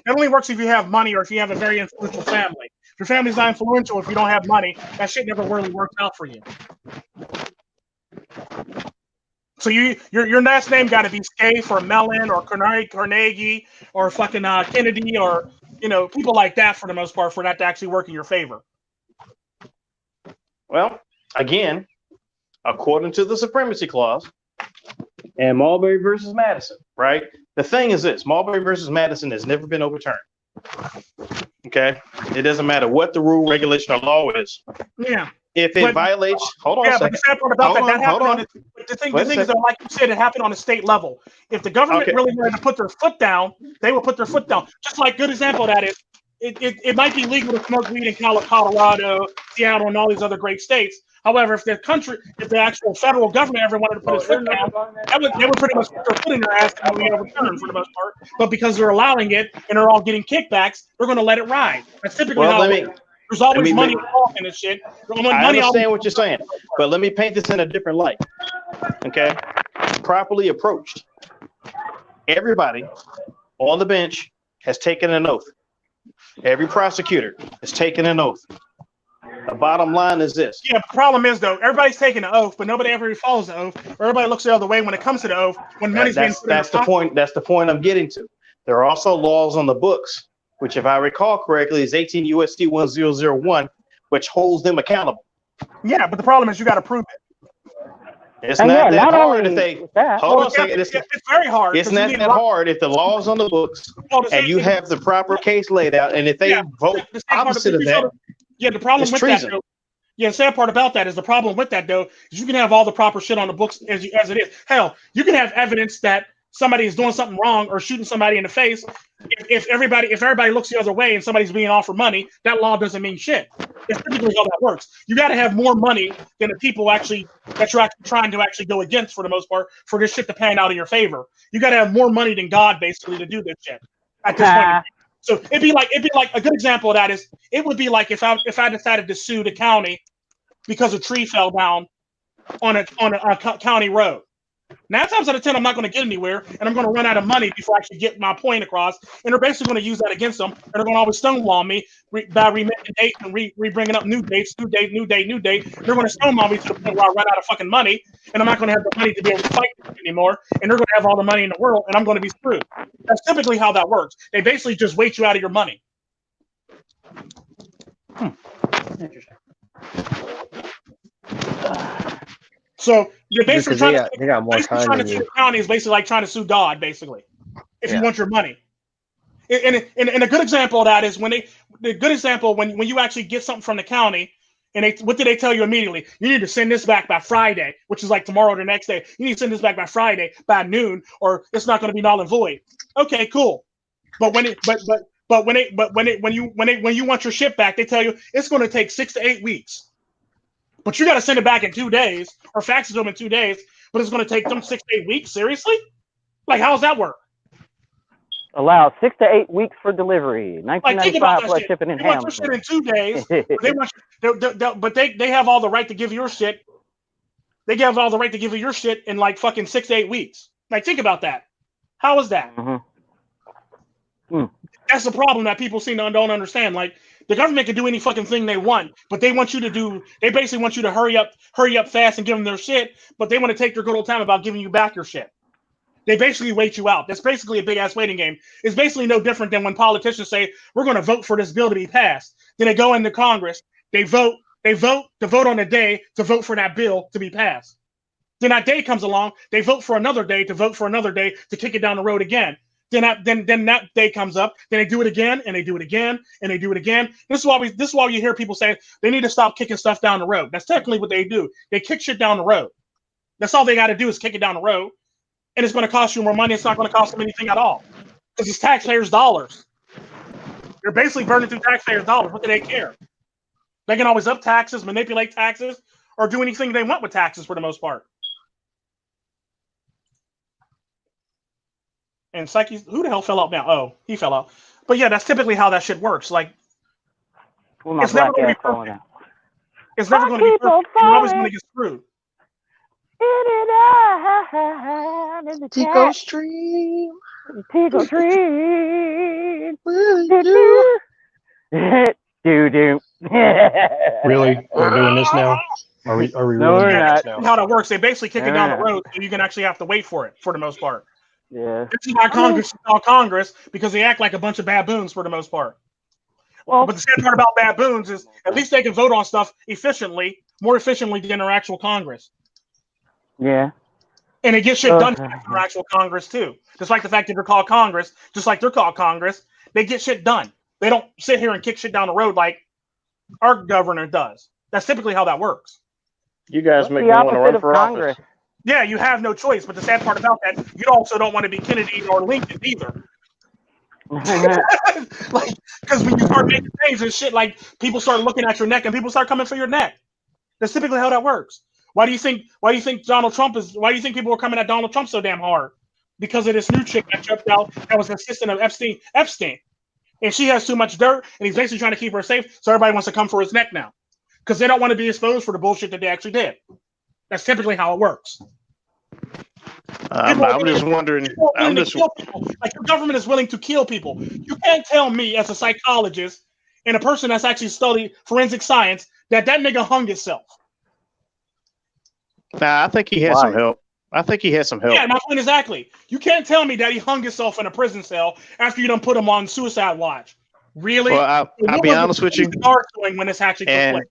That only works if you have money or if you have a very influential family. If your family's not influential, if you don't have money, that shit never really works out for you. So your last name got to be Scaife or Mellon or Carnegie or fucking Kennedy or people like that for the most part for that to actually work in your favor. Well, again, according to the Supremacy Clause and Marbury versus Madison, right? The thing is this: Marbury versus Madison has never been overturned. Okay, it doesn't matter what the rule, regulation, or law is. Yeah. If it violates, hold on a second. But the sad part about that happened the thing is that, like you said, it happened on a state level. If the government really wanted to put their foot down, they would put their foot down. Just like good example of that is, it might be legal to smoke weed in Colorado, Seattle, and all these other great states. However, if the actual federal government ever wanted to put its foot down, they would pretty much put their foot in their ass and be overturned for the most part. But because they're allowing it and they're all getting kickbacks, they're going to let it ride. That's typically how it works. There's always money involved in this shit. I understand what you're saying, but let me paint this in a different light. Okay? Properly approached. Everybody on the bench has taken an oath. Every prosecutor has taken an oath. The bottom line is this. Yeah, the problem is, though, everybody's taking an oath, but nobody ever follows the oath, or everybody looks the other way when it comes to the oath. When money's being put in that's the point. That's the point I'm getting to. There are also laws on the books, which, if I recall correctly, is 18 U.S.C. 1001, which holds them accountable. Yeah, but the problem is you got to prove it. It's not that hard if they hold on a second. It's very hard. It's not that hard if the law's on the books and you have the proper case laid out, and if they vote opposite of that, the problem with treason. That, though, the sad part about that is the problem with that, though, is you can have all the proper shit on the books as it is. Hell, you can have evidence that somebody is doing something wrong or shooting somebody in the face. If everybody looks the other way and somebody's being offered money, that law doesn't mean shit. It's typically how that works. You got to have more money than the people that you're actually trying to actually go against for the most part for this shit to pan out in your favor. You got to have more money than God basically to do this shit at this point. So it'd be like a good example of that is it would be like if I decided to sue the county because a tree fell down on a county road. 9 times out of 10, I'm not going to get anywhere, and I'm going to run out of money before I actually get my point across. And they're basically going to use that against them, and they're going to always stonewall me by remaking dates and bringing up new dates. They're going to stonewall me to the point where I run out of fucking money, and I'm not going to have the money to be able to fight anymore. And they're going to have all the money in the world, and I'm going to be screwed. That's typically how that works. They basically just wait you out of your money. Interesting. So you're basically trying to sue the county is basically like trying to sue God, basically, if you want your money. And a good example of that is when you actually get something from the county, and what do they tell you immediately? You need to send this back by Friday, which is like tomorrow or the next day. You need to send this back by Friday by noon, or it's not going to be null and void. Okay, cool. But when you want your shit back, they tell you it's going to take 6 to 8 weeks. But you got to send it back in 2 days or fax it to them in 2 days, but it's going to take them 6 to 8 weeks? Seriously? Like, how does that work? Allow 6 to 8 weeks for delivery. 1995 plus shipping and handling. They want your shit in 2 days. But they have all the right to give your shit. They have all the right to give you your shit in like fucking 6 to 8 weeks. Like, think about that. How is that? That's the problem that people don't understand. Like, the government can do any fucking thing they want, but they basically want you to hurry up fast and give them their shit, but they want to take their good old time about giving you back your shit. They basically wait you out. That's basically a big ass waiting game. It's basically no different than when politicians say, we're going to vote for this bill to be passed. Then they go into Congress, they vote on a day to vote for that bill to be passed. Then that day comes along, they vote for another day to kick it down the road again. Then that day comes up. Then they do it again, and they do it again, and they do it again. This is why you hear people say they need to stop kicking stuff down the road. That's technically what they do. They kick shit down the road. That's all they got to do is kick it down the road, and it's going to cost you more money. It's not going to cost them anything at all because it's taxpayers' dollars. You're basically burning through taxpayers' dollars. What do they care? They can always up taxes, manipulate taxes, or do anything they want with taxes for the most part. And Psyche, who the hell fell out now? Oh, he fell out. But yeah, that's typically how that shit works. Like, it's never going to be perfect. It's never going to be perfect. You're always going to get screwed. Tico stream. Tico stream. Do. Really? We're doing this now? Are we really No, we're doing not. this now? How that works? They basically kick it down the road, so you can actually have to wait for it for the most part. Yeah. This is why Congress is called Congress, because they act like a bunch of baboons for the most part. Well, But the sad part about baboons is at least they can vote on stuff efficiently, more efficiently than their actual Congress. yeah. And they get shit done in their actual Congress too. Despite the fact that they're called Congress, just like they're called Congress, they get shit done. They don't sit here and kick shit down the road like our governor does. That's typically how that works. You guys What's make the me want to opposite run of for Congress? office. Yeah, you have no choice. But the sad part about that, you also don't want to be Kennedy or Lincoln either. Like, because when you start making changes and shit, like people start looking at your neck and people start coming for your neck. That's typically how that works. Why do you think Donald Trump is? Why do you think people are coming at Donald Trump so damn hard? Because of this new chick that jumped out that was an assistant of Epstein, and she has too much dirt, and he's basically trying to keep her safe. So everybody wants to come for his neck now, because they don't want to be exposed for the bullshit that they actually did. That's typically how it works. I'm just wondering. Like your government is willing to kill people. You can't tell me as a psychologist and a person that's actually studied forensic science that nigga hung himself. Nah, I think he had some help. Yeah, my point exactly. You can't tell me that he hung himself in a prison cell after you done put him on suicide watch. Really? Well, I'll be honest with you. When this actually took place.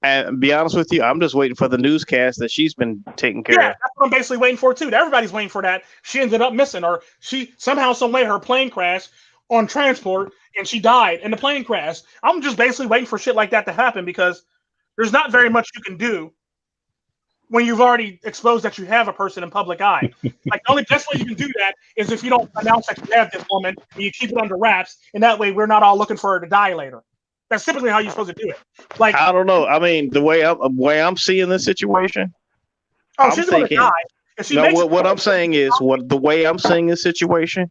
And be honest with you, I'm just waiting for the newscast that she's been taking care of. Yeah, that's what I'm basically waiting for too. Everybody's waiting for that. She ended up missing, or she somehow, some way, her plane crashed on transport, and she died in the plane crash. I'm just basically waiting for shit like that to happen because there's not very much you can do when you've already exposed that you have a person in public eye. Like the only best way you can do that is if you don't announce that you have this woman and you keep it under wraps, and that way we're not all looking for her to die later. That's typically how you're supposed to do it. Like I don't know. I mean, the way I'm seeing this situation. She's going to die. What I'm saying is, the way I'm seeing this situation,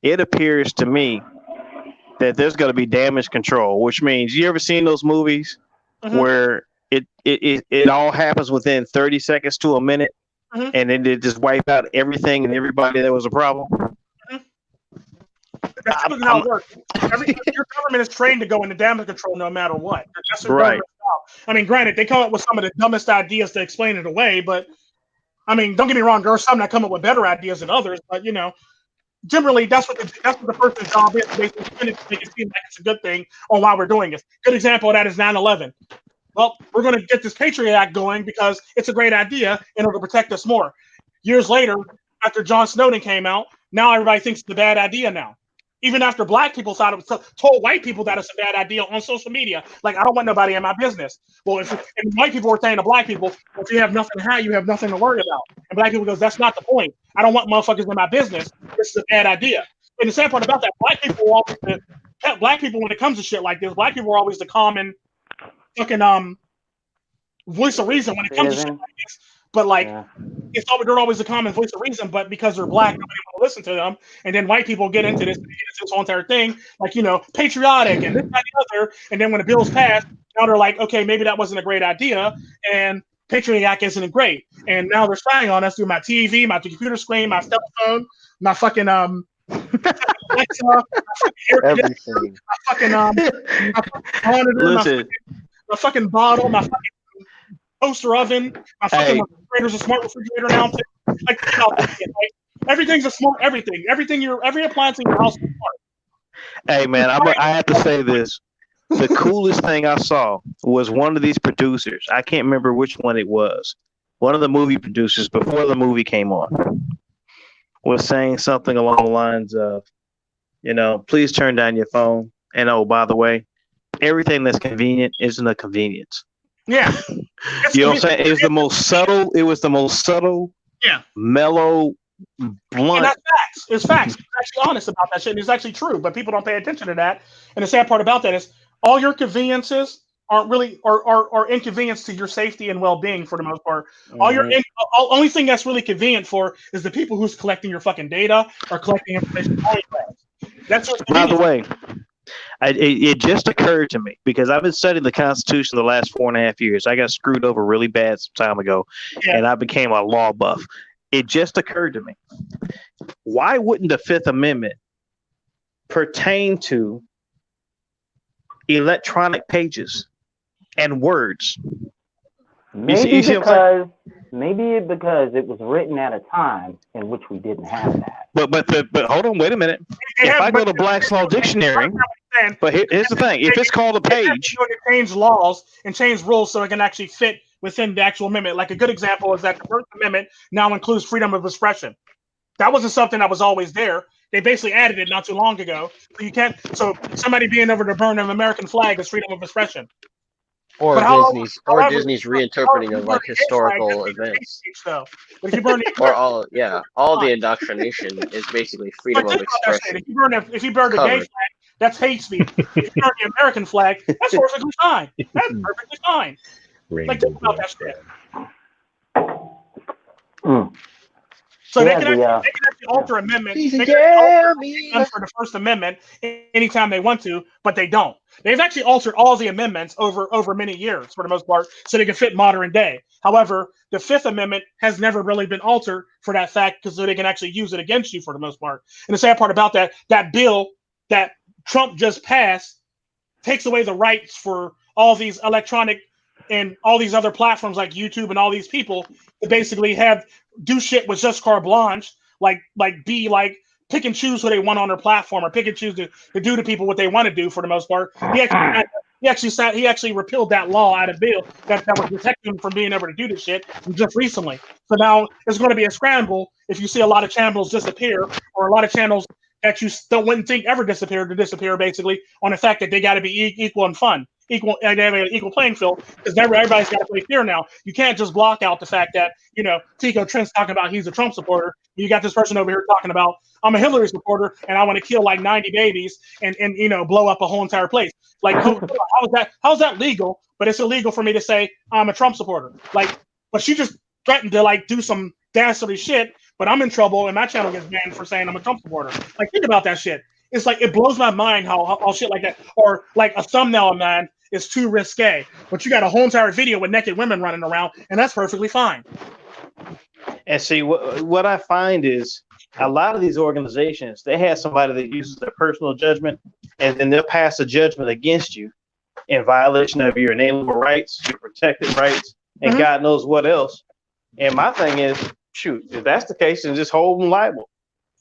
it appears to me that there's going to be damage control, which means you ever seen those movies where it all happens within 30 seconds to a minute, and then they just wipe out everything and everybody that was a problem. That's typically how it works. Your government is trained to go into damage control no matter what. That's their right. I mean, granted, they come up with some of the dumbest ideas to explain it away, but I mean, don't get me wrong, there are some that come up with better ideas than others, but you know, generally that's what the person's job is. They make it seem like it's a good thing on why we're doing it. Good example of that is 9/11. Well, we're going to get this Patriot Act going because it's a great idea in order to protect us more. Years later, after John Snowden came out, now everybody thinks it's a bad idea now. Even after black people thought it was told white people that it's a bad idea on social media. Like, I don't want nobody in my business. Well, and white people were saying to black people, if you have nothing to hide, you have nothing to worry about. And black people goes, that's not the point. I don't want motherfuckers in my business. This is a bad idea. And the sad part about that, black people when it comes to shit like this, black people are always the common fucking voice of reason when it comes to shit like this. But they're always the common voice of reason, but because they're black, nobody will listen to them. And then white people get into this whole entire thing, like, you know, patriotic and this, that, and the other. And then when the bill's passed, now they're like, okay, maybe that wasn't a great idea, and Patriot Act isn't great. And now they're spying on us through my TV, my computer screen, my cell phone, my fucking Alexa, my fucking everything, my fucking monitor, my fucking bottle, my fucking toaster oven, my fucking refrigerator's a smart refrigerator now too. Like, everything's a smart everything. Every appliance in your house is smart. Hey man, I have to say this. The coolest thing I saw was one of these producers. I can't remember which one it was. One of the movie producers before the movie came on was saying something along the lines of, please turn down your phone. And oh, by the way, everything that's convenient isn't a convenience. Yeah. You know what I'm saying? It was the most subtle. Yeah. Mellow, blunt. And that's facts. It's facts. He's actually honest about that shit. And it's actually true, but people don't pay attention to that. And the sad part about that is all your conveniences aren't really are inconvenience to your safety and well-being for the most part. Mhm. Only thing that's really convenient for is the people who's collecting your fucking data or collecting information. That's what's By the convenient. way, it just occurred to me because I've been studying the Constitution the last 4.5 years. I got screwed over really bad some time ago, and I became a law buff. It just occurred to me. Why wouldn't the Fifth Amendment pertain to electronic pages and words? Maybe because it was written at a time in which we didn't have that. But hold on, wait a minute. If I go to Black's Law Dictionary, but here's the thing: if it's called a page, change laws and change rules so it can actually fit within the actual amendment. Like a good example is that the First Amendment now includes freedom of expression. That wasn't something that was always there. They basically added it not too long ago. So you can't. So somebody being over to burn an American flag is freedom of expression. Or Disney's reinterpreting of like historical events. But if you burn all the indoctrination is basically freedom of expression. If you burn the gay flag, that's hate speech. If you burn the American flag, that's perfectly fine. That's perfectly fine. Like think about that shit. So they can actually alter amendments. They can alter for the First Amendment anytime they want to, but they don't. They've actually altered all the amendments over many years for the most part, so they can fit modern day. However, the Fifth Amendment has never really been altered for that fact, because so they can actually use it against you for the most part. And the sad part about that bill that Trump just passed takes away the rights for all these electronic and all these other platforms like YouTube and all these people to basically do shit with just carte blanche, like pick and choose who they want on their platform, or pick and choose to do to people what they want to do for the most part. He actually repealed that law out of bill that was protecting him from being able to do this shit just recently. So now there's going to be a scramble if you see a lot of channels disappear, or a lot of channels that you wouldn't think ever disappear basically on the fact that they got to be equal and fun. They have an equal playing field, because everybody's got to play fair now. You can't just block out the fact that, Tico Trent's talking about he's a Trump supporter. You got this person over here talking about I'm a Hillary supporter and I want to kill like 90 babies and blow up a whole entire place. Like how's that legal? But it's illegal for me to say I'm a Trump supporter. But she just threatened to do some dastardly shit, but I'm in trouble and my channel gets banned for saying I'm a Trump supporter. Think about that shit. It's it blows my mind how shit like that, or like a thumbnail of mine is too risque, but you got a whole entire video with naked women running around, and that's perfectly fine. And see, what I find is a lot of these organizations, they have somebody that uses their personal judgment, and then they'll pass a judgment against you in violation of your inalienable rights, your protected rights, and God knows what else. And my thing is, shoot, if that's the case, then just hold them liable.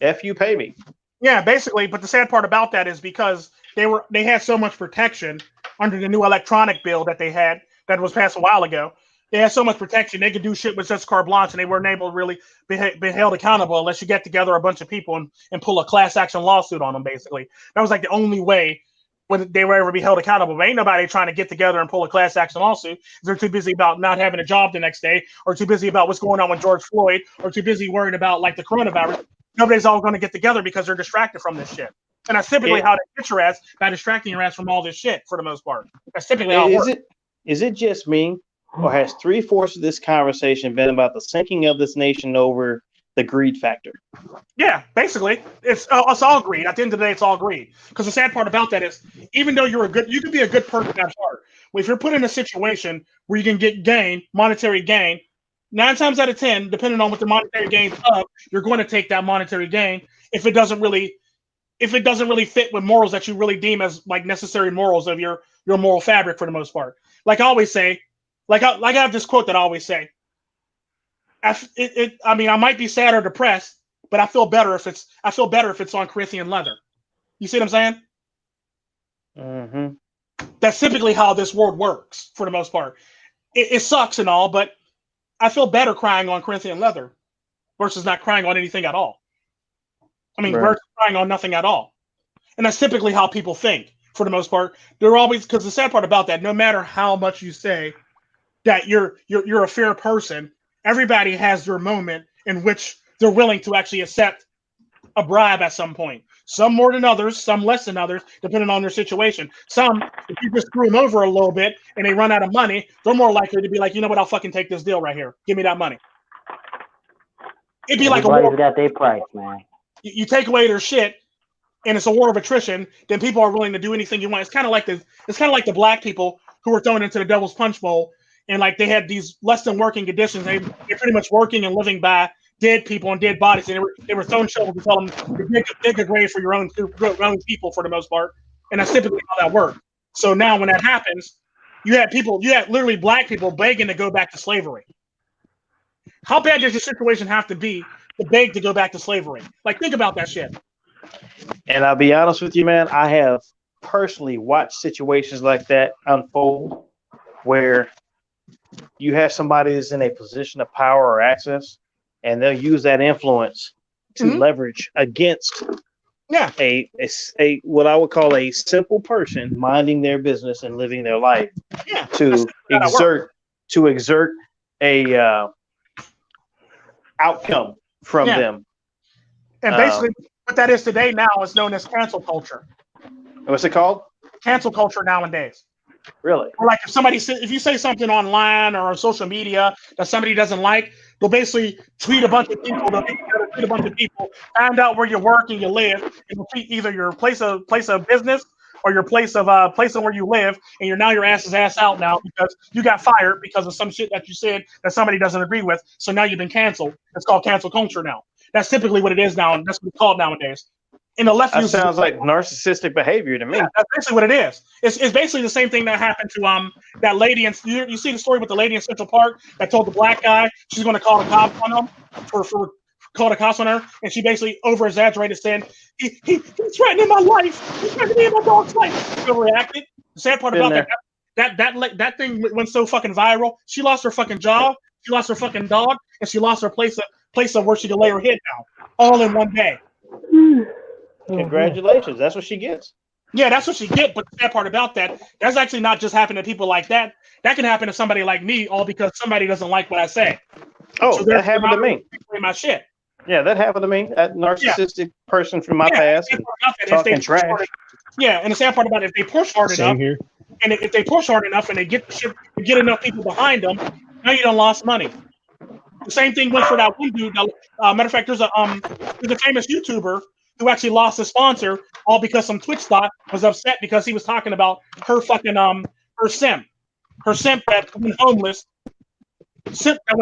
F you, pay me. Yeah, basically. But the sad part about that is because they had so much protection under the new electronic bill that they had that was passed a while ago. They had so much protection. They could do shit with just carte blanche, and they weren't able to really be held accountable unless you get together a bunch of people and pull a class action lawsuit on them, basically. That was the only way when they were ever be held accountable. But ain't nobody trying to get together and pull a class action lawsuit. They're too busy about not having a job the next day, or too busy about what's going on with George Floyd, or too busy worried about the coronavirus. Nobody's all going to get together because they're distracted from this shit. And that's typically how they get your ass, by distracting your ass from all this shit for the most part. That's typically how it works. Is it just me, or has 3/4 of this conversation been about the sinking of this nation over the greed factor? Yeah, basically, it's all greed. At the end of the day, it's all greed. Because the sad part about that is, even though you can be a good person at heart. If you're put in a situation where you can get monetary gain, 9 times out of 10, depending on what the monetary gain's of, you're going to take that monetary gain if it doesn't really fit with morals that you really deem as necessary morals of your moral fabric for the most part. Like I always say, I have this quote that I always say. I might be sad or depressed, but I feel better if it's on Corinthian leather. You see what I'm saying? Mm-hmm. That's typically how this world works for the most part. It sucks and all, but I feel better crying on Corinthian leather versus not crying on anything at all. Versus crying on nothing at all. And that's typically how people think for the most part. They're always, because the sad part about that, no matter how much you say that you're a fair person, everybody has their moment in which they're willing to actually accept a bribe at some point. Some more than others, some less than others, depending on their situation. Some, if you just screw them over a little bit and they run out of money, they're more likely to be like, you know what, I'll fucking take this deal right here. Give me that money. It'd be like a war. Got their price, man. You take away their shit, and it's a war of attrition. Then people are willing to do anything you want. It's kind of like the black people who were thrown into the devil's punch bowl, and like they had these less than working conditions. They're pretty much working and living by dead people and dead bodies, and they were thrown shovels to tell them to dig a grave for your own people for the most part. And that's typically how that works. So now when that happens, you had literally black people begging to go back to slavery. How bad does your situation have to be to beg to go back to slavery? Like, think about that shit. And I'll be honest with you, man, I have personally watched situations like that unfold where you have somebody that's in a position of power or access, and they'll use that influence to leverage against a what I would call a simple person minding their business and living their life to exert a outcome from them. And basically what that is today now is known as cancel culture. What's it called? Cancel culture nowadays. Really? Or like if you say something online or on social media that somebody doesn't like, they'll basically tweet a bunch of people. Find out where you work and you live, and they'll tweet either your place of business or your place of where you live, and your ass out now because you got fired because of some shit that you said that somebody doesn't agree with. So now you've been canceled. It's called cancel culture now. That's typically what it is now, and that's what it's called nowadays. And the left sounds like narcissistic behavior to me. Yeah, that's basically what it is. It's basically the same thing that happened to that lady. And you see the story with the lady in Central Park that told the black guy she's going to call the cops on him for call the cops on her, and she basically over exaggerated, saying he's threatening my life. He's threatening my dog's life. She overreacted. The sad part about that thing went so fucking viral. She lost her fucking job. She lost her fucking dog, and she lost her place of where she could lay her head down, all in one day. Congratulations. That's what she gets. Yeah, that's what she gets. But the sad part about that's actually not just happening to people like that. That can happen to somebody like me, all because somebody doesn't like what I say. Oh, so that happened to me. My shit. Yeah, that happened to me. That narcissistic person from my past talking trash. And the sad part about it, if they push hard enough, and if they push hard enough and they get enough people behind them, now you done lost money. The same thing went for that one dude. Matter of fact, there's a famous YouTuber who actually lost a sponsor all because some Twitch bot was upset because he was talking about her fucking her simp that went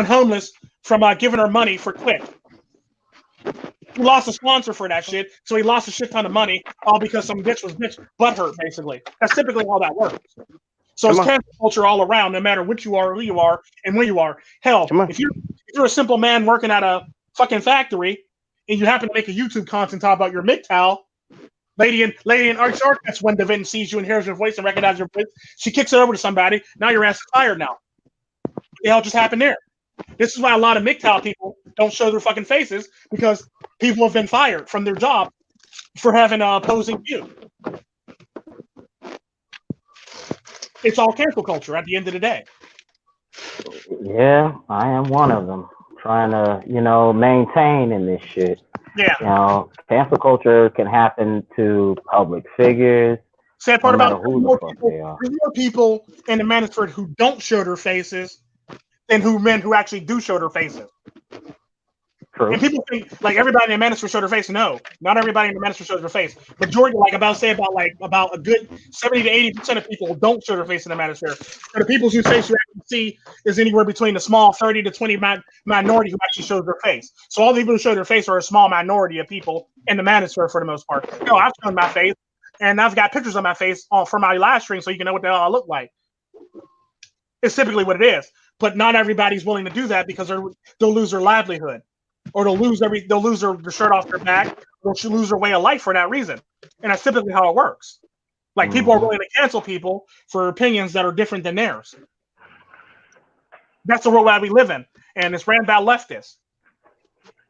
homeless from giving her money for Twitch. He lost a sponsor for that shit, so he lost a shit ton of money all because some bitch was butthurt, basically. That's typically how that works. So it's cancel culture all around, no matter what you are, who you are, and where you are. Hell, if you're a simple man working at a fucking factory and you happen to make a YouTube content talk about your MiGTOW, lady in Arch, that's when the event sees you and hears your voice and recognizes your voice. She kicks it over to somebody. Now your ass is fired now. What the hell just happened there? This is why a lot of MiGTOW people don't show their fucking faces, because people have been fired from their job for having an opposing view. It's all cancel culture at the end of the day. Yeah, I am one of them. Trying to, maintain in this shit. Yeah. Cancel culture can happen to public figures. Sad part about there's more people in the manosphere who don't show their faces than men who actually do show their faces. True. And people think like everybody in the manosphere show their face. No, not everybody in the manosphere shows their face. Majority, about a good 70 to 80% of people don't show their face in the manosphere. So the people whose face you actually see is anywhere between a small 30 to 20 minority who actually shows their face. So all the people who show their face are a small minority of people in the manosphere for the most part. No, I've shown my face, and I've got pictures of my face from my live stream, so you can know what the hell I look like. It's typically what it is, but not everybody's willing to do that because they'll lose their livelihood. Or they'll lose their shirt off their back. They'll lose their way of life for that reason, and that's typically how it works. Like people are willing to cancel people for opinions that are different than theirs. That's the world that we live in, and it's ran by leftists.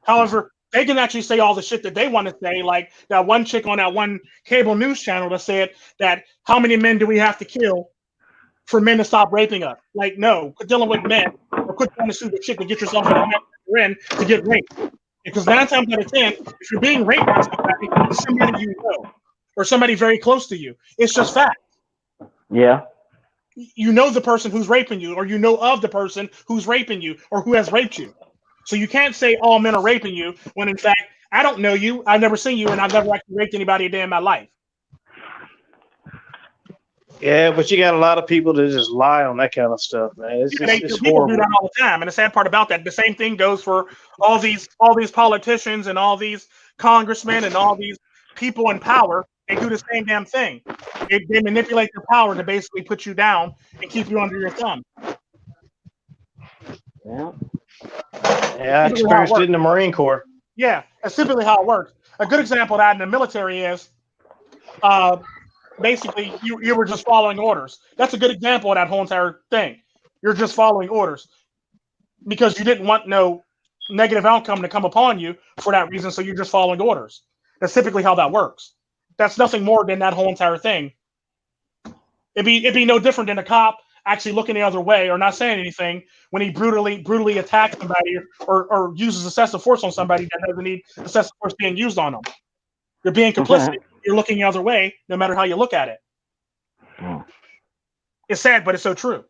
However, they can actually say all the shit that they want to say. Like that one chick on that one cable news channel that said that how many men do we have to kill for men to stop raping us? Like, no, quit dealing with men or quit trying to sue the chick to get yourself in a mess you're in to get raped. Because 9 times out of 10, if you're being raped by somebody, it's somebody you know or somebody very close to you. It's just fact. Yeah. You know the person who's raping you, or you know of the person who's raping you or who has raped you. So you can't say all men are raping you when in fact I don't know you, I've never seen you, and I've never actually raped anybody a day in my life. Yeah, but you got a lot of people that just lie on that kind of stuff, man. It's People horrible. do that all the time, and the sad part about that, the same thing goes for all these politicians and all these congressmen and all these people in power. They do the same damn thing. They manipulate their power to basically put you down and keep you under your thumb. Yeah. Yeah, I experienced it in the Marine Corps. Yeah, that's typically how it works. A good example of that in the military is basically you were just following orders. That's a good example of that whole entire thing. You're just following orders because you didn't want no negative outcome to come upon you for that reason, so you're just following orders. That's typically how that works. That's nothing more than that whole entire thing. It'd be no different than a cop actually looking the other way or not saying anything when he brutally attacks somebody or uses excessive force on somebody that doesn't need excessive force being used on them. You're being complicit. You're looking the other way, no matter how you look at it. It's sad, but it's so true.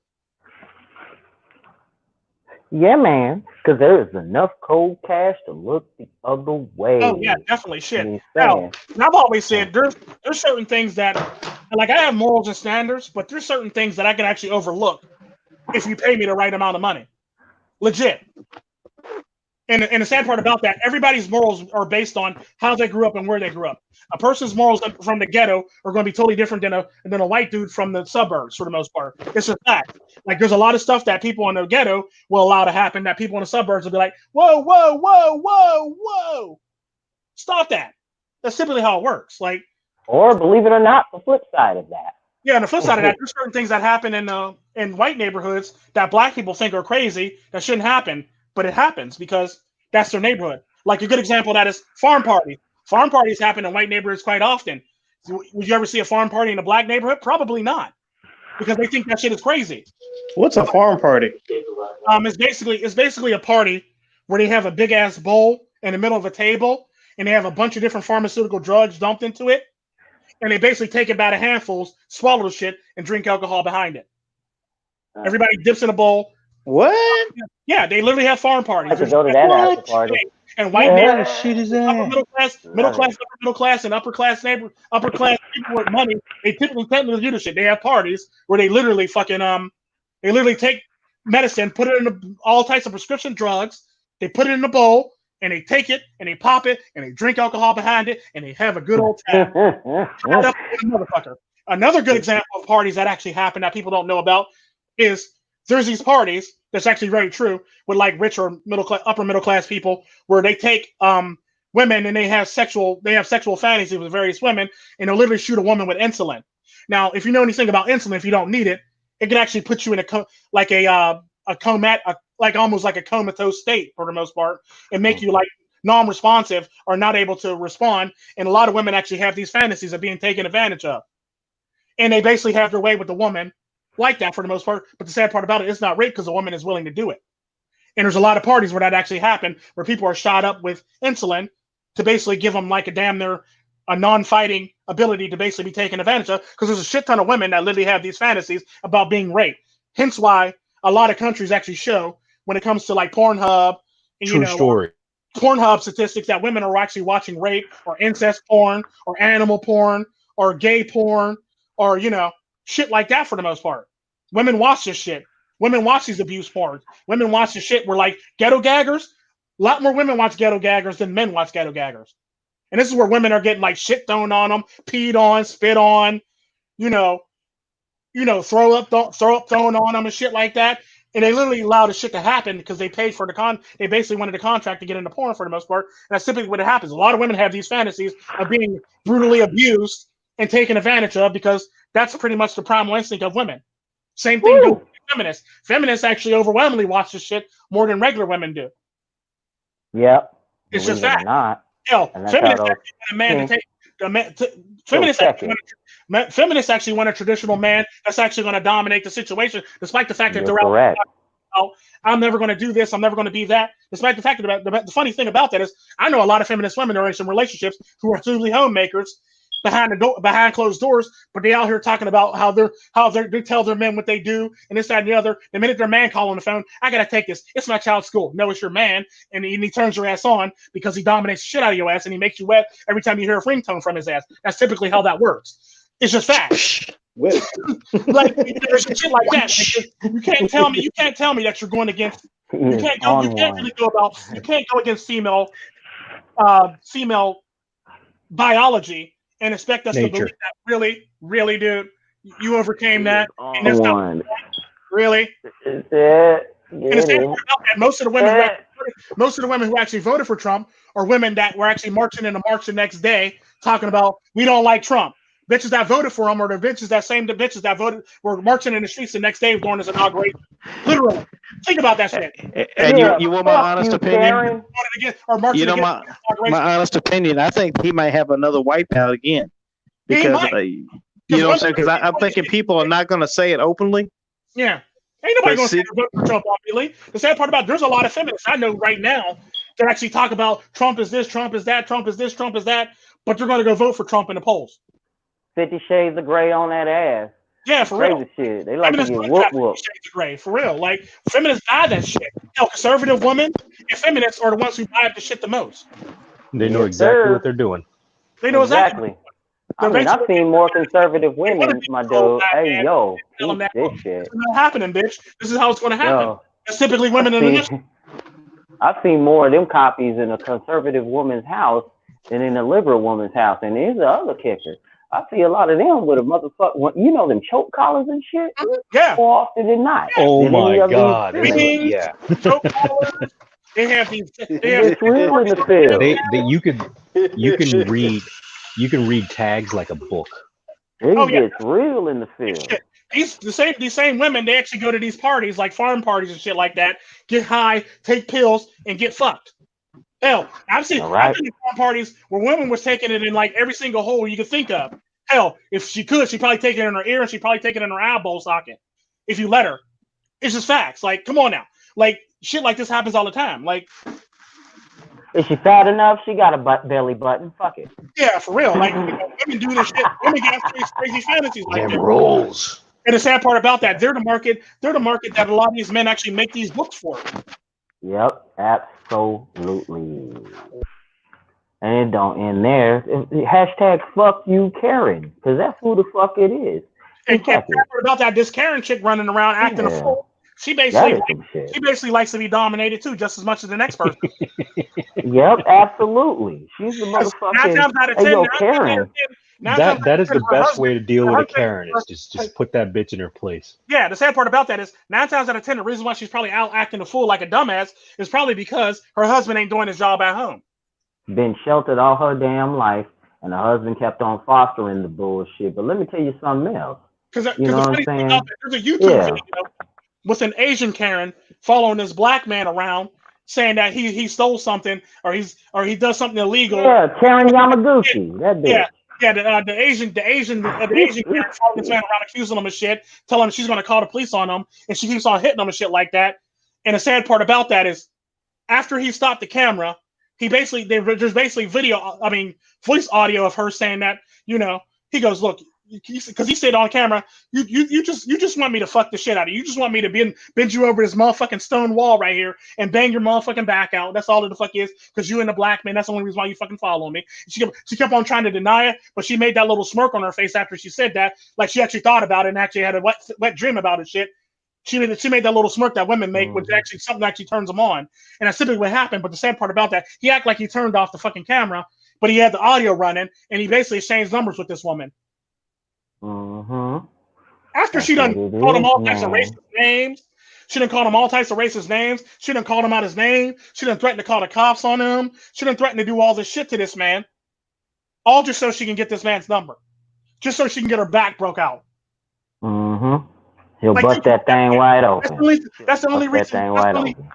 Yeah, man, because there is enough cold cash to look the other way. Oh yeah, definitely. Shit. Now, I've always said there's certain things that, like, I have morals and standards, but there's certain things that I can actually overlook if you pay me the right amount of money. Legit. And the sad part about that, everybody's morals are based on how they grew up and where they grew up. A person's morals from the ghetto are going to be totally different than a white dude from the suburbs for the most part. It's a fact. Like, there's a lot of stuff that people in the ghetto will allow to happen that people in the suburbs will be like, whoa, whoa, whoa, whoa, whoa. Stop that. That's typically how it works. Like, or believe it or not, the flip side of that. Yeah, and the flip side of that, there's certain things that happen in white neighborhoods that black people think are crazy that shouldn't happen. But it happens because that's their neighborhood. Like a good example of that is farm parties. Farm parties happen in white neighborhoods quite often. Would you ever see a farm party in a black neighborhood? Probably not, because they think that shit is crazy. What's a farm party? It's basically a party where they have a big ass bowl in the middle of a table, and they have a bunch of different pharmaceutical drugs dumped into it, and they basically take it by the handfuls, swallow the shit, and drink alcohol behind it. Everybody dips in a bowl. What? Yeah, they literally have farm parties. I could go to that after party. And white neighborhoods, shit is that? middle class, and upper class people with money, they typically do this shit. They have parties where they literally they literally take medicine, put it in all types of prescription drugs, they put it in the bowl, and they take it and they pop it and they drink alcohol behind it and they have a good old time. Motherfucker. Another good example of parties that actually happen that people don't know about is there's these parties that's actually very true with like rich or upper middle class people where they take women and they have sexual fantasies with various women and they'll literally shoot a woman with insulin. Now, if you know anything about insulin, if you don't need it, it can actually put you in almost like a comatose state for the most part and make you like non-responsive or not able to respond. And a lot of women actually have these fantasies of being taken advantage of. And they basically have their way with the woman like that for the most part. But the sad part about it, it's not rape because the woman is willing to do it. And there's a lot of parties where that actually happened, where people are shot up with insulin to basically give them like a non-fighting ability to basically be taken advantage of, because there's a shit ton of women that literally have these fantasies about being raped. Hence why a lot of countries actually show when it comes to like Pornhub and True story. Pornhub statistics that women are actually watching rape or incest porn or animal porn or gay porn or shit like that for the most part. Women watch this shit. Women watch these abuse porn. Women watch this shit where like ghetto gaggers. A lot more women watch ghetto gaggers than men watch ghetto gaggers. And this is where women are getting like shit thrown on them, peed on, spit on, throw up thrown on them and shit like that. And they literally allow the shit to happen because they paid for they basically wanted a contract to get into porn for the most part. And that's typically what it happens. A lot of women have these fantasies of being brutally abused and taken advantage of because that's pretty much the primal instinct of women. Same thing goes with feminists. Feminists actually overwhelmingly watch this shit more than regular women do. Yep. It's just believe it that. or not. Hell, And that's feminists how actually want a man to take the man. Feminists actually want a traditional man that's actually going to dominate the situation, despite the fact that they're correct. out. I'm never going to do this. I'm never going to be that. Despite the fact that the funny thing about that is, I know a lot of feminist women are in some relationships who are truly homemakers behind closed doors, but they out here talking about how they tell their men what they do and this, that, and the other. The minute their man call on the phone, I gotta take this. It's my child's school. No, it's your man, and he turns your ass on because he dominates the shit out of your ass and he makes you wet every time you hear a ringtone from his ass. That's typically how that works. It's just fact. Like there's shit like that. Like, you can't tell me that you're going against. You can't go against female biology and expect us to believe that. Really, dude, you overcame that. And that's not really. And it's about that. Most of the women who actually voted for Trump are women that were actually marching in the march the next day, talking about we don't like Trump. Bitches that voted for him, or the bitches that voted were marching in the streets the next day during his inauguration. Literally, think about that shit. And you want my honest opinion? You know my honest opinion. I think he might have another wipeout again because you know what I'm saying. Because I'm thinking people are not going to say it openly. Yeah, ain't nobody going to say vote for Trump openly. The sad part about there's a lot of feminists I know right now that actually talk about Trump is this, Trump is that, Trump is this, Trump is that, but they're going to go vote for Trump in the polls. 50 Shades of Grey on that ass. Yeah, for real. Shit. They like to get whoop. 50 Shades of Grey, for real. Like, feminists buy that shit. Hell, conservative women and feminists are the ones who buy the shit the most. They know exactly what they're doing. They know exactly. I mean, I've seen more conservative women, my dude. Hey, yo, keep this shit. It's not happening, bitch. This is how it's going to happen. It's typically women in the industry. I've seen more of them copies in a conservative woman's house than in a liberal woman's house. And here's the other kicker. I see a lot of them with a motherfucker, you know, them choke collars and shit. Yeah. More often than not. Oh my God. Yeah. Choke collars. They have these. It's real in the field. You can read tags like a book. It's real in the field. These same women, they actually go to these parties, like farm parties and shit like that, get high, take pills, and get fucked. Hell, I've seen farm parties where women was taking it in like every single hole you could think of. Hell, if she could, she'd probably take it in her ear and she'd probably take it in her elbow socket if you let her. It's just facts. Like, come on now. Like, shit like this happens all the time. Like, is she fat enough? She got a belly button. Fuck it. Yeah, for real. Like, women do this shit. Women get crazy fantasies like that. Rolls. And the sad part about that, they're the market that a lot of these men actually make these books for. Yep, absolutely. And it don't end there. Hashtag fuck you, Karen, because that's who the fuck it is. And about that, this Karen chick running around acting a fool. She basically likes to be dominated too, just as much as the next person. Yep, absolutely. She's the motherfucker. 9 times out of 10, Karen. That is the best way to deal with a Karen is just put that bitch in her place. Yeah, the sad part about that is 9 times out of 10, the reason why she's probably out acting a fool like a dumbass is probably because her husband ain't doing his job at home. Been sheltered all her damn life, and her husband kept on fostering the bullshit. But let me tell you something else. Because you know what I'm saying? There's a YouTube video with an Asian Karen following this black man around, saying that he stole something or he does something illegal. Yeah, Karen Yamaguchi. That bitch. Yeah, the Asian Karen following this man around, accusing him of shit, telling him she's going to call the police on him, and she keeps on hitting him and shit like that. And the sad part about that is, after he stopped the camera, there's voice audio of her saying that, you know, he goes, look, because he said on camera, you just want me to fuck the shit out of you. You just want me to bend you over this motherfucking stone wall right here and bang your motherfucking back out. That's all it the fuck is, because you and the black man, that's the only reason why you fucking follow me. She kept on trying to deny it, but she made that little smirk on her face after she said that, like she actually thought about it and actually had a wet dream about it shit. She made that little smirk that women make, which actually something actually turns them on. And that's typically what happened. But the sad part about that, he acted like he turned off the fucking camera, but he had the audio running, and he basically exchanged numbers with this woman. After she done called him all types of racist names, she done called him all types of racist names. She done called him out his name. She done threatened to call the cops on him. She done threatened to do all this shit to this man, all just so she can get this man's number, just so she can get her back broke out. He'll bust that thing wide open. That's the only reason.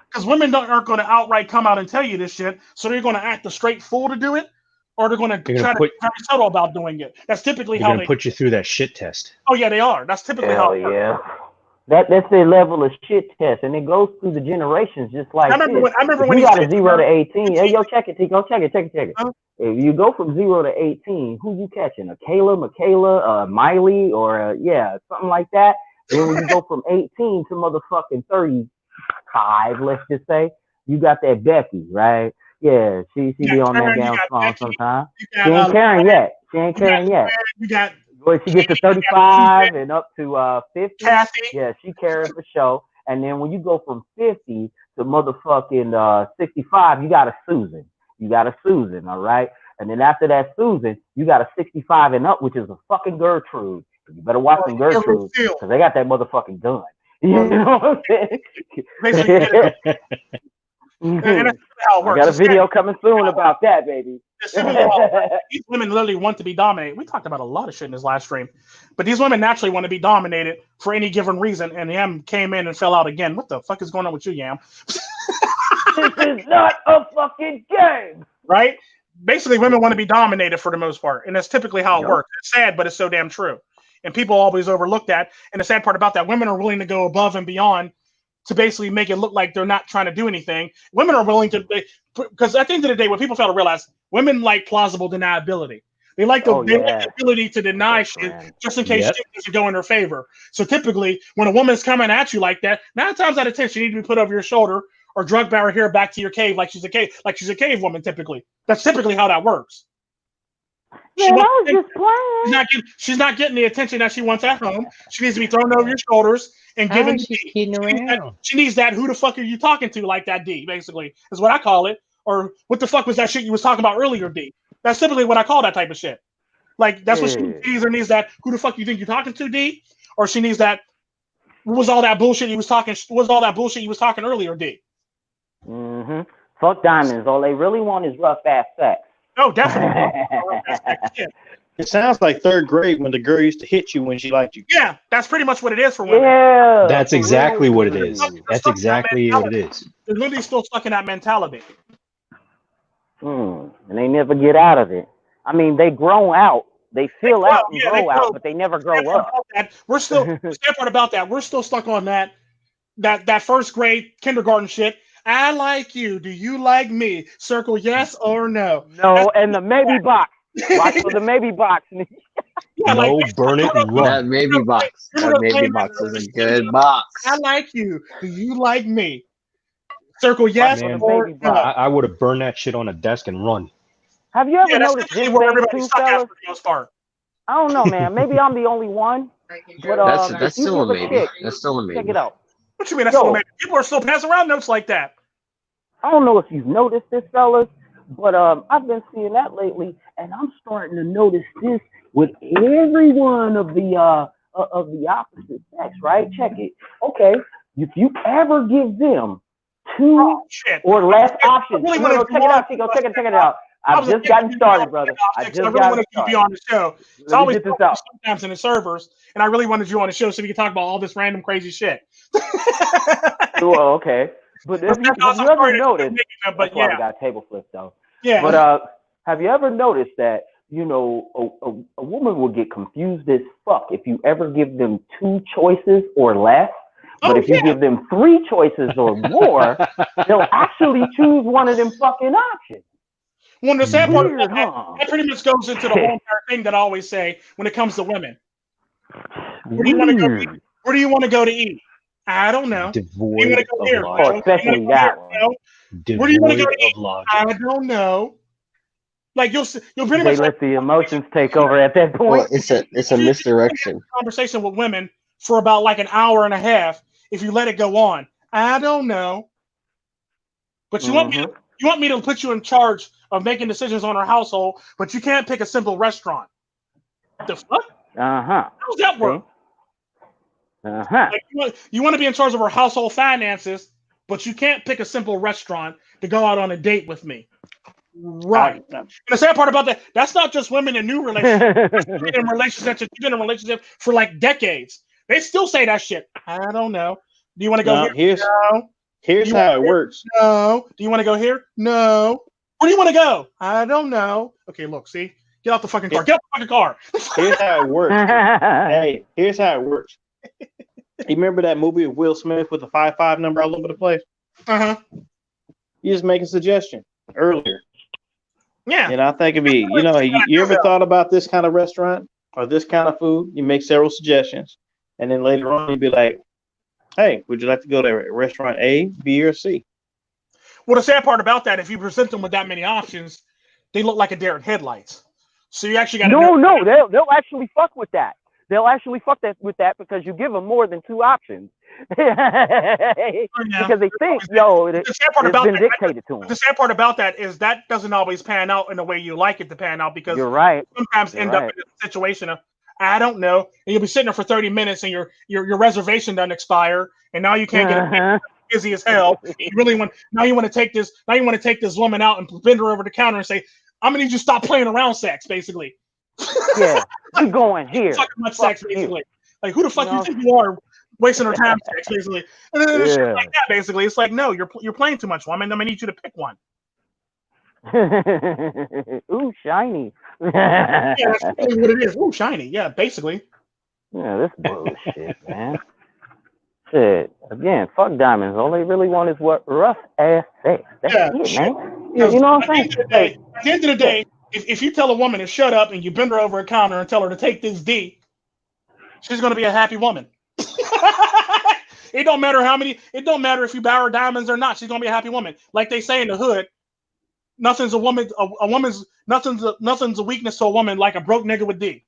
Because women aren't going to outright come out and tell you this shit. So they're going to act a straight fool to do it, or they're going to try to be very subtle about doing it. That's typically how they put you through that shit test. Oh yeah, they are. That's typically how it works. Yeah. That's their level of shit test, and it goes through the generations just like I remember when you got a 0 to 18. Hey, yo, check it, Tico. Check it. If you go from 0 to 18, who you catching? A Kayla, Michaela, Miley, or something like that. Then when you go from 18 to motherfucking 35, let's just say, you got that Becky, right? Yeah, she be on that damn phone sometimes. She ain't carrying yet. You got. When she gets to 35 and up to 50, Kathy. Yeah, she carrying for show. And then when you go from 50 to motherfucking 65, you got a Susan. All right? And then after that Susan, you got a 65 and up, which is a fucking Gertrude. You better watch some Gertrude because they got that motherfucking gun. You know what I'm saying? And that's how it works. I got a video coming soon about that, baby. These women literally want to be dominated. We talked about a lot of shit in this live stream, but these women naturally want to be dominated for any given reason. And Yam came in and fell out again. What the fuck is going on with you, Yam? This is not a fucking game, right? Basically, women want to be dominated for the most part, and that's typically how it works. It's sad, but it's so damn true. And people always overlook that. And the sad part about that, women are willing to go above and beyond to basically make it look like they're not trying to do anything. Women are willing to, because at the end of the day, what people fail to realize, women like plausible deniability. They like the ability to deny shit just in case shit doesn't go in their favor. So typically, when a woman's coming at you like that, 9 times out of 10, she needs to be put over your shoulder or drug bear her hair back to your cave like she's a cave woman. Typically, that's typically how that works. Man, I was just playing. She's not getting the attention that she wants at home. She needs to be thrown over your shoulders and given the D. She needs that. Who the fuck are you talking to? Like that D, basically, is what I call it. Or what the fuck was that shit you was talking about earlier, D? That's typically what I call that type of shit. Like that's what she needs that. Who the fuck you think you're talking to, D? Or she needs that. What was all that bullshit you was talking? What was all that bullshit you was talking earlier, D? Mm-hmm. Fuck diamonds. All they really want is rough ass sex. Oh, definitely. It sounds like 3rd grade when the girl used to hit you when she liked you. Yeah, that's pretty much what it is for women. Yeah, that's exactly what it is. That's exactly what it is. They're literally still stuck in that mentality. And they never get out of it. I mean, they grow out. They fill out and grow out, but they never grow up. We're still the sad part about that. We're still stuck on that 1st grade kindergarten shit. I like you. Do you like me? Circle yes or no. No, and the maybe box. Watch for the maybe box. Burn it and run. That maybe box. That maybe box is a good box. I like you. Do you like me? Circle yes or no. I would have burned that shit on a desk and run. Have you ever noticed this where everybody too, stuck at fellas? for the most part? I don't know, man. Maybe I'm the only one. But That's still a maybe. That's still a maybe. Check it out. What you mean that's still a maybe? People are still passing around notes like that. I don't know if you've noticed this, fellas, but I've been seeing that lately, and I'm starting to notice this with every one of the opposite sex, right? Check it. Okay, if you ever give them 2 or less options, check it out, Tico. Check it out. I've just gotten started, brother. I really wanted you to be on the show. It's always sometimes in the servers, and I really wanted you on the show so we could talk about all this random crazy shit. Well, okay. But have you ever noticed? But I got table flips though. Yeah. But have you ever noticed that a woman will get confused as fuck if you ever give them 2 choices or less? But if you give them 3 choices or more, they'll actually choose one of them fucking options. Well, the sad part about that pretty much goes into the whole entire thing that I always say when it comes to women. Where do you want to go to eat? Where do you want to go to eat? I don't know. Devoid of logic. Especially that one. Where do you want to go to eat? I don't know. Like you'll pretty much let the emotions take over at that point. Well, it's a misdirection. Conversation with women for about like an hour and a half. If you let it go on, I don't know. But you want me to put you in charge of making decisions on our household, but you can't pick a simple restaurant. The fuck? How does that work? Like you want to be in charge of our household finances, but you can't pick a simple restaurant to go out on a date with me. Right. And the sad part about that's not just women in new relationships. You've been in a relationship for like decades. They still say that shit. I don't know. Do you want to go here? Here's how it works. No. Do you want to go here? No. Where do you want to go? I don't know. Okay, look, see? Get out the fucking car. Get out the fucking car. Here's how it works. Hey, here's how it works. You remember that movie with Will Smith with the 5-5 number all over the place? Uh-huh. You just make a suggestion earlier. Yeah. And I think it'd be, you ever thought about this kind of restaurant or this kind of food? You make several suggestions. And then later on, you'd be like, hey, would you like to go to restaurant A, B, or C? Well, the sad part about that, if you present them with that many options, they look like a deer in headlights. So you actually got to No, they'll actually fuck with that. They'll actually fuck with that because you give them more than 2 options. Because they think, it's been dictated to them. The sad part about that is that doesn't always pan out in the way you like it to pan out, because you're right. Sometimes end up in a situation of, I don't know, and you'll be sitting there for 30 minutes and your reservation doesn't expire, and now you can't get it. Busy as hell. You want to take this woman out and bend her over the counter and say, I'm gonna need you to stop playing around sex, basically. Yeah, you going here. Talking about sex, basically. Like, who the fuck you think you are, wasting her time sex, basically. And then shit like that, basically. It's like, no, you're playing too much, woman. I'm gonna need you to pick one. Ooh, shiny. Yeah, that's really what it is. Ooh, shiny. Yeah, basically. Yeah, this bullshit, man. Shit. Again, fuck diamonds. All they really want is what rough ass sex. That's it, man. You know what I'm saying? At the end of the day, if you tell a woman to shut up and you bend her over a counter and tell her to take this D, she's gonna be a happy woman. It don't matter if you buy her diamonds or not, she's gonna be a happy woman. Like they say in the hood, nothing's a weakness to a woman like a broke nigga with D.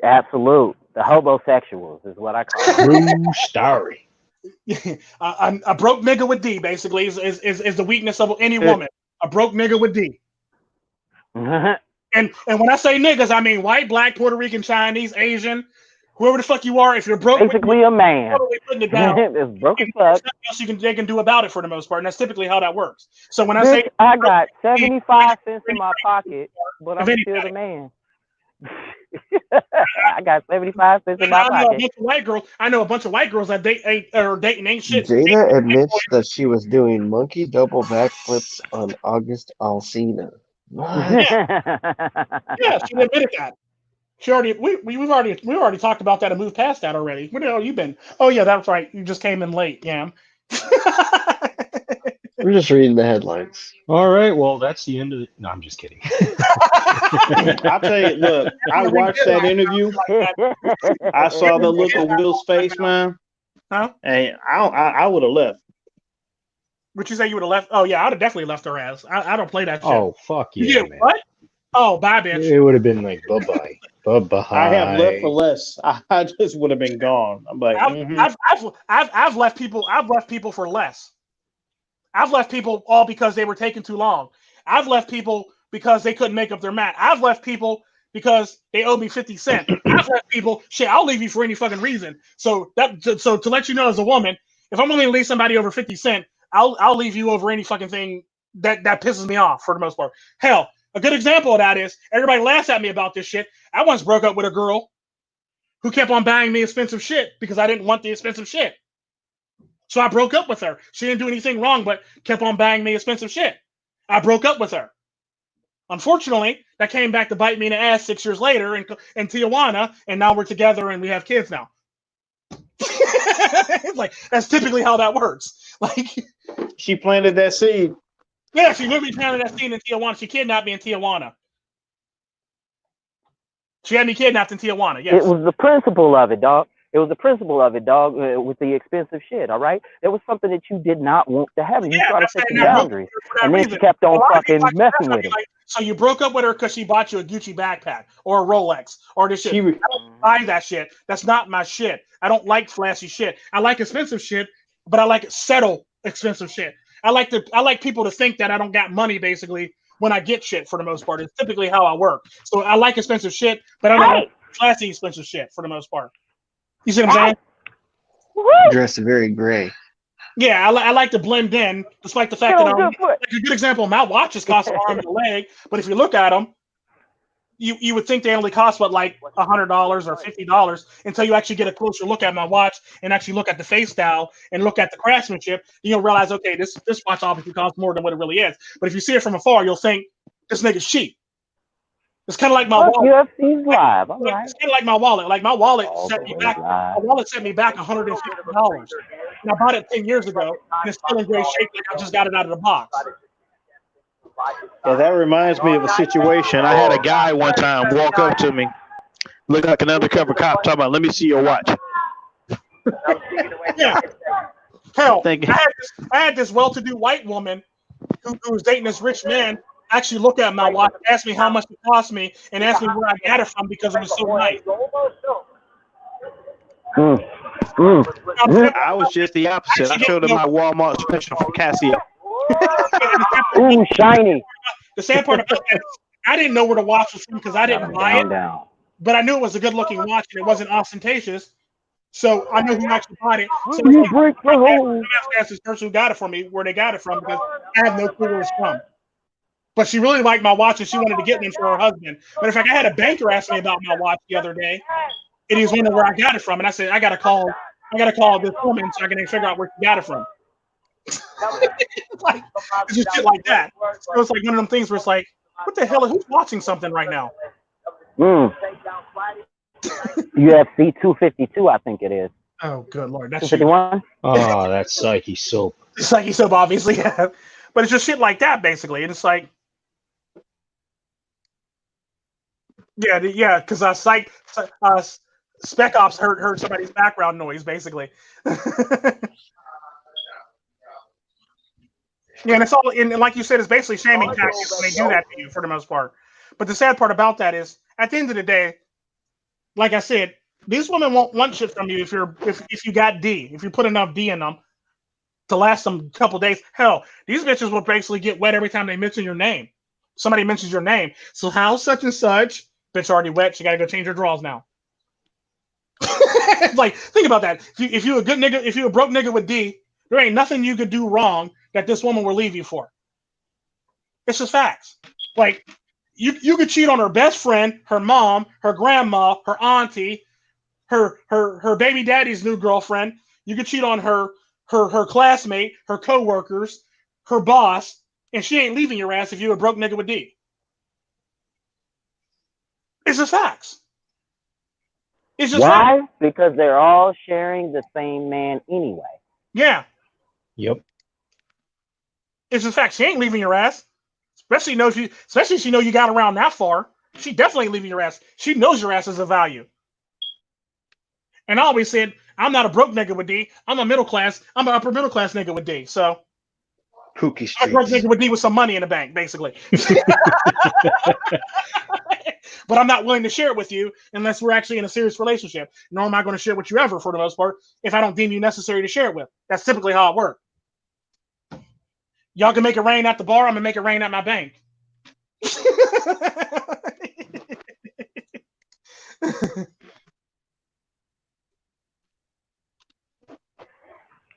Absolute. The hobosexuals is what I call it. True story. A broke nigga with D basically is the weakness of any woman. A broke nigga with D. And when I say niggas, I mean white, black, Puerto Rican, Chinese, Asian, whoever the fuck you are. If you're broke, basically a man. Totally putting it down. It's broke as fuck. Nothing else they can do about it for the most part, and that's typically how that works. So when I say I got 75 cents in my pocket, but I'm still the man. I got 75 cents in my pocket. I know a bunch of white girls that dating ain't shit. Jada admits that she was doing monkey double backflips on August Alsina. Yeah, she admitted that. We've already talked about that and moved past that already. Where the hell you been? Oh yeah, that's right. You just came in late, Yam. We're just reading the headlines. All right, well, that's the end of it. No, I'm just kidding. I'll tell you, look, I watched that interview. I saw the look of Will's face, man. Huh? And I would have left. Would you say you would have left? Oh yeah, I'd have definitely left her ass. I don't play that shit. Oh fuck yeah, man. What? Oh, bye, bitch. It would have been like bye-bye. Bye-bye. I have left for less. I just would have been gone. I'm like, I've left people. I've left people for less. I've left people all because they were taking too long. I've left people because they couldn't make up their mat. I've left people because they owed me 50 cents. I've left people, shit, I'll leave you for any fucking reason. So to let you know, as a woman, if I'm only gonna leave somebody over 50 cents, I'll leave you over any fucking thing that pisses me off for the most part. Hell, a good example of that is everybody laughs at me about this shit. I once broke up with a girl who kept on buying me expensive shit because I didn't want the expensive shit. So I broke up with her. She didn't do anything wrong, but kept on buying me expensive shit. I broke up with her. Unfortunately, that came back to bite me in the ass 6 years later in Tijuana, and now we're together and we have kids now. It's like, that's typically how that works. Like, she planted that seed. Yeah, she literally planted that seed in Tijuana. She kidnapped me in Tijuana. She had me kidnapped in Tijuana. Yes. It was the principle of it, dog. It was the principle of it, dog, with the expensive shit, all right? There was something that you did not want to happen. You tried to set the boundaries. And then she kept on fucking messing with it. So you broke up with her because she bought you a Gucci backpack or a Rolex or this shit. I don't buy that shit. That's not my shit. I don't like flashy shit. I like expensive shit, but I like settle expensive shit. I like people to think that I don't got money, basically, when I get shit for the most part. It's typically how I work. So I like expensive shit, but I don't like flashy expensive shit for the most part. You see what I'm saying? Dressed very gray. Yeah, I like to blend in, despite the fact that like a good example, my watches cost an arm and a leg, but if you look at them, you would think they only cost what, like $100 or $50 until you actually get a closer look at my watch and actually look at the face style and look at the craftsmanship. You'll realize, okay, this watch obviously costs more than what it really is. But if you see it from afar, you'll think this nigga's cheap. It's kind of like my wallet. UFC's live. All right. It's kind of like my wallet. Like my wallet set me back. My wallet set me back $150, and I bought it 10 years ago, and it's still in great shape. Like I just got it out of the box. Yeah, that reminds me of a situation. I had a guy one time walk up to me, look like an undercover cop, talking about, "Let me see your watch." Yeah. Hell, I had this well-to-do white woman who was dating this rich man actually look at my watch, ask me how much it cost me, and ask me where I got it from because it was so nice. I was just the opposite. I showed him my Walmart special from Casio. Ooh, shiny. The sad part about that, I didn't know where the watch was from because I didn't buy it. But I knew it was a good-looking watch and it wasn't ostentatious. So I knew who actually bought it. So I asked this person who got it for me where they got it from because I had no clue where it was from. But she really liked my watch and she wanted to get one for her husband. But in fact, I had a banker ask me about my watch the other day, and he was wondering where I got it from. And I said, I gotta call this woman so I can figure out where she got it from. It's just shit like that. So it's like one of them things where it's like, what the hell? Who's watching something right now? UFC 252, I think it is. Oh, good Lord. That's 251? Oh, that's Psychesoap. Psychesoap, obviously, yeah. But it's just shit like that, basically. And it's like, yeah, because Spec Ops heard somebody's background noise, basically. Yeah, and it's all, and like you said, it's basically shaming tactics when they do that to you for the most part. But the sad part about that is, at the end of the day, like I said, these women won't want shit from you if you got D, if you put enough D in them to last them a couple days. Hell, these bitches will basically get wet every time they mention your name. Somebody mentions your name. So how such and such? Bitch already wet. She got to go change her drawers now. Like, think about that. If you a good nigga, if you a broke nigga with D, there ain't nothing you could do wrong that this woman will leave you for. It's just facts. Like, you could cheat on her best friend, her mom, her grandma, her auntie, her baby daddy's new girlfriend. You could cheat on her classmate, her coworkers, her boss, and she ain't leaving your ass if you a broke nigga with D. It's just facts. It's just why? Facts. Because they're all sharing the same man anyway. Yeah. Yep. It's just facts. She ain't leaving your ass. Especially if she know you got around that far. She definitely ain't leaving your ass. She knows your ass is a value. And I always said, I'm not a broke nigga with D. I'm an upper middle class nigga with D. So Pookie I'm a broke nigga with D with some money in the bank, basically. But I'm not willing to share it with you unless we're actually in a serious relationship. Nor am I going to share with you ever, for the most part, if I don't deem you necessary to share it with. That's typically how it works. Y'all can make it rain at the bar. I'm going to make it rain at my bank.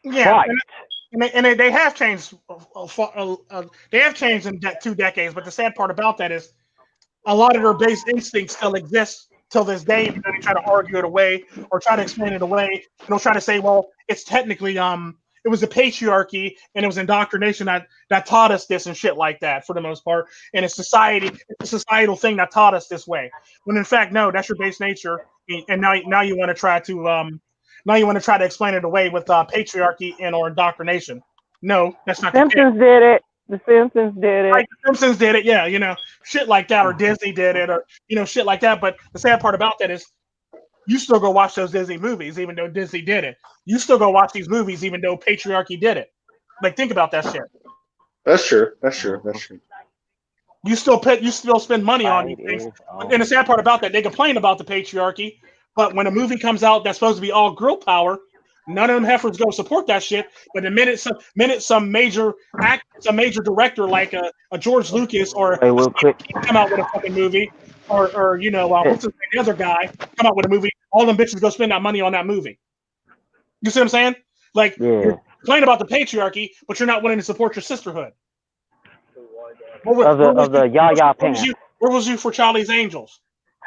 Yeah, right. and they have changed. They have changed in 2 decades. But the sad part about that is, a lot of their base instincts still exist till this day. Even though they try to argue it away or try to explain it away, and they'll try to say, "Well, it's technically it was the patriarchy and it was indoctrination that taught us this and shit like that for the most part, and it's society, it's a societal thing that taught us this way." When in fact, no, that's your base nature, and now you want to try to explain it away with patriarchy and or indoctrination. No, that's not. Simpsons did it. The Simpsons did it. Like the Simpsons did it, yeah, shit like that, or Disney did it, or shit like that. But the sad part about that is, you still go watch those Disney movies, even though Disney did it. You still go watch these movies, even though patriarchy did it. Like, think about that shit. That's true. You still spend money on these things. And the sad part about that, they complain about the patriarchy, but when a movie comes out that's supposed to be all girl power, none of them heifers go support that shit. But the minute some major director like a George Lucas or come out with a fucking movie, or what's his name, the other guy come out with a movie, all them bitches go spend that money on that movie. You see what I'm saying? Like, you're complaining about the patriarchy, but you're not willing to support your sisterhood. Of the Yaya pants. Where was you for Charlie's Angels?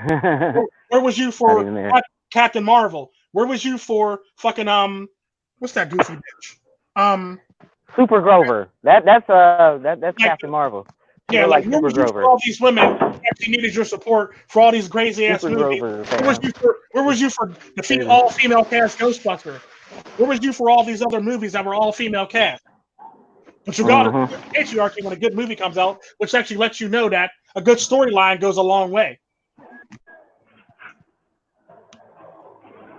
Where was you for Captain Marvel? Where was you for fucking what's that goofy bitch? Super Grover. That's Captain Marvel. Yeah, like where was you for all these women that actually needed your support for all these crazy ass movies? Where was you for the all female cast Ghostbusters? Where was you for all these other movies that were all female cast? But you got patriarchy when a good movie comes out, which actually lets you know that a good storyline goes a long way.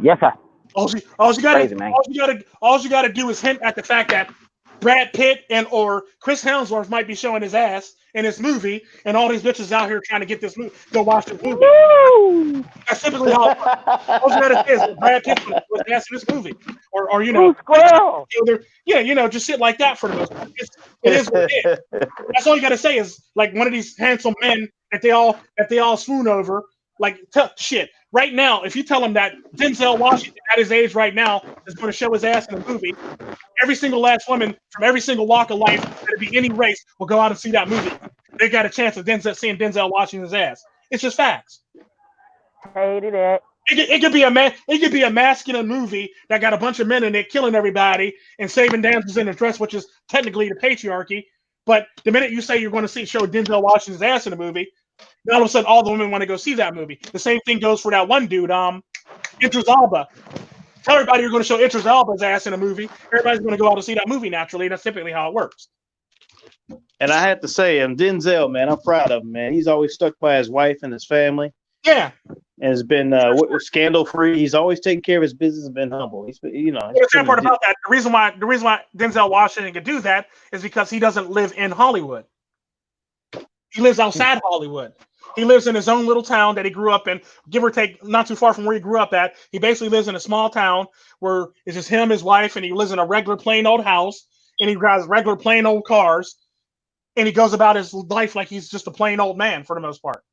Yes, sir. All you gotta do is hint at the fact that Brad Pitt or Chris Hemsworth might be showing his ass in this movie, and all these bitches out here trying to get this movie, go watch the movie. Woo! That's typically how all you gotta say is Brad Pitt was ass in this movie, or you know, just shit like that for the most part. It is what it is. That's all you gotta say is like one of these handsome men that they all swoon over. Like shit. Right now, if you tell him that Denzel Washington at his age right now is going to show his ass in a movie, every single last woman from every single walk of life, that'd be any race, will go out and see that movie. They got a chance of seeing Denzel Washington's ass. It's just facts. Hated it. It could be a masculine movie that got a bunch of men in it killing everybody and saving damsels in distress, which is technically the patriarchy. But the minute you say you're going to show Denzel Washington's ass in a movie, all of a sudden, all the women want to go see that movie. The same thing goes for that one dude, Idris Elba. Tell everybody you're going to show Idris Elba's ass in a movie. Everybody's going to go out and see that movie naturally. That's typically how it works. And I have to say, Denzel, man, I'm proud of him, man. He's always stuck by his wife and his family. Yeah. And has been scandal free. He's always taken care of his business and been humble. He's the sad part about that, the reason why Denzel Washington could do that is because he doesn't live in Hollywood. He lives outside Hollywood. He lives in his own little town that he grew up in, give or take, not too far from where he grew up at. He basically lives in a small town where it's just him, his wife, and he lives in a regular plain old house, and he drives regular plain old cars, and he goes about his life like he's just a plain old man for the most part.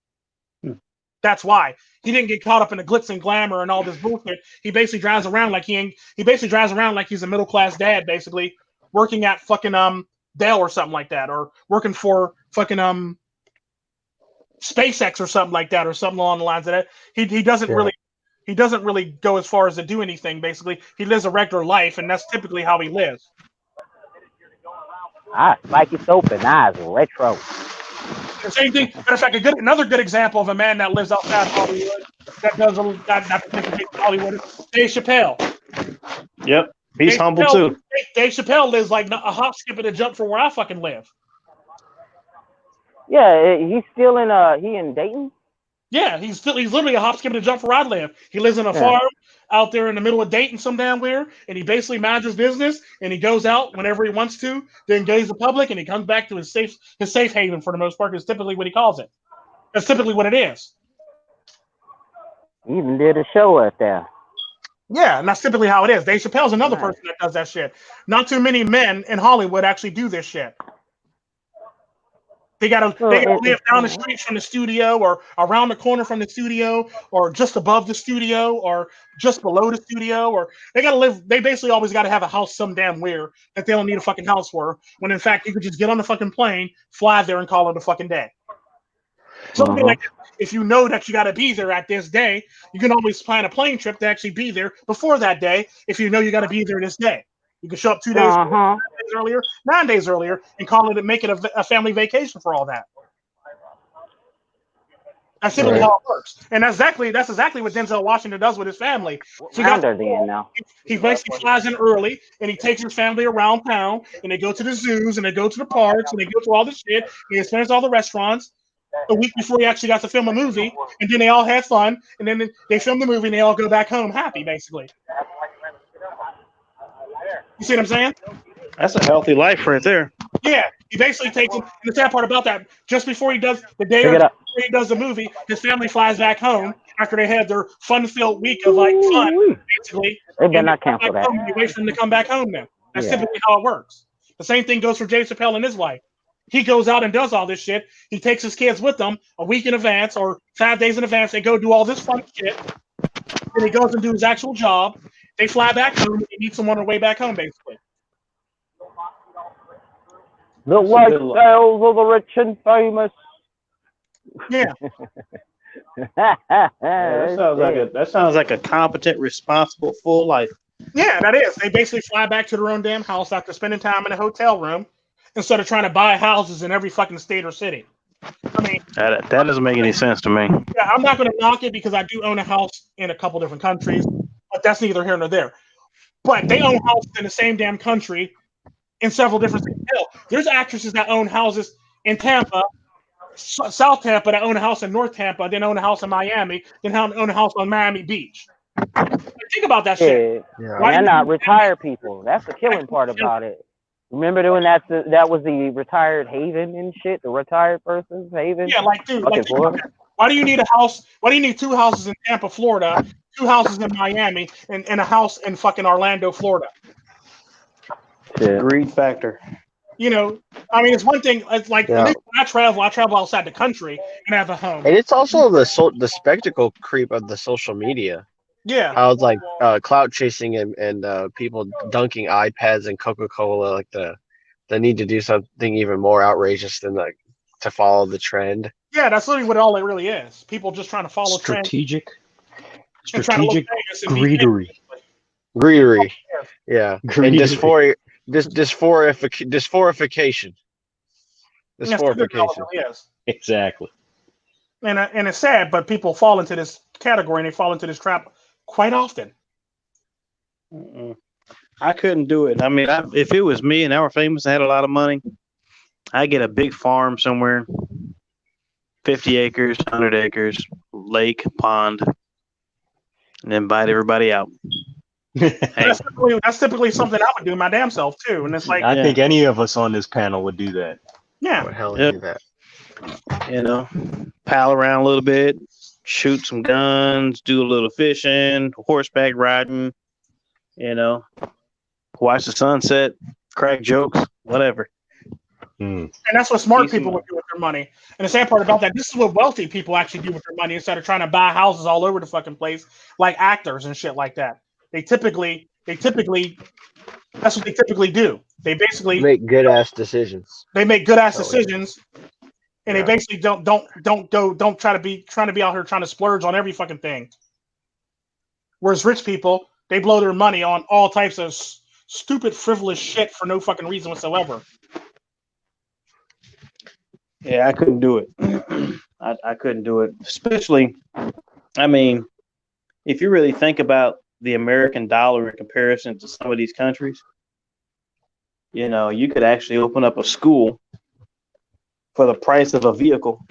That's why he didn't get caught up in the glitz and glamour and all this bullshit. He basically drives around like he's a middle class dad, basically working at fucking Dell or something like that, or working for fucking SpaceX or something like that, or something along the lines of that. He doesn't really go as far as to do anything. Basically, he lives a regular life, and that's typically how he lives. Psychesoap and eyes retro. The same thing. Matter of fact, another good example of a man that lives outside Hollywood that does not Hollywood. Dave Chappelle. Yep, he's humble too. Dave Chappelle lives like a hop, skip, and a jump from where I fucking live. Yeah, he's still in he in Dayton. Yeah, he's literally a hop, skip, and a jump from where I live. He lives in a farm out there in the middle of Dayton, some damn where, and he basically manages his business, and he goes out whenever he wants to engage the public, and he comes back to his safe haven for the most part. Is typically what he calls it. That's typically what it is. He even did a show out there. Yeah, and that's typically how it is. Dave Chappelle's another person that does that shit. Not too many men in Hollywood actually do this shit. They gotta live down the street from the studio, or around the corner from the studio, or just above the studio, or just below the studio, or they basically always gotta have a house some damn where that they don't need a fucking house for, when in fact you could just get on the fucking plane, fly there, and call it a fucking day. Something like if you know that you gotta be there at this day, you can always plan a plane trip to actually be there before that day if you know you gotta be there this day. You can show up 2 days, 9 days earlier, 9 days earlier, and call it and make it a family vacation for all that. That's simply how it works, and that's exactly what Denzel Washington does with his family. So he basically flies in early, and he takes his family around town, and they go to the zoos, and they go to the parks, and they go to all the shit. He explains all the restaurants a week before he actually got to film a movie, and then they all had fun, and then they film the movie, and they all go back home happy, basically. You see what I'm saying? That's a healthy life right there. Yeah, he basically takes him. And the sad part about that, just before he does the day before he does the movie, his family flies back home after they had their fun-filled week of fun, basically. They better not cancel that. They wait for him to come back home now. That's typically how it works. The same thing goes for Dave Chappelle and his wife. He goes out and does all this shit. He takes his kids with him a week in advance or 5 days in advance. They go do all this fun shit. Then he goes and do his actual job. They fly back home, and he meets them on their way back home, basically. The lifestyles of the rich and famous. Yeah. That sounds like a competent, responsible, full life. Yeah, that is. They basically fly back to their own damn house after spending time in a hotel room instead of trying to buy houses in every fucking state or city. I mean, that doesn't make any sense to me. Yeah, I'm not going to knock it because I do own a house in a couple different countries, but that's neither here nor there. But they own houses in the same damn country in several different states. Hell, there's actresses that own houses in Tampa, South Tampa, that own a house in North Tampa, then own a house in Miami, then own a house on Miami Beach. Think about that shit. Yeah. And they're not retired people. That's the killing part about it. Remember when that was the retired haven and shit, the retired person's haven? Yeah, like, dude, why do you need a house? Why do you need 2 houses in Tampa, Florida, 2 houses in Miami, and a house in fucking Orlando, Florida? Greed factor. You know, I mean, it's one thing. It's like when I travel outside the country and have a home. And it's also the spectacle creep of the social media. Yeah. How it's like clout chasing and people dunking iPads and Coca-Cola, like the need to do something even more outrageous than like to follow the trend. Yeah, that's literally what all it really is. People just trying to follow strategic greedery. Greedery. Yeah. Greedery. And dysphorification. Dysphorification. Yes. Exactly. And it's sad, but people fall into this category and they fall into this trap quite often. I couldn't do it. I mean, if it was me and I were famous and had a lot of money, I'd get a big farm somewhere, 50 acres, 100 acres, lake, pond, and then invite everybody out. That's typically something I would do my damn self too. And it's like, I think any of us on this panel would do that. Yeah. What hell do that? You know, pal around a little bit, shoot some guns, do a little fishing, horseback riding, you know, watch the sunset, crack jokes, whatever. And that's what smart people would do with their money. And the sad part about that, this is what wealthy people actually do with their money instead of trying to buy houses all over the fucking place, like actors and shit like that. They typically that's what they typically do. They basically make good ass decisions. They make good ass decisions, and they basically don't try to be out here trying to splurge on every fucking thing. Whereas rich people, they blow their money on all types of stupid, frivolous shit for no fucking reason whatsoever. Yeah, I couldn't do it. I couldn't do it. Especially, I mean, if you really think about the American dollar in comparison to some of these countries, you know, you could actually open up a school for the price of a vehicle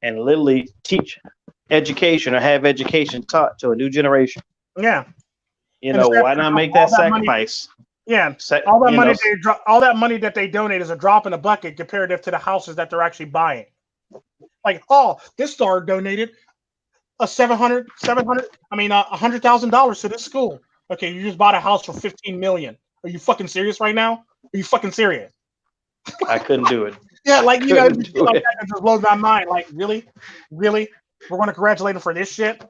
and literally teach education or have education taught to a new generation. Yeah. You know, why not make that sacrifice? All that money that they donate is a drop in the bucket comparative to the houses that they're actually buying. Like, this star donated $100,000 to this school. Okay, you just bought a house for $15 million. Are you fucking serious right now? Are you fucking serious? I couldn't do it. Yeah, like, you know, like that just blows my mind. Like, really? We're going to congratulate them for this shit?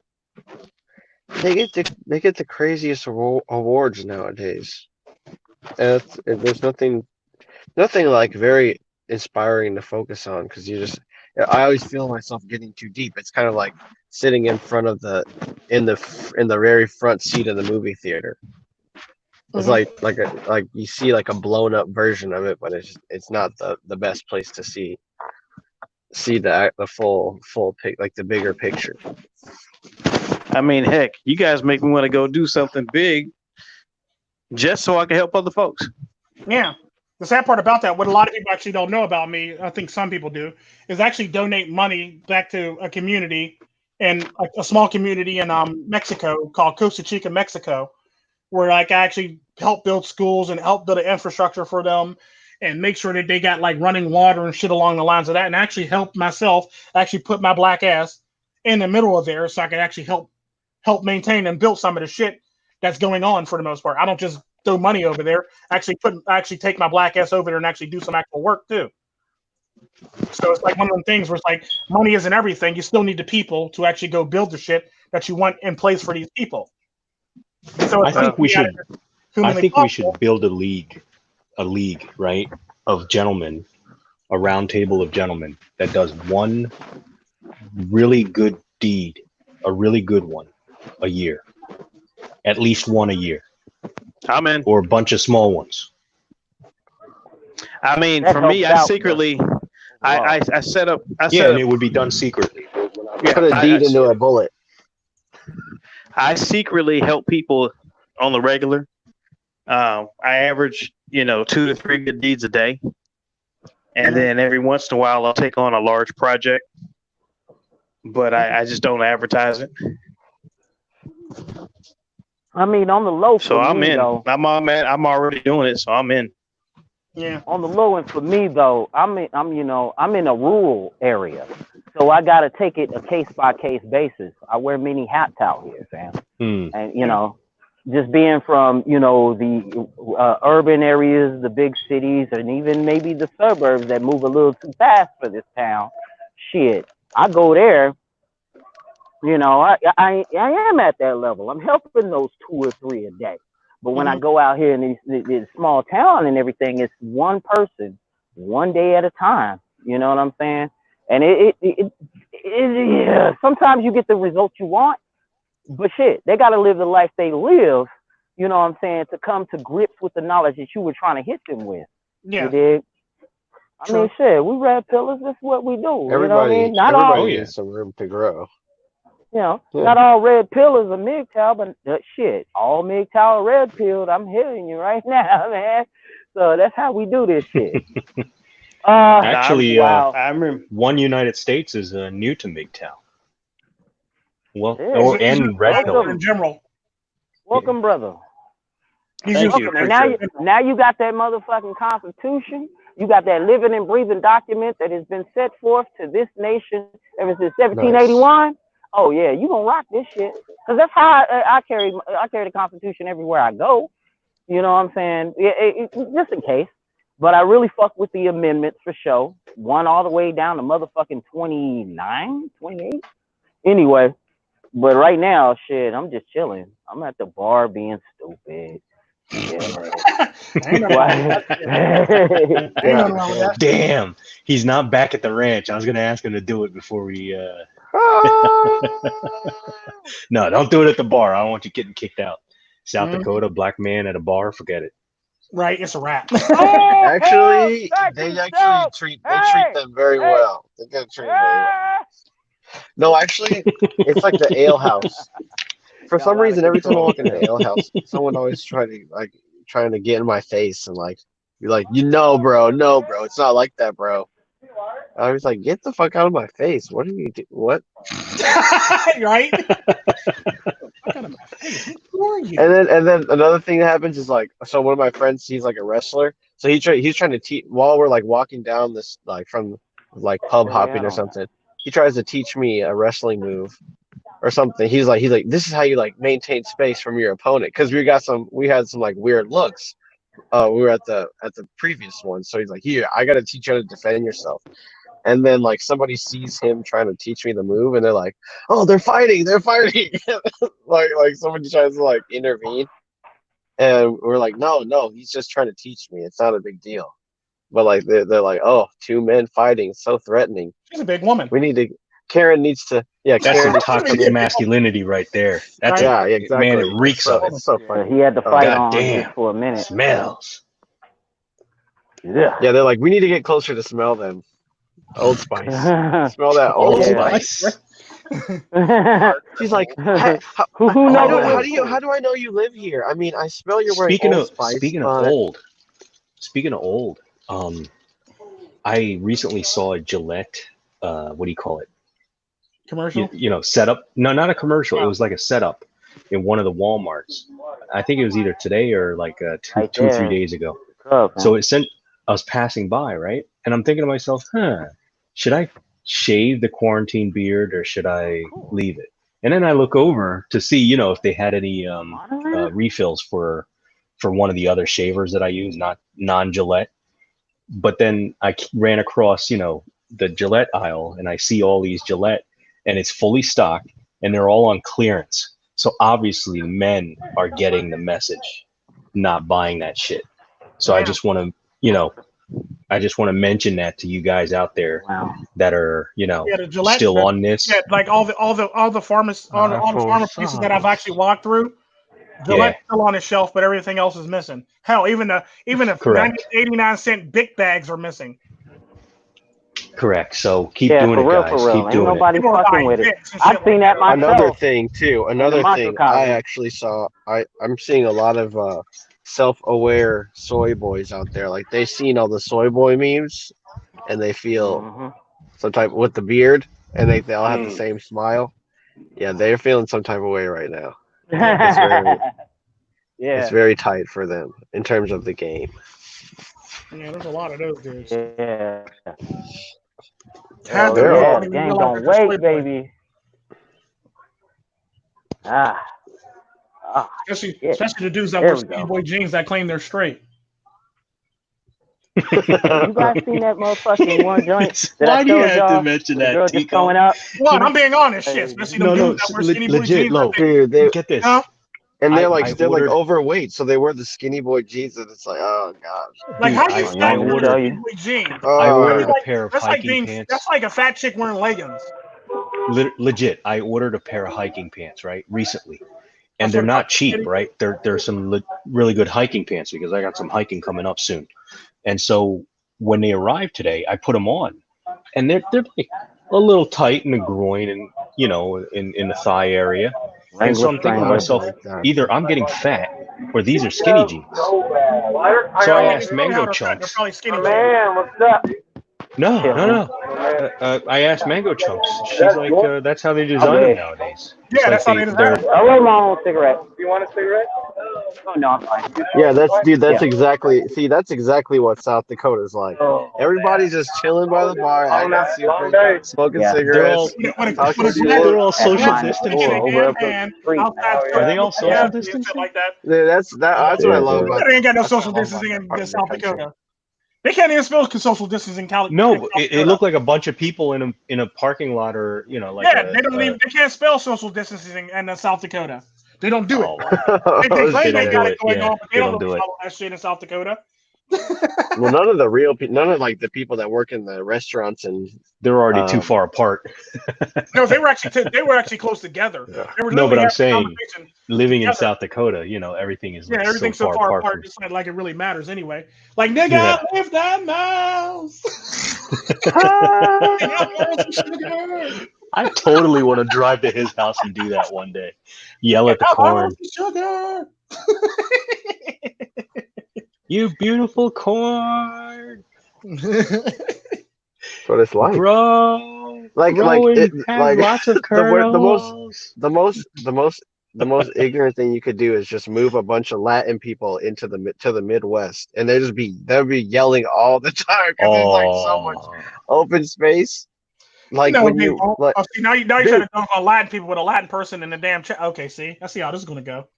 They get the craziest awards nowadays. And there's nothing like very inspiring to focus on because I always feel myself getting too deep. It's kind of like sitting in front of in the very front seat of the movie theater. It's like you see like a blown up version of it, but it's not the best place to see the full pic, like the bigger picture. I mean, heck, you guys make me want to go do something big just so I can help other folks. Yeah. The sad part about that, what a lot of people actually don't know about me, I think some people do, is actually donate money back to a community, and a small community in Mexico called Costa Chica, Mexico, where like I actually help build schools and help build an infrastructure for them and make sure that they got like running water and shit along the lines of that, and actually help myself actually put my black ass in the middle of there so I can actually help maintain and build some of the shit that's going on for the most part. I don't just throw money over there. Actually take my black ass over there and actually do some actual work too. So it's like one of them things where it's like money isn't everything. You still need the people to actually go build the shit that you want in place for these people. So I think we should build a league, right, of gentlemen a round table of gentlemen that does one really good deed, a really good one, a year, at least one a year. I'm in. Or a bunch of small ones. I mean, That for me, I helps out, secretly, I set up. Yeah, and it would be done secretly. Yeah, Put a deed into a bullet. I secretly help people on the regular. I average, 2 to 3 good deeds a day, and then every once in a while I'll take on a large project, but I just don't advertise it. I mean, on the low for So I'm me, in. though. I'm already doing it, so I'm in. Yeah. On the low end for me, though, I'm in a rural area, so I gotta take it a case by case basis. I wear many hats out here, fam, and just being from the urban areas, the big cities, and even maybe the suburbs that move a little too fast for this town. Shit, I go there. I am at that level. I'm helping those 2 or 3 a day. But when I go out here in this small town and everything, it's one person, one day at a time. You know what I'm saying? And sometimes you get the results you want, but shit, they got to live the life they live. You know what I'm saying? To come to grips with the knowledge that you were trying to hit them with. Yeah. You dig? I mean, shit, we red pillars. This is what we do. Everybody, you know what I mean? Not everybody needs some room to grow. Not all red pillars are MiGTOW, but shit, all MiGTOW are red pilled. I'm hitting you right now, man. So that's how we do this shit. Actually, I remember one United States is new to MiGTOW. Well, and red pill in general. Welcome, brother. Thank you. And now you got that motherfucking Constitution. You got that living and breathing document that has been set forth to this nation ever since 1781. Nice. Oh yeah, you gonna rock this shit, cause that's how I carry the Constitution everywhere I go. You know what I'm saying? Just in case. But I really fuck with the amendments for sure. One all the way down to motherfucking 29, 28. Anyway, but right now, shit, I'm just chilling. I'm at the bar being stupid. Yeah. Damn, he's not back at the ranch. I was gonna ask him to do it before we. No, don't do it at the bar. I don't want you getting kicked out. South Dakota, black man at a bar, forget it. Right, it's a wrap. Actually, they treat them very well. They get treated very well. No, actually, it's like the ale house. For some reason, every time I walk into the ale house, someone always trying to get in my face and be like, bro, no, bro, it's not like that, bro. I was like, get the fuck out of my face. What are you do? What? Right? Who are you? And then another thing that happens is so one of my friends, he's like a wrestler. So he's trying to teach while we're walking down this from pub hopping or something. He tries to teach me a wrestling move or something. He's like, this is how you maintain space from your opponent, because we had some weird looks. We were at the previous one, so he's like, here, I gotta teach you how to defend yourself. And then somebody sees him trying to teach me the move, and they're like, oh, they're fighting. like somebody tries to intervene, and we're like, no, he's just trying to teach me. It's not a big deal. But they're like, oh, 2 men fighting, so threatening. She's a big woman. Karen needs to. Yeah, that's Karen some toxic masculinity right there. That's exactly. Man, it reeks of it. It's so funny. He had to fight on just for a minute. Smells. Yeah. Yeah, they're like, we need to get closer to smell them. Old Spice. Smell that Old Spice. She's like, how do I know you live here? I mean, I smell you're wearing Old Spice. Speaking of old, I recently saw a Gillette. What do you call it? Commercial? Setup. No, not a commercial. It was like a setup in one of the Walmarts. I think it was either today or two or 3 days ago. So it sent. I was passing by, right, and I'm thinking to myself, should I shave the quarantine beard or should I leave it? And then I look over to see, if they had any refills for one of the other shavers that I use, not non-Gillette. But then I ran across, the Gillette aisle, and I see all these Gillette, and it's fully stocked, and they're all on clearance. So obviously men are getting the message, not buying that shit. So I just want to, I just want to mention that to you guys out there that are, still on this. Yeah, like all the pharma pieces that I've actually walked through. Gillette's still on the shelf, but everything else is missing. Hell, even the 89-cent Bic bags are missing. Correct. So keep doing it, guys. Keep doing it. Nobody fucking with it. I've seen that myself. Another thing I actually saw. I'm seeing a lot of self-aware soy boys out there. Like they've seen all the soy boy memes, and they feel some type with the beard, and they all have the same smile. Yeah, they're feeling some type of way right now. It's very tight for them in terms of the game. Yeah, there's a lot of those dudes. Yeah. The game don't wait, baby. Especially the dudes that wear skinny boy jeans that claim they're straight. You guys seen that motherfucking one joint? Why do you have to mention that, girl Tico? Just coming up. What? I'm being honest, shit. Especially the dudes that wear skinny boy jeans. Dude, get this. And they're like overweight, so they wear the skinny boy jeans, and it's like, oh gosh. Like, how you stack skinny boy jeans? I ordered a pair of hiking pants. That's like a fat chick wearing leggings. Legit, I ordered a pair of hiking pants recently, and they're not cheap, right? They're some really good hiking pants because I got some hiking coming up soon, and so when they arrived today, I put them on, and they're like a little tight in the groin and in the thigh area. And so I'm thinking to myself, either I'm getting fat or these are skinny jeans. So I asked Mango Chunks. Man, what's up? No. I asked Mango Chunks. She's like, that's how they design them nowadays. Yeah, that's how they design them. I roll my own cigarette. Do you want a cigarette? Oh, no, I'm fine. Yeah, that's exactly what South Dakota's like. Everybody's just chilling by the bar, smoking cigarettes. They're all social distancing. Are they all social distancing? Like that? That's what I love about it. They ain't got no social distancing in South Dakota. They can't even spell social distancing in California. No, it looked like a bunch of people in a parking lot, or like. Yeah, they can't spell social distancing in South Dakota. They don't do it. They claim they got it going on, but they don't follow that shit in South Dakota. Well, none of the people that work in the restaurants, and they're already too far apart. No, they were actually close together. Yeah. No, but I'm saying, living in South Dakota, everything is everything's so far apart. It's not like it really matters anyway. Like, nigga, lift that mouse. I totally want to drive to his house and do that one day. Yell at the corn. Sugar. You beautiful corn. That's what it's like. Grow. Like lots of kernels. The most ignorant thing you could do is just move a bunch of Latin people to the Midwest, and they'd be yelling all the time because there's like so much open space. Like when you see, now you're trying to dunk on Latin people with a Latin person in the damn chat. Okay, see, I see how this is gonna go.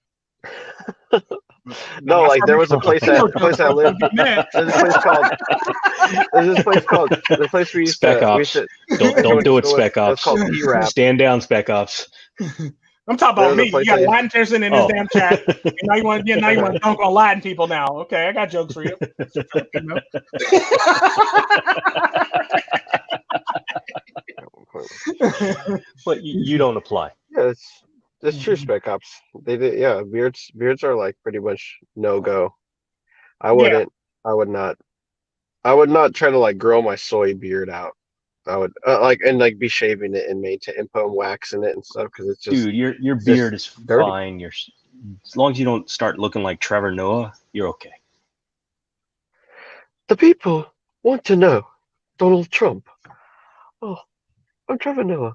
No, like there was a place I lived. There's a place we used Spec Ops. Don't do it, Spec Ops. It's called P-Rap. Stand down, Spec Ops. I'm talking about me. You got Latin person in this damn chat. And now you want to dunk on Latin people now. Okay, I got jokes for you. But you don't apply. Yeah, it's true, Spec Ops. They did, yeah. Beards are like pretty much no go. I would not try to like grow my soy beard out. I would be shaving it and put wax in it and stuff because it's just. Dude, your beard is fine. As long as you don't start looking like Trevor Noah, you're okay. The people want to know Donald Trump. Oh, I'm Trevor Noah.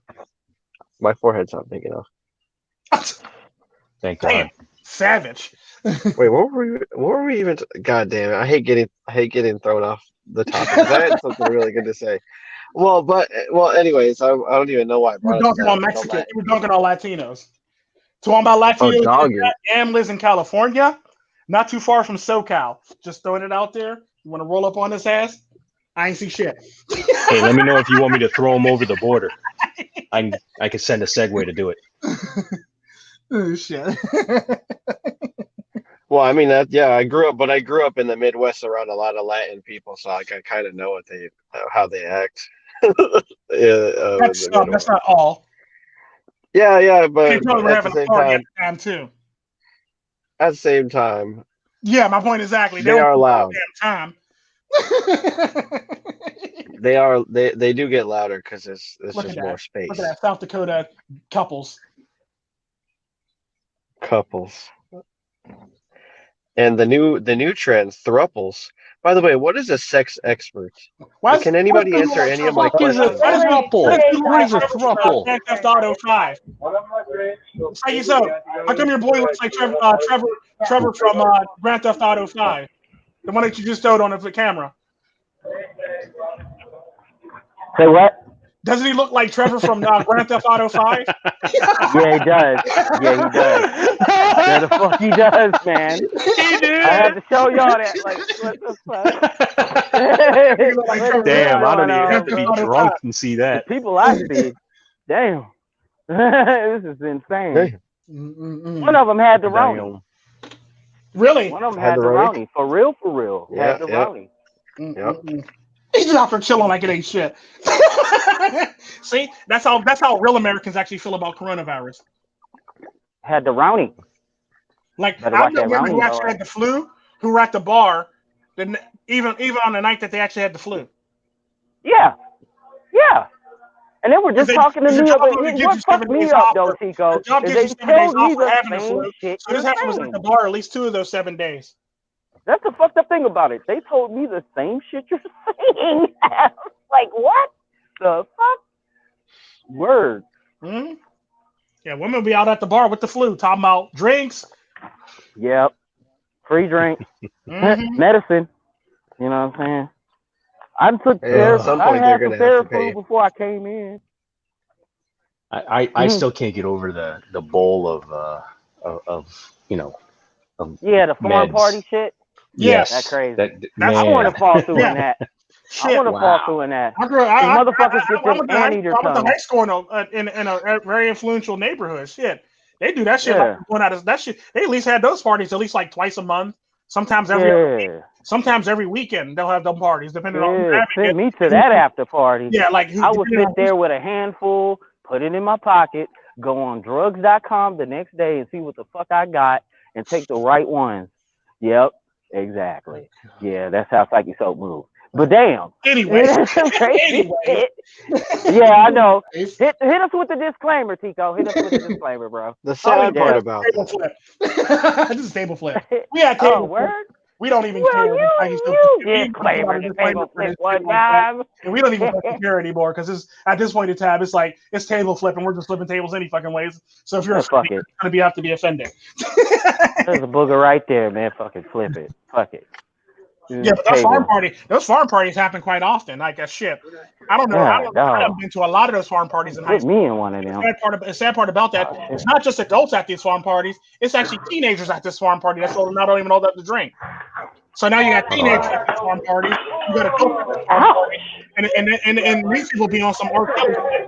My forehead's not big enough. Thank God. Savage. Wait, what were we even? God damn it! I hate getting thrown off the topic. I had something really good to say. Well, anyways, I don't even know why. You were dunking on Mexicans. You were dunking on Latinos. Talking about Latinos. Am lives in California, not too far from SoCal. Just throwing it out there. You want to roll up on this ass? I ain't see shit. Hey, let me know if you want me to throw him over the border. I can send a Segway to do it. Oh shit. Well, I mean that. Yeah, I grew up in the Midwest around a lot of Latin people, so like I kind of know how they act. That's not all. Yeah, but You probably were having a party at the time too. At the same time. Yeah, my point exactly. They are loud. Damn time. They do get louder because it's just more space. Look at that, South Dakota couples. And the new trends, thruples. By the way, what is a sex expert? Can anybody answer any of my questions? What is a thruple? Grand Theft Auto 5. Psychesoap, how come your boy looks like Trevor from Grand Theft Auto 5? The one that you just showed on the camera. Say what? Doesn't he look like Trevor from Grand Theft Auto 5? Yeah, he does. Yeah, he does. Yeah, the fuck he does, man. I had to show y'all that. Like, what the fuck? Damn, I don't even have to be drunk and see that. The people I see. Damn. This is insane. One of them had the Roni. Really? One of them had the Roni. For real. Yeah, had the Roni. Yep. He's just out there chilling like it ain't shit. See, that's how real Americans actually feel about coronavirus. Had the Roni. Like I know women who actually had the flu who were at the bar, even on the night that they actually had the flu. Yeah. And they were just talking to me about what fucked me up though, Tico. The job gives you 7 days off for having the flu. So this happened was at the bar at least 2 of those 7 days. That's the fucked up thing about it. They told me the same shit you're saying. Like, what the fuck? Word. Mm-hmm. Yeah, women be out at the bar with the flu, talking about drinks. Yep. Free drink. Medicine. You know what I'm saying? I took at some point they're gonna have to pay before I came in. I still can't get over the bowl of the farm party shit. Yes, that's crazy. I want to fall through in that. I want to fall through in that. Motherfuckers get them anteater tongues. I went to high school in a very influential neighborhood. Shit, they do that shit. Like going out of that shit. They at least had those parties at least like twice a month. Sometimes every weekend they'll have them parties, depending on. Send me to that after party. Yeah, like I would sit there with a handful, put it in my pocket, go on drugs.com the next day and see what the fuck I got, and take the right ones. Yep, exactly. Yeah, that's how Psychesoap moves. But damn. Anyway. Yeah, I know. Hit us with the disclaimer, Tico. Hit us with the disclaimer, bro. The sad part about this is table flip. We had table flip. We don't even care. Table flip one time. And we don't even care anymore because at this point in time, it's like it's table flip and we're just flipping tables any fucking ways. So if you're a fan, you're gonna have to be offended. There's a booger right there, man. Fucking flip it. Fuck it. Yeah, but those farm parties happen quite often. Like that shit. I don't know. I haven't been to a lot of those farm parties in high school. Put me in one of them. The sad part about that, it's not just adults at these farm parties. It's actually teenagers at this farm party that's not even old enough to drink. So now you got teenagers at this farm party. You got adults at this farm party, and these people be on some R. Kelly shit.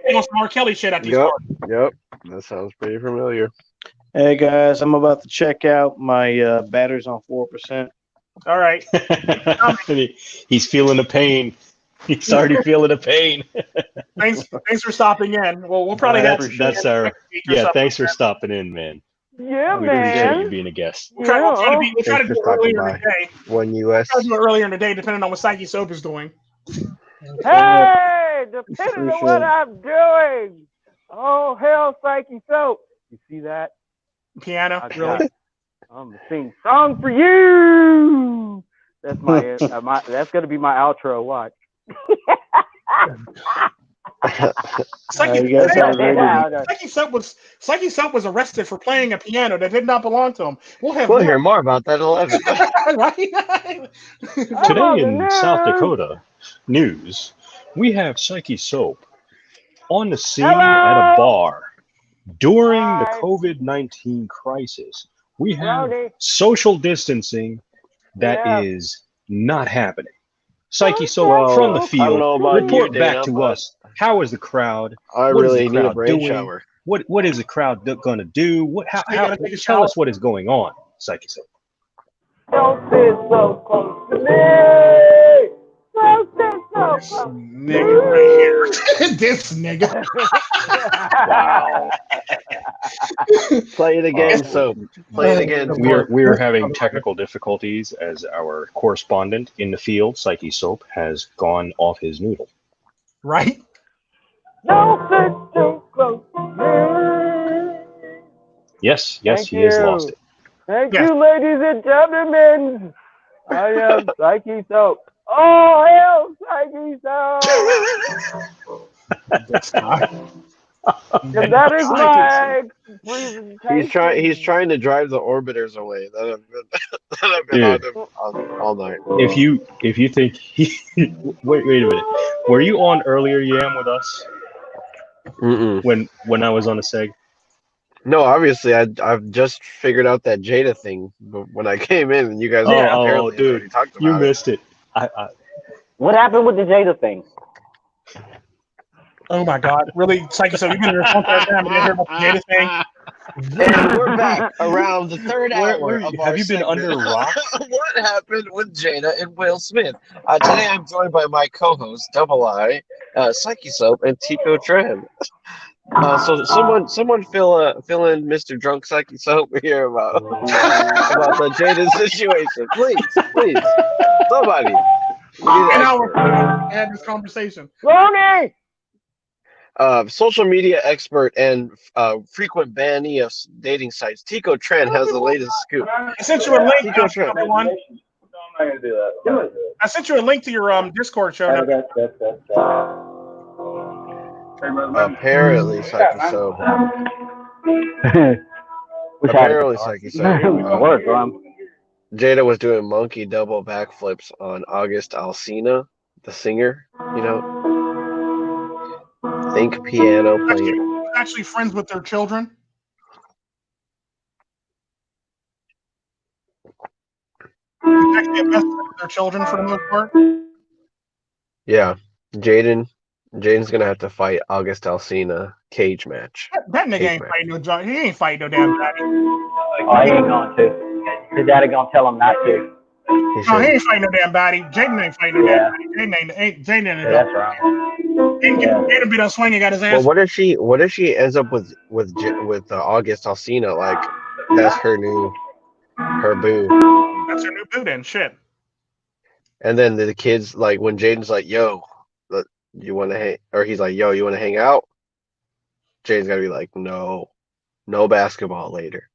Be on some R. Kelly shit at these parties. Yep, that sounds pretty familiar. Hey guys, I'm about to check out. My battery's on 4%. All right. He's feeling the pain. He's already feeling the pain. Thanks for stopping in. Well, we'll probably that's our thanks for stopping in, man. Yeah, we man. appreciate you being a guest. We'll try to do it earlier in the day. One US. We'll try to do it earlier in the day, depending on what Psychesoap is doing. Hey, depending on what I'm doing. Oh hell, Psychesoap. You see that? Piano, really? I'm gonna sing song for you. That's that's gonna be my outro. Watch. Psychesoap was arrested for playing a piano that did not belong to him. We'll hear more about that at 11. Right? Today in South Dakota news, we have Psychesoap on the scene at a bar. During the COVID-19 crisis, we have social distancing that is not happening. Psychesoap from the field, report back to us. How is the crowd? I really need a brain shower. What is the crowd going to do? Tell us what is going on, Psychesoap. Don't sit so close to me. Don't sit so close. Nigga right here. This nigga. Wow. Play it again, Soap. Play it again. We are having technical difficulties as our correspondent in the field, Psychesoap, has gone off his noodle. Right? Don't sit so close to me. Yes, Thank he has you. lost it. Thank you, ladies and gentlemen. I am Psychesoap. Oh, hell, Psychesoap. And that is my presentation. He's trying to drive the orbiters away. That I've been on him all night. If you think wait a minute, were you on earlier, Yam, with us? When I was on a seg? No, obviously I've just figured out that Jada thing when I came in, and you guys apparently already talked about you missed it. What happened with the Jada thing? Oh my God! Really, Psychesoap, you've been here for a time and you hear about the Jada thing. And we're back around the third hour. Have you been under a rock? What happened with Jada and Will Smith? Today I'm joined by my co-host, Double I, Psychesoap, and Tico Tren. So someone fill in Mr. Drunk Psychesoap here about the Jada situation, please, somebody. I had this conversation. Ronnie! Social media expert and frequent bannee of dating sites, Tico Tren has the latest scoop. I sent you a link, everyone. I sent you a link to your Discord show. Apparently, Psychesoap. Apparently, Psychesoap. Jada was doing monkey double backflips on August Alsina, the singer. You know. Think piano player. Actually friends with their children. Actually a best friend with their children for the most part. Yeah, Jaden's gonna have to fight August Alsina cage match. That nigga ain't fighting no John. He ain't fighting no damn daddy. Oh, he ain't going to. His daddy gonna tell him not to. No, he ain't fighting no damn body. Jaden ain't fighting no damn body. Jaden ain't. That's right. Jaden beat up swinging, got his ass. Well, what if she ends up with August Alsina? Like that's her boo. That's her new boo then. Shit. And then the kids, like when Jaden's like, "Yo, you want to hang?" Or he's like, "Yo, you want to hang out?" Jaden's gotta be like, "No basketball later.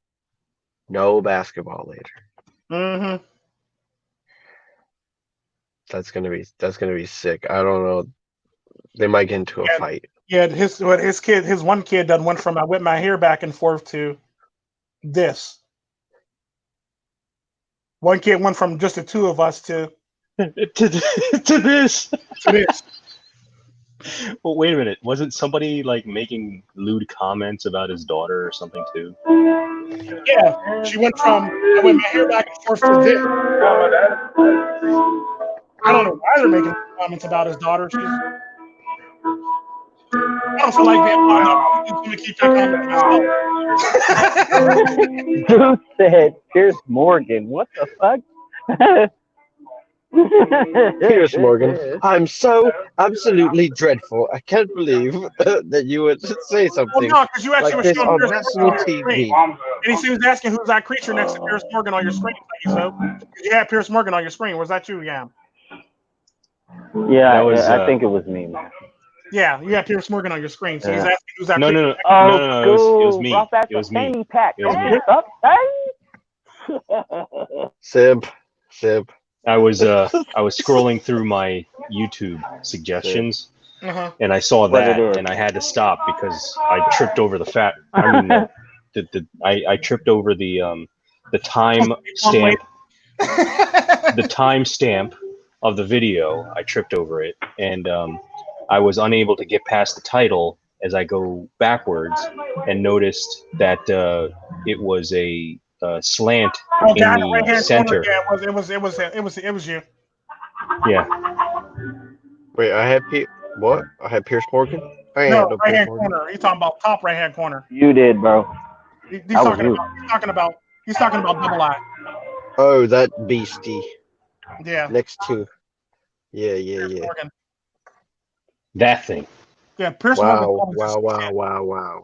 No basketball later." Mm-hmm. That's gonna be sick. I don't know. They might get into a fight. Yeah, his one kid done went from I whip my hair back and forth to this. One kid went from just the two of us to this. To this. Well, wait a minute. Wasn't somebody like making lewd comments about his daughter or something too? Yeah, she went from I whip my hair back and forth to this. I don't know why they're making comments about his daughter. I don't feel like being I'm going to keep that comment to myself. Dude said Piers Morgan. What the fuck? Piers Morgan, I'm so absolutely dreadful. I can't believe that you would say something well, no, because you actually like were this showing on Piers national Morgan on TV. And he was asking who's that creature next to Piers Morgan on your screen. So you had Piers Morgan on your screen. Was that you, Yam? Yeah, I think it was me, man. Yeah, you had Piers Morgan on your screen. So he's asking who's that No. creature. No. It was me. It was me. Simp. I was scrolling through my YouTube suggestions, and I saw that, and I had to stop because I tripped over the fat. I mean, I tripped over the time stamp. The time stamp of the video. I tripped over it, and I was unable to get past the title as I go backwards, and noticed that it was a slant in the center. Yeah, it was you. Yeah. Wait, I had Piers Morgan. No, right hand corner. He's talking about top right hand corner. You did, bro. He's talking about Double I. Oh, that beastie. Yeah. Next to. Yeah. Morgan. That thing. Yeah, Pierce Wow. Morgan.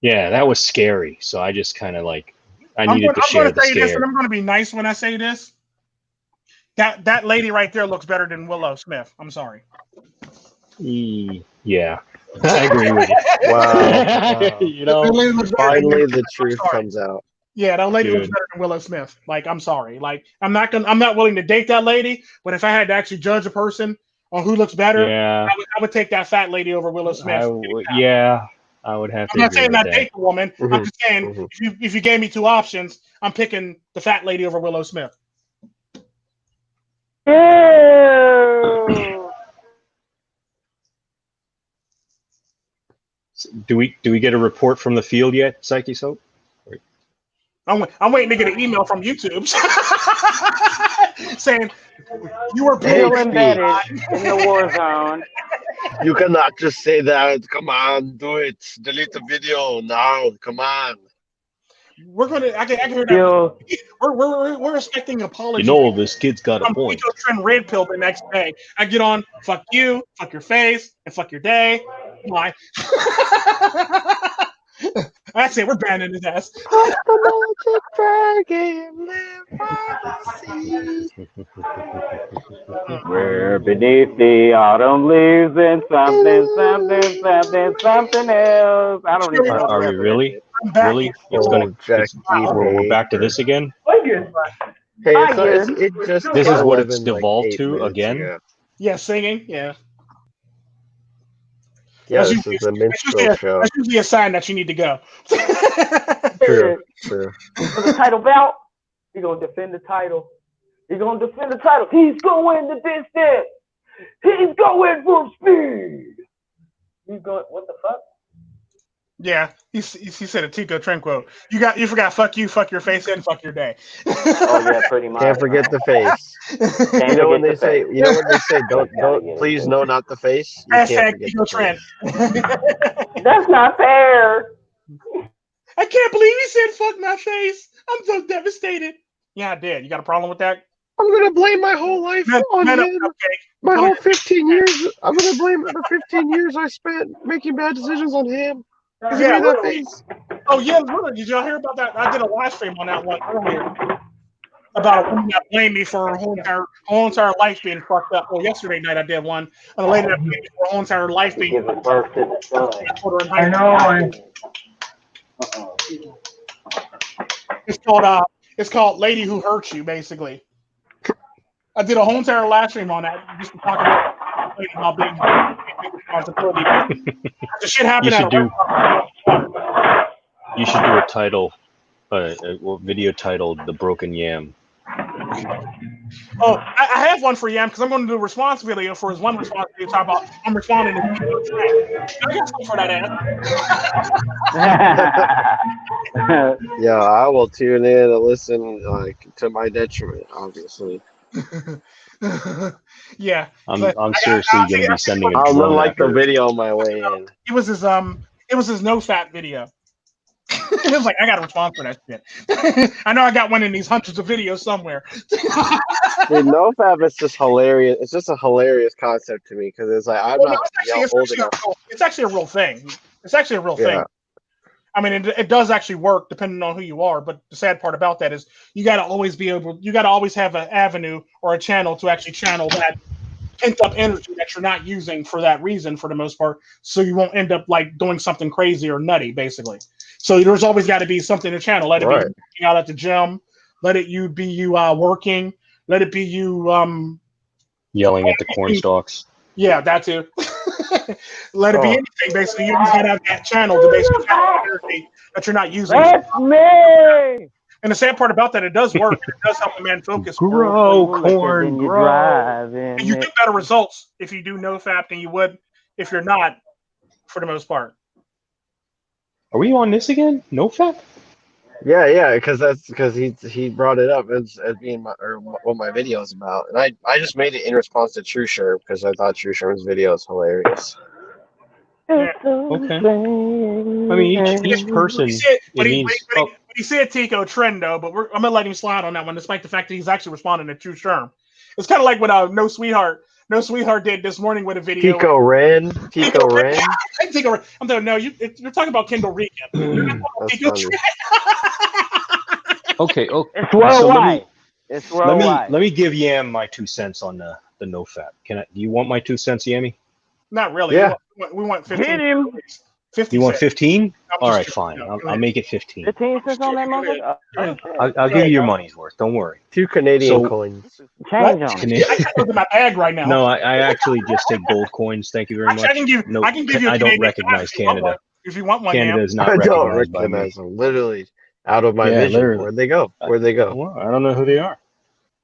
Yeah, that was scary. So I just kind of like, I needed to share the scare. This, and I'm going to be nice when I say this. That lady right there looks better than Willow Smith. I'm sorry. Yeah, I agree with you. Wow. You know, finally the truth comes out. Yeah, that lady looks better than Willow Smith. Like, I'm sorry. Like, I'm not willing to date that lady. But if I had to actually judge a person on who looks better, I would take that fat lady over Willow Smith. I would have to. I'm not saying not date the woman. I'm just saying if you gave me two options, I'm picking the fat lady over Willow Smith. Do we get a report from the field yet, Psychesoap? I'm waiting to get an email from YouTube saying you were still embedded in the war zone. You cannot just say that. Come on, do it. Delete the video now. Come on. We're gonna. I can hear that. We're expecting an apology. You know, this kid's got a point. Tren red pill the next day. I get on. Fuck you. Fuck your face. And fuck your day. Why? That's it. We're banning his ass. We're beneath the autumn leaves and something else. I don't even know. Are we really? Really? We're back to this again? Hey, this is what it's devolved to again? Yeah, singing. Yeah. Yeah, this is a minstrel show. That's usually a sign that you need to go. True. For the title bout, he's going to defend the title. He's going to defend the title. He's going the distance. He's going for speed. He's going, what the fuck? Yeah, he said a Tico Tren quote. You forgot fuck you, fuck your face, and fuck your day. Oh yeah, pretty much. Can't forget the face. You know when they say don't please no, not the face. You can't forget the Tren. That's not fair. I can't believe he said fuck my face. I'm so devastated. Yeah, I did. You got a problem with that? I'm gonna blame my whole life on him. Okay. My whole 15 years. I'm gonna blame the 15 years I spent making bad decisions on him. Yeah, that face. Oh yeah, really? Did y'all hear about that? I did a live stream on that one earlier about a woman that blamed me for her whole entire life being fucked up. Well, yesterday night I did one, and a lady that blamed me for her whole entire life being fucked up. I know. It's called "Lady Who Hurt You," basically. I did a whole entire live stream on that, just to talk about being responsibility. The shit happened. You should do a title, a video titled "The Broken Yam." Oh, I have one for Yam because I'm going to do a response video for his one response video. Talk about I'm responding to Tico Tren. I got something for that ass. Yeah, I will tune in and listen, like to my detriment, obviously. Yeah, I'm seriously going to be sending. I'll like the video on my way in. It was his no fat video. It was like I got a response for that shit. I know I got one in these hundreds of videos somewhere. Dude, no fab is just hilarious. It's just a hilarious concept to me because it's like it's actually a real thing. It's actually a real thing. I mean, it does actually work depending on who you are. But the sad part about that is you got to always have an avenue or a channel to actually channel that pent up energy that you're not using for that reason for the most part. So you won't end up like doing something crazy or nutty, basically. So there's always got to be something to channel. Let it be working out at the gym. Let it be you working. Let it be you yelling at the corn stalks. Yeah, that too. Let it be anything, basically. You just gotta have that channel to basically channel energy that you're not using. That's me. And the sad part about that, it does work. It does help a man focus. Grow corn, grow. And you get better results if you do no fap than you would if you're not, for the most part. Are we on this again? No fap? Yeah, because he brought it up as being what my video is about, and I just made it in response to True Sherm because I thought True Sherm's video is hilarious. Okay. I mean, each person. But he said Tico Tren though, but I'm gonna let him slide on that one, despite the fact that he's actually responding to true Sherm. It's kind of like what No Sweetheart did this morning with a video. Tico Ren. Tico Ren. Tico Ren. I'm telling no, you're talking about Kendall Regan. You're not talking about Tico Tren. Okay. It's worldwide. It's worldwide. Let me give Yam my 2 cents on the NoFap. Do you want my 2 cents, Yammy? Not really. Yeah. We want 15. Hit him. 50 you want 15? All right, kidding. fine. No, I'll make it 15. 15 cents on that motherfucker? I'll give you your money's worth. Don't worry. 2 Canadian coins. Change on it. I got those in my bag right now. No, I actually just take gold coins. Thank you very much. I can give you. I don't recognize Canada. If you want one, Canada is not I don't recognized by me. recognize them. Literally out of my Yeah, vision. literally. Where'd they go? Where'd they go? Well, I don't know who they are.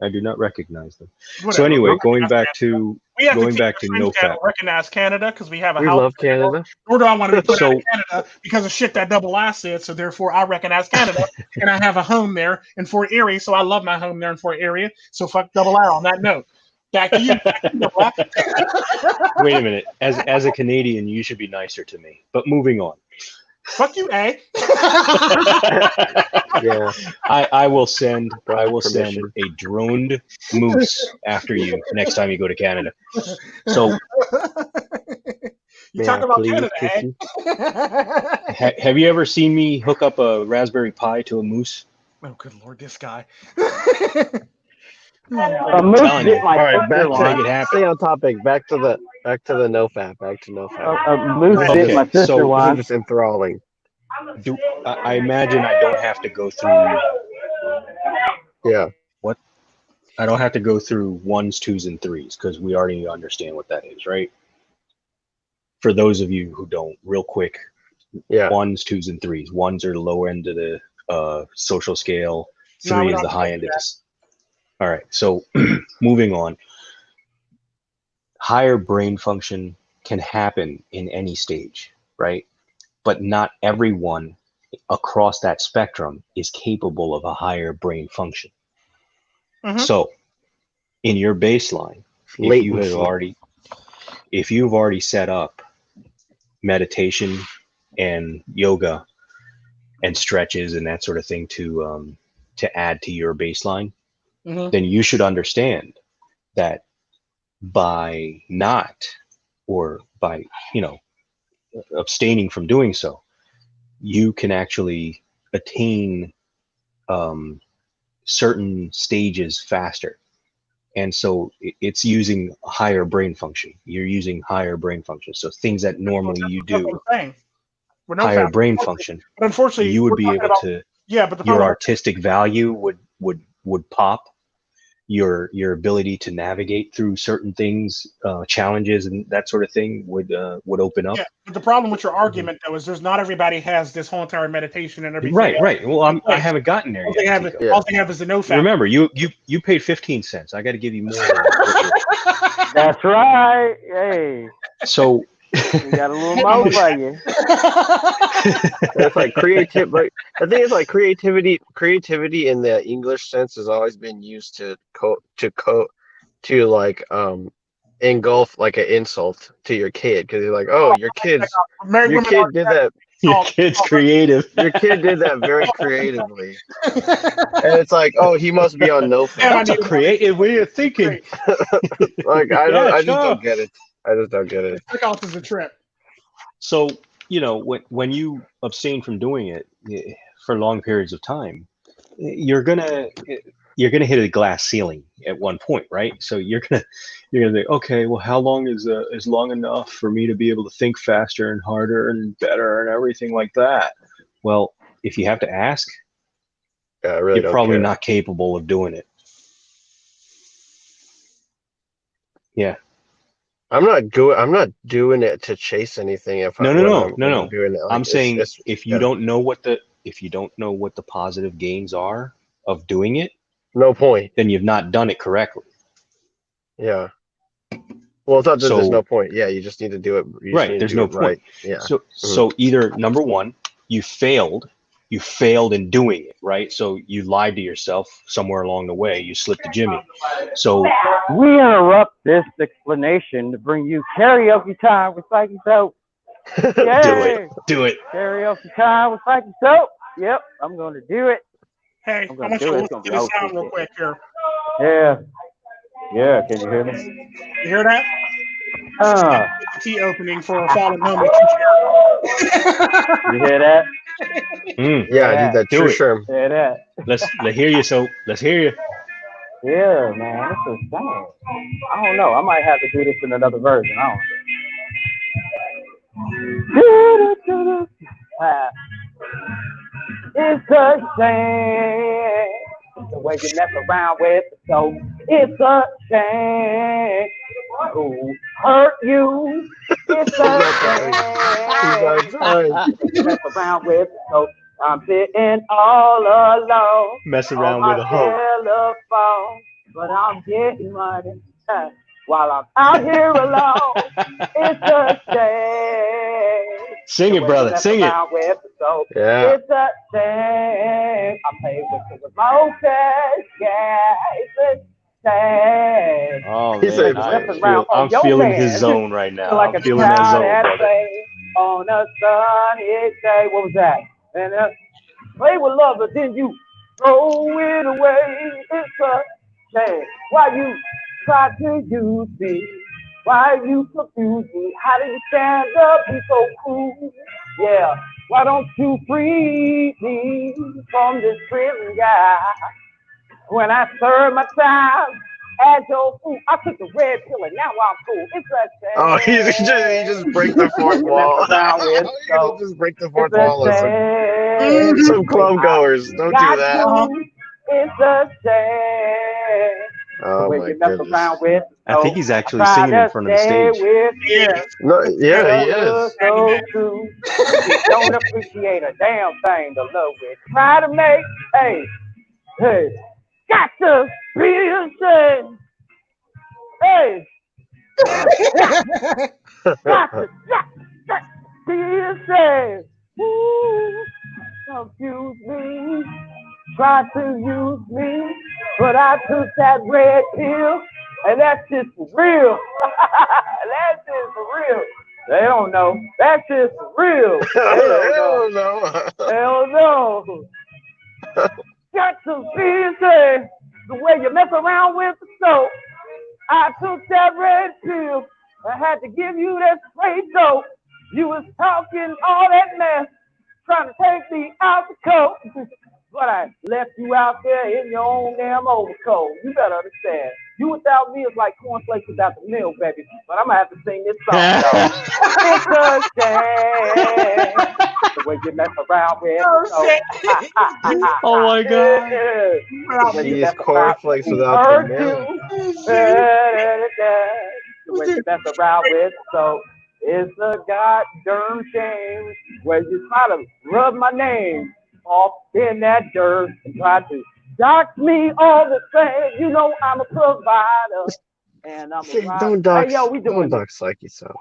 I do not recognize them. Whatever. So anyway, going back to NoFap. Recognize Canada because we have a We house. love Canada. Nor do I want to be put out of Canada because of shit that Double I said. So therefore, I recognize Canada and I have a home there in Fort Erie. So I love my home there in Fort Erie. So fuck Double I on that note. Back to you. Wait a minute. As a Canadian, you should be nicer to me. But moving on. Fuck you, eh? Yeah. I will send Permission. a droned moose after you next time you go to Canada. So you talk about Canada, eh? Have you ever seen me hook up a Raspberry Pi to a moose? Oh, good lord, this guy. A moose bit my All right, back Make it happen. stay on topic. Back to the NoFap. Back to NoFap. A moose Okay, bit my sister so- This once. is just enthralling. I imagine I don't have to go through. Yeah. I don't have to go through 1s, 2s, and 3s because we already understand what that is, right? For those of you who don't, real quick, Yeah. 1s, 2s, and 3s. 1s are the lower end of the social scale. No, 3 we is don't the high do end of that. this. All right. So moving on. Higher brain function can happen in any stage, right? But not everyone across that spectrum is capable of a higher brain function. Mhm. So in your baseline, if you've already set up meditation and yoga and stretches and that sort of thing to add to your baseline, then you should understand that by abstaining from doing so, you can actually attain certain stages faster. And so it's using higher brain function. You're using higher brain function. So things that normally you do, higher brain function, But unfortunately, you would be able to, but your artistic value would pop. Your ability to navigate through certain things, challenges and that sort of thing would open up. Yeah, but the problem with your argument though is there's not everybody has this whole entire meditation and everything. Right. Well, I haven't gotten there yet. All they have is the NoFap. Remember, you paid 15 cents. I got to give you more. That's right. Hey, So we got a little more for you. It's like creative. Like the thing is, like creativity in the English sense has always been used to engulf like an insult to your kid because you're like, oh, your kid did that. Your kid's creative. Your kid did that very creatively, and it's like, oh, he must be on NoFap. That's a creative way of thinking. Like I just don't get it. I just don't get it. Took off as a trip. So, when you abstain from doing it for long periods of time, you're gonna hit a glass ceiling at one point, right? So you're gonna think, okay, well, how long is long enough for me to be able to think faster and harder and better and everything like that? Well, if you have to ask, Yeah, I really you're probably not capable of doing it. Yeah. I'm not doing it to chase anything. No. I'm doing it, like, I'm saying if you don't know what the positive gains are of doing it, no point. then you've not done it correctly. Yeah. Well, it's not that there's no point. Yeah, you just need to do it. Right. There's no point. Right. Yeah. So either number one, you failed in doing it, right? So you lied to yourself somewhere along the way. You slipped to Jimmy. So we interrupt this explanation to bring you karaoke time with Psychesoap. Yay! Do it. Karaoke time with Psychesoap. Yep, I'm going to do it. Hey, I'm I gonna want you do to it. listen to this sound real quick here. Yeah. Yeah, can you hear me? You hear that? Key opening for Fallen Homie. You hear that? Yeah, I did that Do true it. Sherm. Hear that? Let's hear you, so let's hear you. Yeah, man, this is sad. I don't know. I might have to do this in another version. I don't know. It's a shame the way you mess around with the soap. It's a shame who hurt you. It's a shame you mess around with the soap. I'm sitting all alone. Mess around on with my a hoe. telephone, but I'm getting money while I'm out here alone. It's a shame. Sing it, brother. Sing it. With the soap. Yeah. It's a shame. I pay with my cash. Yeah, it's a shame. Oh He said, man, I'm feeling his zone right now. Like I'm feeling that zone, brother. On a sunny day. What was that? And play with love, but then you throw it away. It's a shame. Why you try to use me? Why you confuse me? How do you stand up? Be so cool. Yeah. Why don't you free me from this prison guy? When I serve my time at your food, I took the red pill and now I'm cool. It's a shame. Oh, he just break the fourth wall. Just break the fourth wall. Some club goers. Don't do that. It's a shame. Oh my goodness. I think he's actually singing in front of the stage. No, yeah, he is. Don't appreciate a damn thing to love with. Try to make, hey, got to be ashamed. Hey, got to be ashamed. Ooh, confuse me. Try to use me, but I took that red pill, and that's just for real. That's just for real. They don't know. That's just for real. They don't know. Hell no. Got to be ashamed. The way you mess around with the soap. I took that red pill. I had to give you that spray soap. You was talking all that mess, trying to take me out the coat. But I left you out there in your own damn overcoat. You better understand. You without me is like cornflakes without the milk, baby. But I'm going to have to sing this song, though. It's a shame. The way you mess around with Oh, my God. He is cornflakes without the milk. The way you mess around with soap. It's a goddamn shame. Where you try to rub my name off in that dirt and try to dox me all the same. You know I'm a provider and I'm a Don't dox. Hey, yo, we doing don't dox Psychesoap.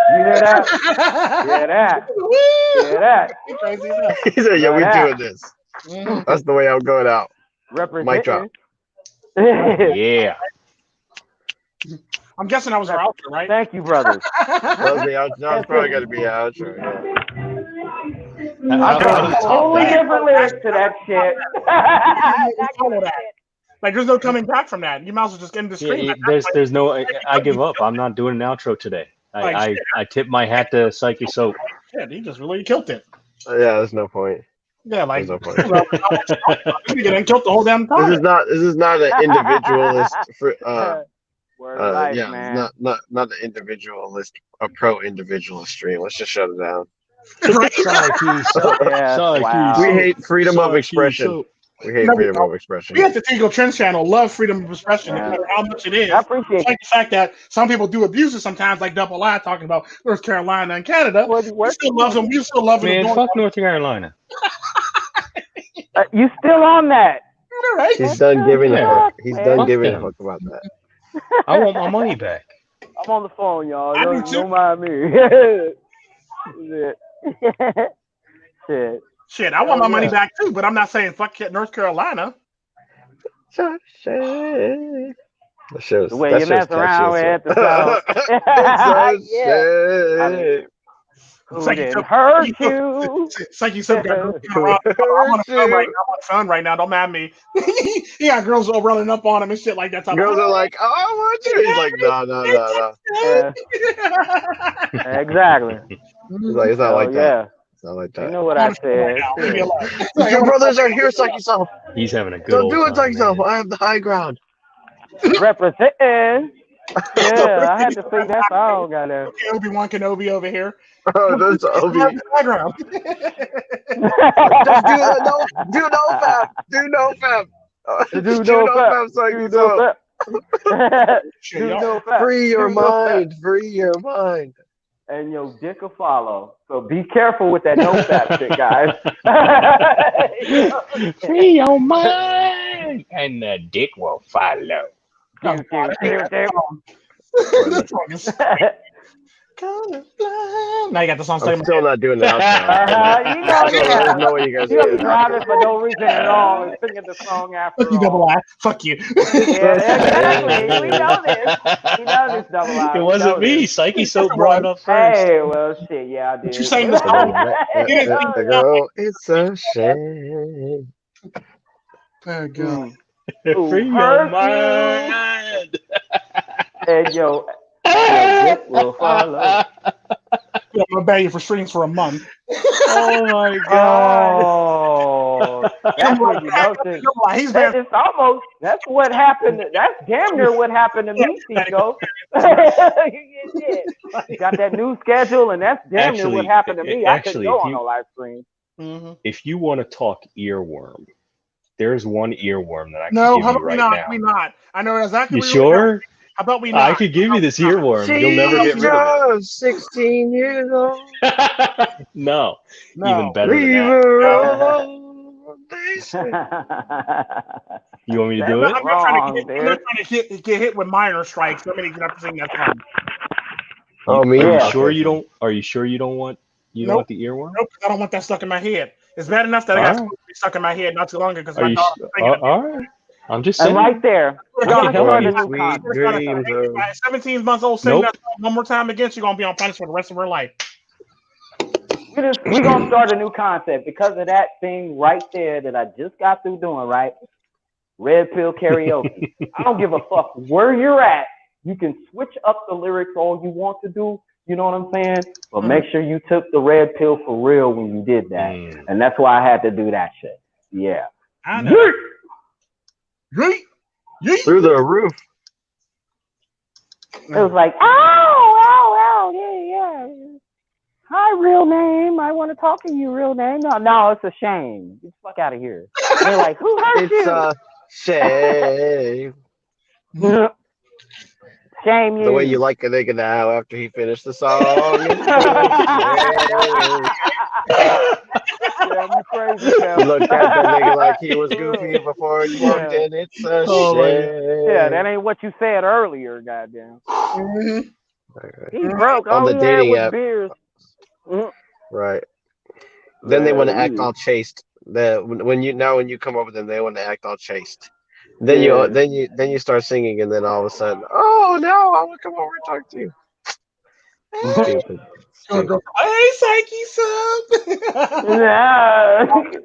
You hear that? You hear that? You hear that? He said, "Yeah, we doing this." That's the way I'm going out. Mic drop. Yeah. I'm guessing I was our outro, right? Thank you, brothers. That was probably got to be an outro. Yeah. Totally different lyrics to that shit. Like, there's no coming back from that. You might as well just get into the stream. Yeah, there's no. I give up. I'm not doing an outro today. I tip my hat to Psychesoap. Yeah, he just really killed it. Yeah, there's no point. Yeah, like there's no point. You get killed the whole damn time. This is not an individualist. Life, man. Not an individualist, a pro-individualist stream. Let's just shut it down. We hate freedom of expression. We hate freedom of expression. We at the Tico Tren channel love freedom of expression, no matter how much it is. I appreciate like the fact that some people do abuse it sometimes, like Double Lie talking about North Carolina and Canada. We still love them. We still love them. Man, fuck North Carolina. You still on that? Right. He's done giving a fuck. He's done giving a fuck about that. I want my money back. I'm on the phone, y'all. Don't mind me. Shit, I want my money back too, but I'm not saying fuck North Carolina. The way you mess around with the soul. I mean, who didn't hurt you? Psychesoap got girls around. I'm on a phone right now. I'm on the phone right now. Don't mind me. He got girls all running up on him and shit like that. Girls are like, "Oh, I want you." He's like, "No." Yeah. Exactly. He's like, "It's not like that. It's not like that." You know what I said? Your brothers are here, Psychesoap. He's having a good Don't old do it, time, Psychesoap. man. I have the high ground. Representing. Yeah, I had to sing that song, goddamn. Okay, Obi-Wan Kenobi over here. Oh, that's Obi. Background. Just do no fab. Do no fab. Do no fab. Psychesoap. Do no fab. Free your mind. Free your mind. And your dick will follow. So be careful with that no fab shit, guys. Free your mind, and the dick will follow. That song is now you got the song. I'm still not doing the outro. There's no way you guys You're driving for no reason at all and singing the song after all. Double I. Fuck you. Yeah, exactly. We know this. We know this, Double I. It wasn't me. Psychesoap brought it up first. Hey, well, shit, yeah, I did. You sang the song. Girl, it's a shame. Oh, God. Free your mind. And yo, dick will follow. Yeah, I'm gonna ban you for streams for a month. Oh my God! Oh, that's what you know. It's almost. That's what happened. That's damn near what happened to me, Tico. Got that new schedule, and that's damn near what happened to me. I couldn't go on a live stream. If you want to talk earworm, there's one earworm that I can give you right now. We not. I know exactly. You sure? How about we not? I could give you this earworm. You'll never get rid of it. 16 years old. No, even better Leave than her alone. You want me to do it? I'm not trying to get hit with minor strikes. I'm gonna have to sing that song. Oh, me? Are you sure you don't? Are you sure you don't want? You don't want the earworm? Nope, I don't want that stuck in my head. It's bad enough that I got something stuck in my head not too long ago because my daughter. All right. I'm just saying. And right there. 17 months old, sing that song one more time again, she's gonna be on punishment for the rest of her life. We're gonna start a new concept because of that thing right there that I just got through doing, right? Red pill karaoke. I don't give a fuck where you're at. You can switch up the lyrics all you want to do. You know what I'm saying? But make sure you took the red pill for real when you did that. And that's why I had to do that shit. Yeah. I know. Through the roof. It was like, oh, yeah. Hi, real name. I want to talk to you, real name. No, it's a shame. Get the fuck out of here. They're like, who hurt you? It's a shame. Shame you. The way you like a nigga now after he finished the song. You crazy, you looked at that nigga like he was goofy before you walked in. It's a shame. Yeah, that ain't what you said earlier, goddamn. He broke all on the he dating had app. Beers. Right. Then they want to act all chaste. When you come up with them, they want to act all chaste. Then you start singing, and then all of a sudden, oh no, I want to come over and talk to you. Stupid. Hey, Psychesoap.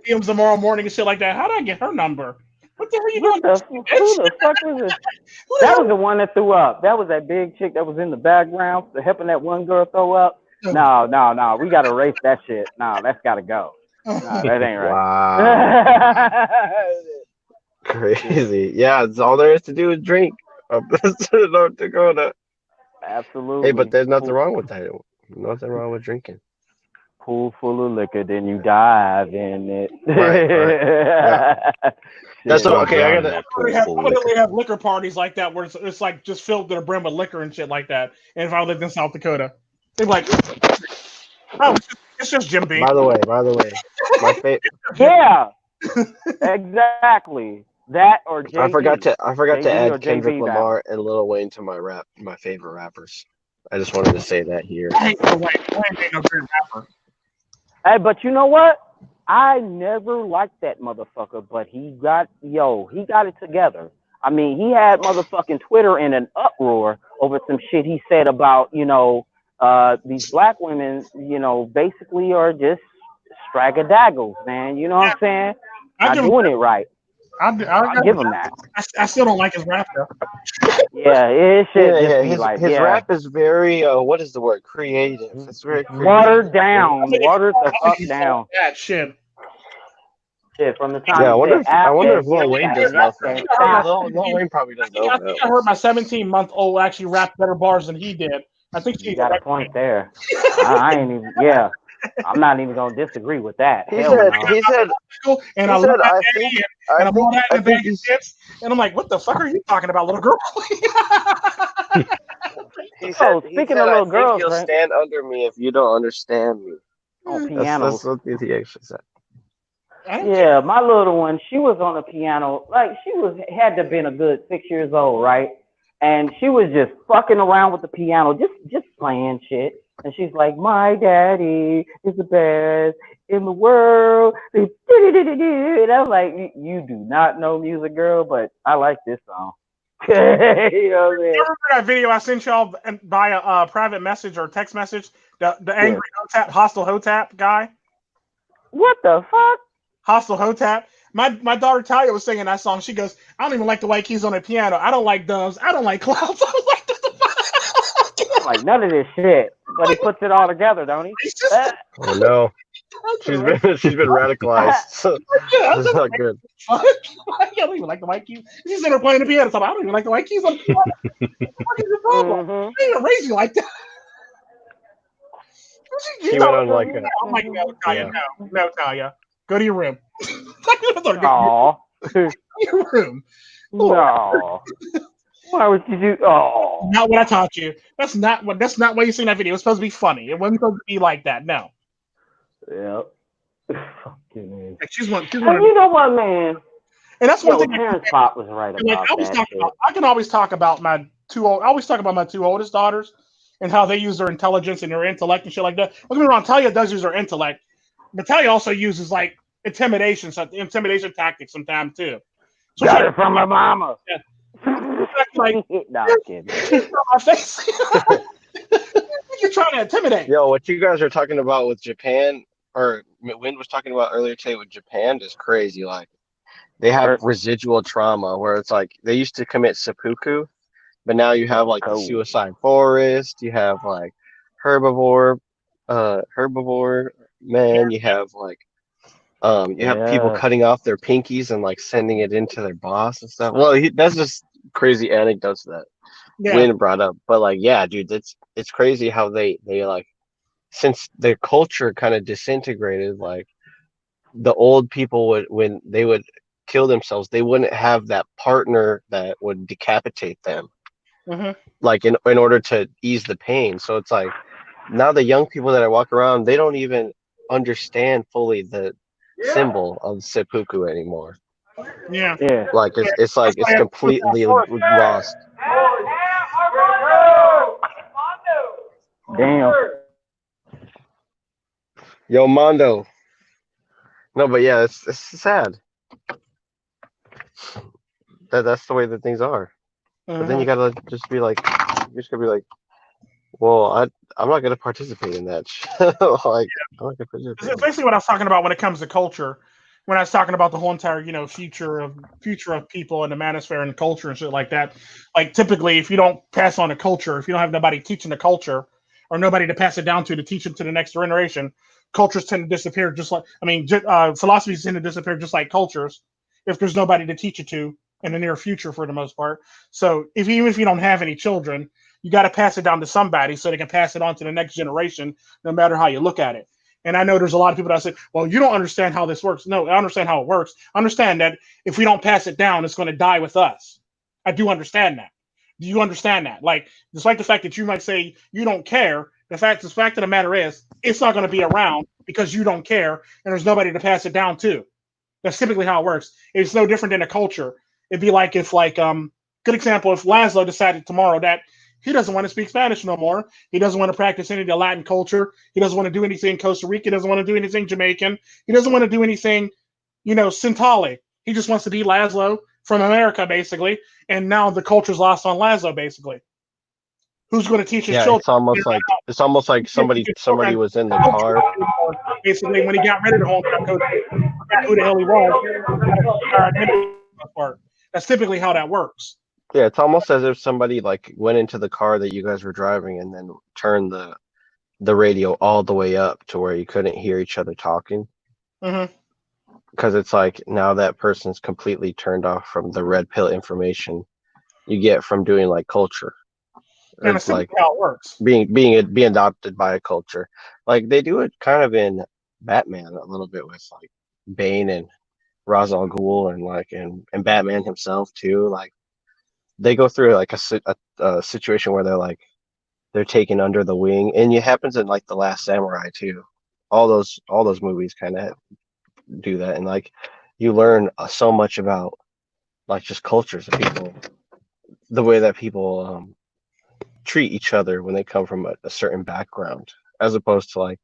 DMs tomorrow morning and shit like that. How did I get her number? What the hell are you doing? Who the fuck was this? That was the one that threw up. That was that big chick that was in the background helping that one girl throw up. No. We got to erase that shit. No, that's got to go. No, that ain't right. Wow. Crazy. Yeah, it's all there is to do is drink up in North Dakota. Absolutely. Hey, but there's nothing wrong with that. Nothing wrong with drinking. Pool full of liquor, then you dive in it. Right. Yeah. That's okay. I gotta. They have liquor parties like that where it's like just filled to the brim with liquor and shit like that. And if I lived in South Dakota, they'd be like, "Oh, it's just Jim Beam." By the way, my favorite. Yeah, exactly. That or JD. I forgot to add Kendrick JB Lamar and Lil Wayne to my favorite rappers. I just wanted to say that here. I ain't no great rapper. Hey, but you know what? I never liked that motherfucker, but he got it together. I mean, he had motherfucking Twitter in an uproar over some shit he said about, these black women, basically are just stragadaggles, man. You know what I'm saying? Not doing it right. I'll give him that. I still don't like his rap though. Yeah, it should just be his rap is very what is the word? Creative. It's very creative. Watered down. Watered the fuck down. That shit. Shit, from the time I wonder if Lil Wayne does know that. Lil Wayne probably doesn't know I think I heard my 17-month-old actually rap better bars than he did. I think you got a point there. I ain't even. Yeah, I'm not even gonna disagree with that. He said, and I think and I'm like, what the fuck are you talking about, little girl? He said, speaking of little girls, you'll stand under me if you don't understand me. On piano. That's what he actually said. Yeah, my little one, she was on the piano. Like had to have been a good 6 years old, right? And she was just fucking around with the piano, just playing shit. And she's like, my daddy is the best in the world. And I was like, you do not know music, girl, but I like this song. You know what I mean? Remember that video I sent y'all via private message or text message? The angry Hotep, hostile Hotep guy? What the fuck? Hostile Hotep. My daughter Talia was singing that song. She goes, I don't even like the white keys on the piano. I don't like doves. I don't like clouds. I was like, like none of this shit. But he puts it all together, don't he? Oh no. She's been radicalized. So that's not good. I don't even like the white keys. She's in there playing the piano. So I don't even like the white keys on the piano. What is the problem? I didn't even raise you like that. She went on like a. I'm like, no, Talia, no, Talia. Go to your room. Aww. Your room. No. Why would you do? Oh, not what I taught you. That's not why you seen that video. It was supposed to be funny. It wasn't supposed to be like that. No. Yep. Fucking. Like she's one. You know what, man? And that's one thing. Terrence Pop was right about that. I can always talk about my two oldest daughters and how they use their intelligence and their intellect and shit like that. Don't get me wrong. Talia does use her intellect, but Talia also uses like intimidation tactics sometimes too. So got it from her mama. Yeah. Like, no, I'm kidding. My face. You're trying to intimidate. Yo, what you guys are talking about with Japan, or Wind was talking about earlier today with Japan, is crazy. Like, they have residual trauma where it's like they used to commit seppuku, but now you have like the suicide forest. You have like herbivore men. You have like you have people cutting off their pinkies and like sending it into their boss and stuff. Well, that's just crazy anecdotes that Wynn brought up. But like, yeah, dude, it's crazy how they like, since their culture kind of disintegrated, like the old people when they would kill themselves, they wouldn't have that partner that would decapitate them, like in order to ease the pain. So it's like now the young people that I walk around, they don't even understand fully the symbol of seppuku anymore. Yeah. Like it's completely lost. Damn. Yo, Mondo. No, but yeah, it's sad. That's the way that things are. But then you gotta just be like, well, I'm not gonna participate in that. Like, I'm not gonna participate. It's basically what I was talking about when it comes to culture. When I was talking about the whole entire, future of people and the manosphere and the culture and shit like that. Like typically, if you don't pass on a culture, if you don't have nobody teaching the culture or nobody to pass it down to teach it to the next generation, cultures tend to disappear. Philosophies tend to disappear just like cultures if there's nobody to teach it to in the near future for the most part. So even if you don't have any children, you got to pass it down to somebody so they can pass it on to the next generation, no matter how you look at it. And I know there's a lot of people that say, well, you don't understand how this works. No, I understand how it works. I understand that if we don't pass it down, it's going to die with us. I do understand that. Do you understand that? Like, despite the fact that you might say you don't care, the fact of the matter is, it's not going to be around because you don't care and there's nobody to pass it down to. That's typically how it works. It's no different than a culture. It'd be like if, good example, if Laszlo decided tomorrow that he doesn't want to speak Spanish no more. He doesn't want to practice any of the Latin culture. He doesn't want to do anything Costa Rica. He doesn't want to do anything Jamaican. He doesn't want to do anything, Sintali. He just wants to be Laszlo from America, basically, and now the culture's lost on Lazo, basically. Who's going to teach his children? It's almost like somebody was in the car. Basically, when he got rid of the home coach, forgot who the hell he was. That's typically how that works. Yeah, it's almost as if somebody like went into the car that you guys were driving and then turned the radio all the way up to where you couldn't hear each other talking. Mm-hmm. Because it's like now that person's completely turned off from the red pill information you get from doing like culture. And it's like how it works. Being adopted by a culture. Like they do it kind of in Batman a little bit with like Bane and Ra's al Ghul and Batman himself too. Like they go through like a situation where they're taken under the wing, and it happens in like The Last Samurai too. All those movies kind of do that, and like you learn so much about like just cultures of people, the way that people treat each other when they come from a certain background, as opposed to like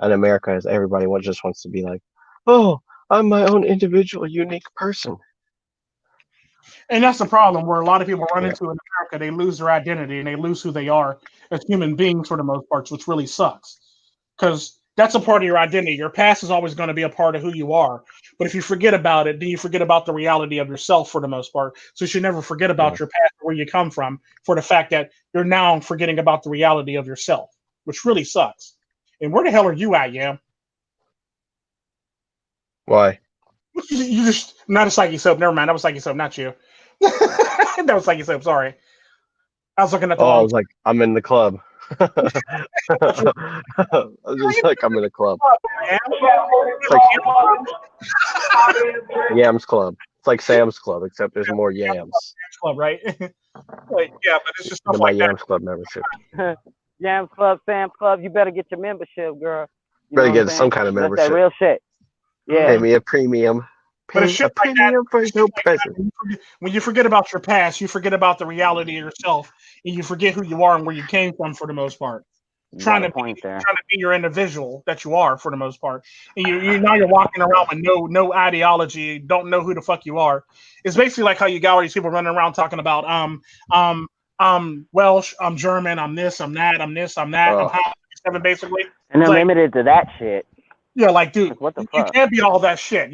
in America, as everybody just wants to be like, oh, I'm my own individual, unique person. And that's the problem where a lot of people run into in America. They lose their identity and they lose who they are as human beings for the most part, which really sucks. Because that's a part of your identity. Your past is always going to be a part of who you are. But if you forget about it, then you forget about the reality of yourself for the most part. So you should never forget about your past, where you come from, for the fact that you're now forgetting about the reality of yourself, which really sucks. And where the hell are you at, Yam? Why? You just not a Psychesoap. Never mind. That was Psychesoap, not you. That was Psychesoap. Sorry. I was looking at the. I was like, I'm in the club. I was just like, I'm in a club. It's like Yams Club. It's like Sam's Club, except there's more yams. Sam's Club, right? Like, yeah, but it's just stuff my like Yams Club membership. Yams Club, Sam's Club. You better get your membership, girl. You better get some kind of membership. That's that real shit. Yeah. Pay me a premium. But it's shit like that. When you forget about your past, you forget about the reality of yourself, and you forget who you are and where you came from for the most part. Trying to be your individual that you are for the most part, and you now you're walking around with no ideology, don't know who the fuck you are. It's basically like how you got all these people running around talking about Welsh, I'm German, I'm this, I'm that, I'm this, I'm that, I'm how basically, and they're limited to that shit. Yeah, like, dude, like, what the you fuck? Can't be all that shit.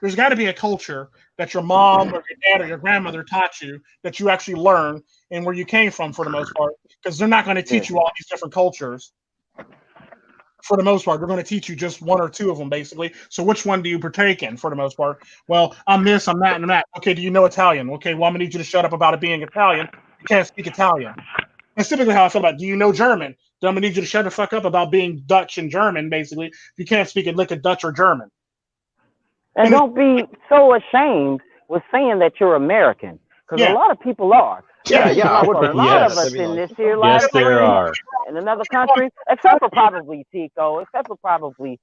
There's gotta be a culture that your mom or your dad or your grandmother taught you that you actually learn and where you came from for the most part. Because they're not going to teach you all these different cultures. For the most part, they're going to teach you just one or two of them, basically. So which one do you partake in for the most part? Well, I'm this, I'm that, and I'm that. Okay, do you know Italian? Okay, well, I'm going to need you to shut up about it being Italian. You can't speak Italian. That's typically how I feel about it. Do you know German? Then I'm going to need you to shut the fuck up about being Dutch and German, basically. You can't speak a lick of Dutch or German. And don't be so ashamed with saying that you're American. Because a lot of people are. Yeah. A lot of us in this here life. Yes, there are. In another country, except for probably Tico, except for probably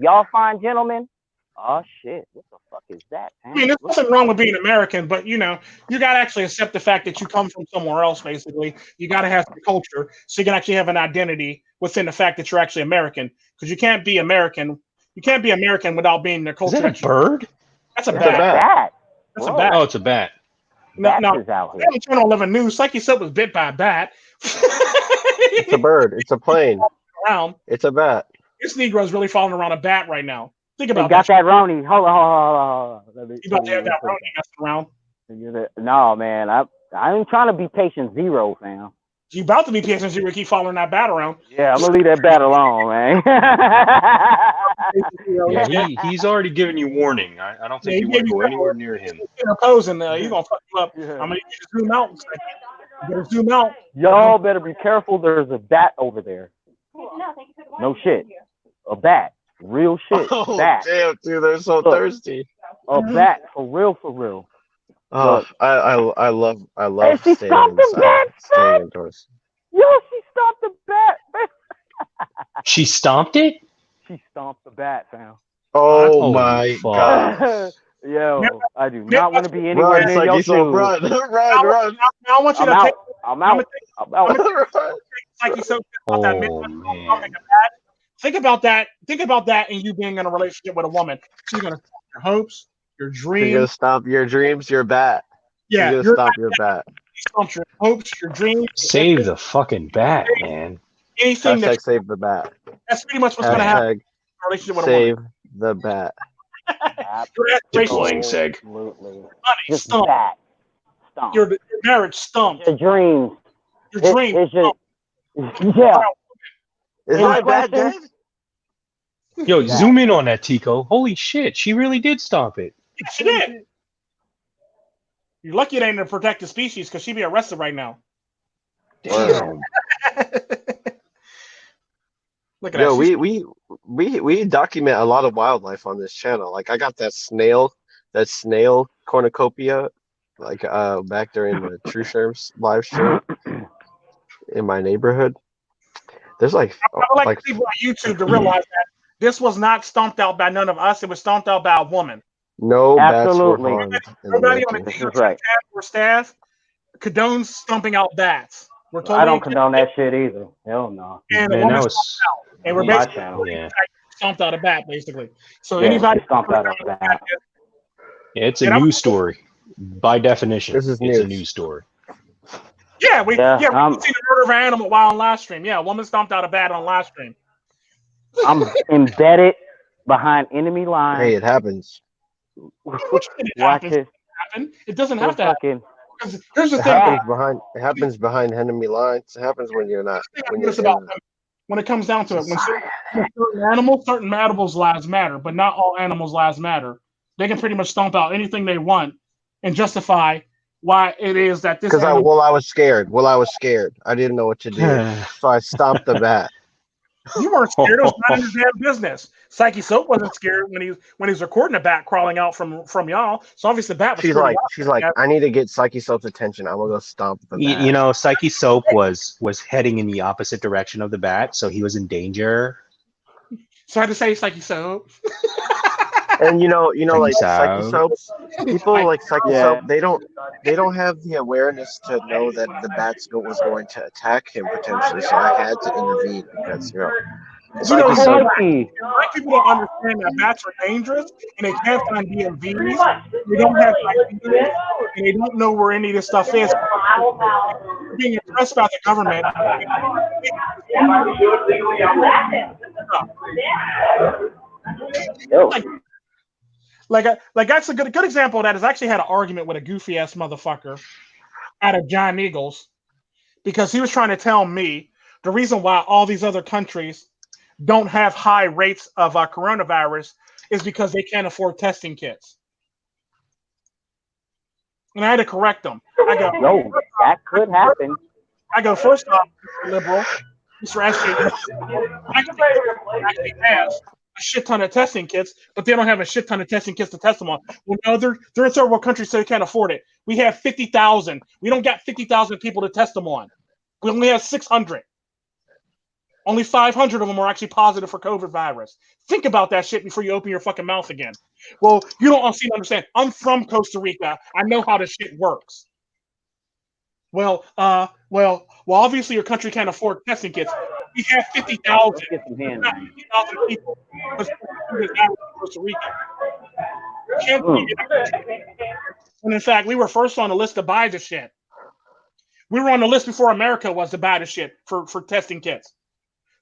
y'all fine gentlemen. Oh shit! What the fuck is that, man? I mean, there's nothing wrong with being American, but you got to actually accept the fact that you come from somewhere else. Basically, you got to have the culture, so you can actually have an identity within the fact that you're actually American. Because you can't be American. You can't be American without being the culture. Is that a bird? That's a bat. That's a bat. Oh, it's a bat. No, Channel 11 News. Psychesoap was bit by a bat. It's a bird. It's a plane. It's a bat. This Negro's really falling around a bat right now. Think about that. Got that Roni. Hold on. You about to have that Roni messing around? No, man. I ain't trying to be patient zero, fam. You about to be patient zero. Keep following that bat around. Yeah, I'm gonna leave that bat alone, man. Yeah, he's already given you warning. I don't think you want to go anywhere near him. He's opposing. He's gonna fuck you up. I'm gonna zoom out. You better zoom out. Y'all better be careful. There's a bat over there. No shit. A bat. Real shit. Oh, bat. Damn, dude, they're so thirsty. A bat, for real. Oh, look, I love she stopped the bat, staying indoors. Yo, she stopped the bat. She stomped it? She stomped the bat, fam. Oh my god. Yo, I do not want to be anywhere near your shoes. Run. Now I want you to take. I'm out. Psychesoap about that man. Think about that. Think about that, and you being in a relationship with a woman. She's gonna your hopes, your You're dreams. gonna stop your dreams, your bat. Yeah, You're gonna stop your bat. Stomp your hopes, your dreams. Save the fucking bat, man. Anything Hashtag save the bat. that's pretty much what's going to happen in Hashtag a relationship with save the bat. your Deploying aspirations, seg. Absolutely. money, Just stump. that. Stomp. Your marriage, stump. Your dreams. Your It- dreams, it's just, stump. yeah. Is Any my bat questions? dead? Yo, zoom in on that, Tico. Holy shit, she really did stomp it. Yes, she did. You're lucky it ain't a protected species because she'd be arrested right now. Damn. Look at Yo, that. we document a lot of wildlife on this channel. Like I got that snail cornucopia, like back during the True Sherm's live stream in my neighborhood. There's like I would like people on YouTube to realize that this was not stomped out by none of us. It was stomped out by a woman. no Absolutely. bats were harmed. in the Nobody on the making. This is right. or staff condones stomping out bats. We're totally I don't condone that shit either. Hell no. And a Man, woman that was stomped out. And we're On my basically channel. yeah. stomped out a bat, basically. So Yeah, anybody she stomped out a bat. Yeah, it's a And I'm- news story. By definition, This is it's a news. news story. Yeah, we Yeah, see the murder of an animal while on live stream. Yeah, a woman stomped out a bat on live stream. I'm embedded behind enemy lines. Hey, it happens. It Watch happens. it. It doesn't have to happen. Fucking, Because here's the It thing. happens behind enemy lines. It happens when you're not. When it comes down to it, when certain animals' lives matter, but not all animals' lives matter. They can pretty much stomp out anything they want and justify why it is that this. Because I was scared. I didn't know what to do, so I stomped the bat. You weren't scared. It was not in your damn business. Psychesoap wasn't scared when he's recording a bat crawling out from y'all. So obviously the bat was. She's like, I need to get Psychesoap's attention. I'm gonna go stomp the bat. You know, Psychesoap was heading in the opposite direction of the bat, so he was in danger. So I had to say Psychesoap. And you know, like Psychesoap. Psychesoaps, people like Psychesoap, they don't have the awareness to know that the bat was going to attack him potentially. So I had to intervene because Psychesoap. Black people don't understand that bats are dangerous and they can't find DMVs. They don't have ideas and they don't know where any of this stuff is. They're being oppressed by the government. Like that's a good example of that. Is I actually had an argument with a goofy ass motherfucker out of John Eagles because he was trying to tell me the reason why all these other countries don't have high rates of coronavirus is because they can't afford testing kits. And I had to correct them. I go, no, that could happen. I go, first off, liberal, Mr. actually has a shit ton of testing kits, but they don't have a shit ton of testing kits to test them on. Well, no, they're in third world countries, so they can't afford it. We have 50,000. We don't got 50,000 people to test them on. We only have 600. Only 500 of them are actually positive for COVID virus. Think about that shit before you open your fucking mouth again. Well, you don't seem to understand. I'm from Costa Rica. I know how this shit works. Well, obviously your country can't afford testing kits. We have 50,000. 50,000 people. Costa Rica. And in fact, we were first on the list to buy the shit. We were on the list before America was to buy the shit for testing kits.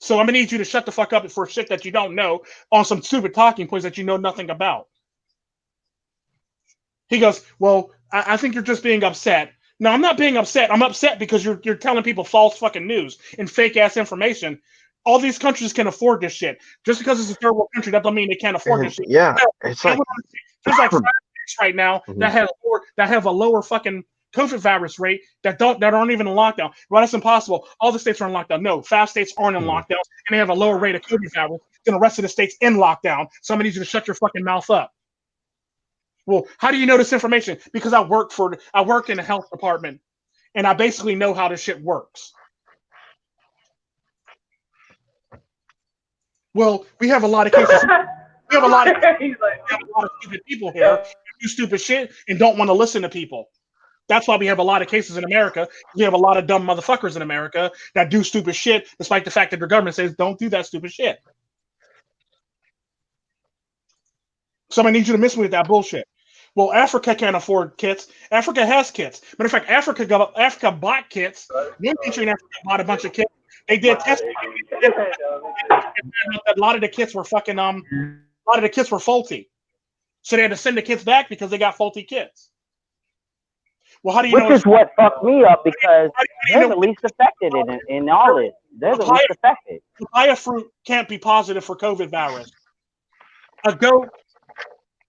So I'm gonna need you to shut the fuck up for shit that you don't know on some stupid talking points that you know nothing about. He goes, well, I think you're just being upset. No, I'm not being upset. I'm upset because you're telling people false fucking news and fake ass information. All these countries can afford this shit. Just because it's a third world country, that don't mean they can't afford this shit. Yeah, it's like there's like 5 states right now that have a lower fucking COVID virus rate that aren't even in lockdown. Well, that's impossible. All the states are in lockdown. No, 5 states aren't in lockdown, and they have a lower rate of COVID virus than the rest of the states in lockdown. Somebody needs you to shut your fucking mouth up. Well, how do you know this information? Because I work in the health department, and I basically know how this shit works. Well, we have a lot of cases. We have a lot of stupid people here who do stupid shit and don't want to listen to people. That's why we have a lot of cases in America. We have a lot of dumb motherfuckers in America that do stupid shit, despite the fact that the government says don't do that stupid shit. Somebody needs you to miss me with that bullshit. Well, Africa can't afford kits. Africa has kits. Matter of fact, Africa bought kits. One country in Africa bought a bunch of kits. They did testing. A lot of the kits were fucking a lot of the kits were faulty. So they had to send the kits back because they got faulty kits. Well, how do you know? Which is what fucked me up because they're the least affected in all this. They're the least affected. Papaya fruit can't be positive for COVID virus. A goat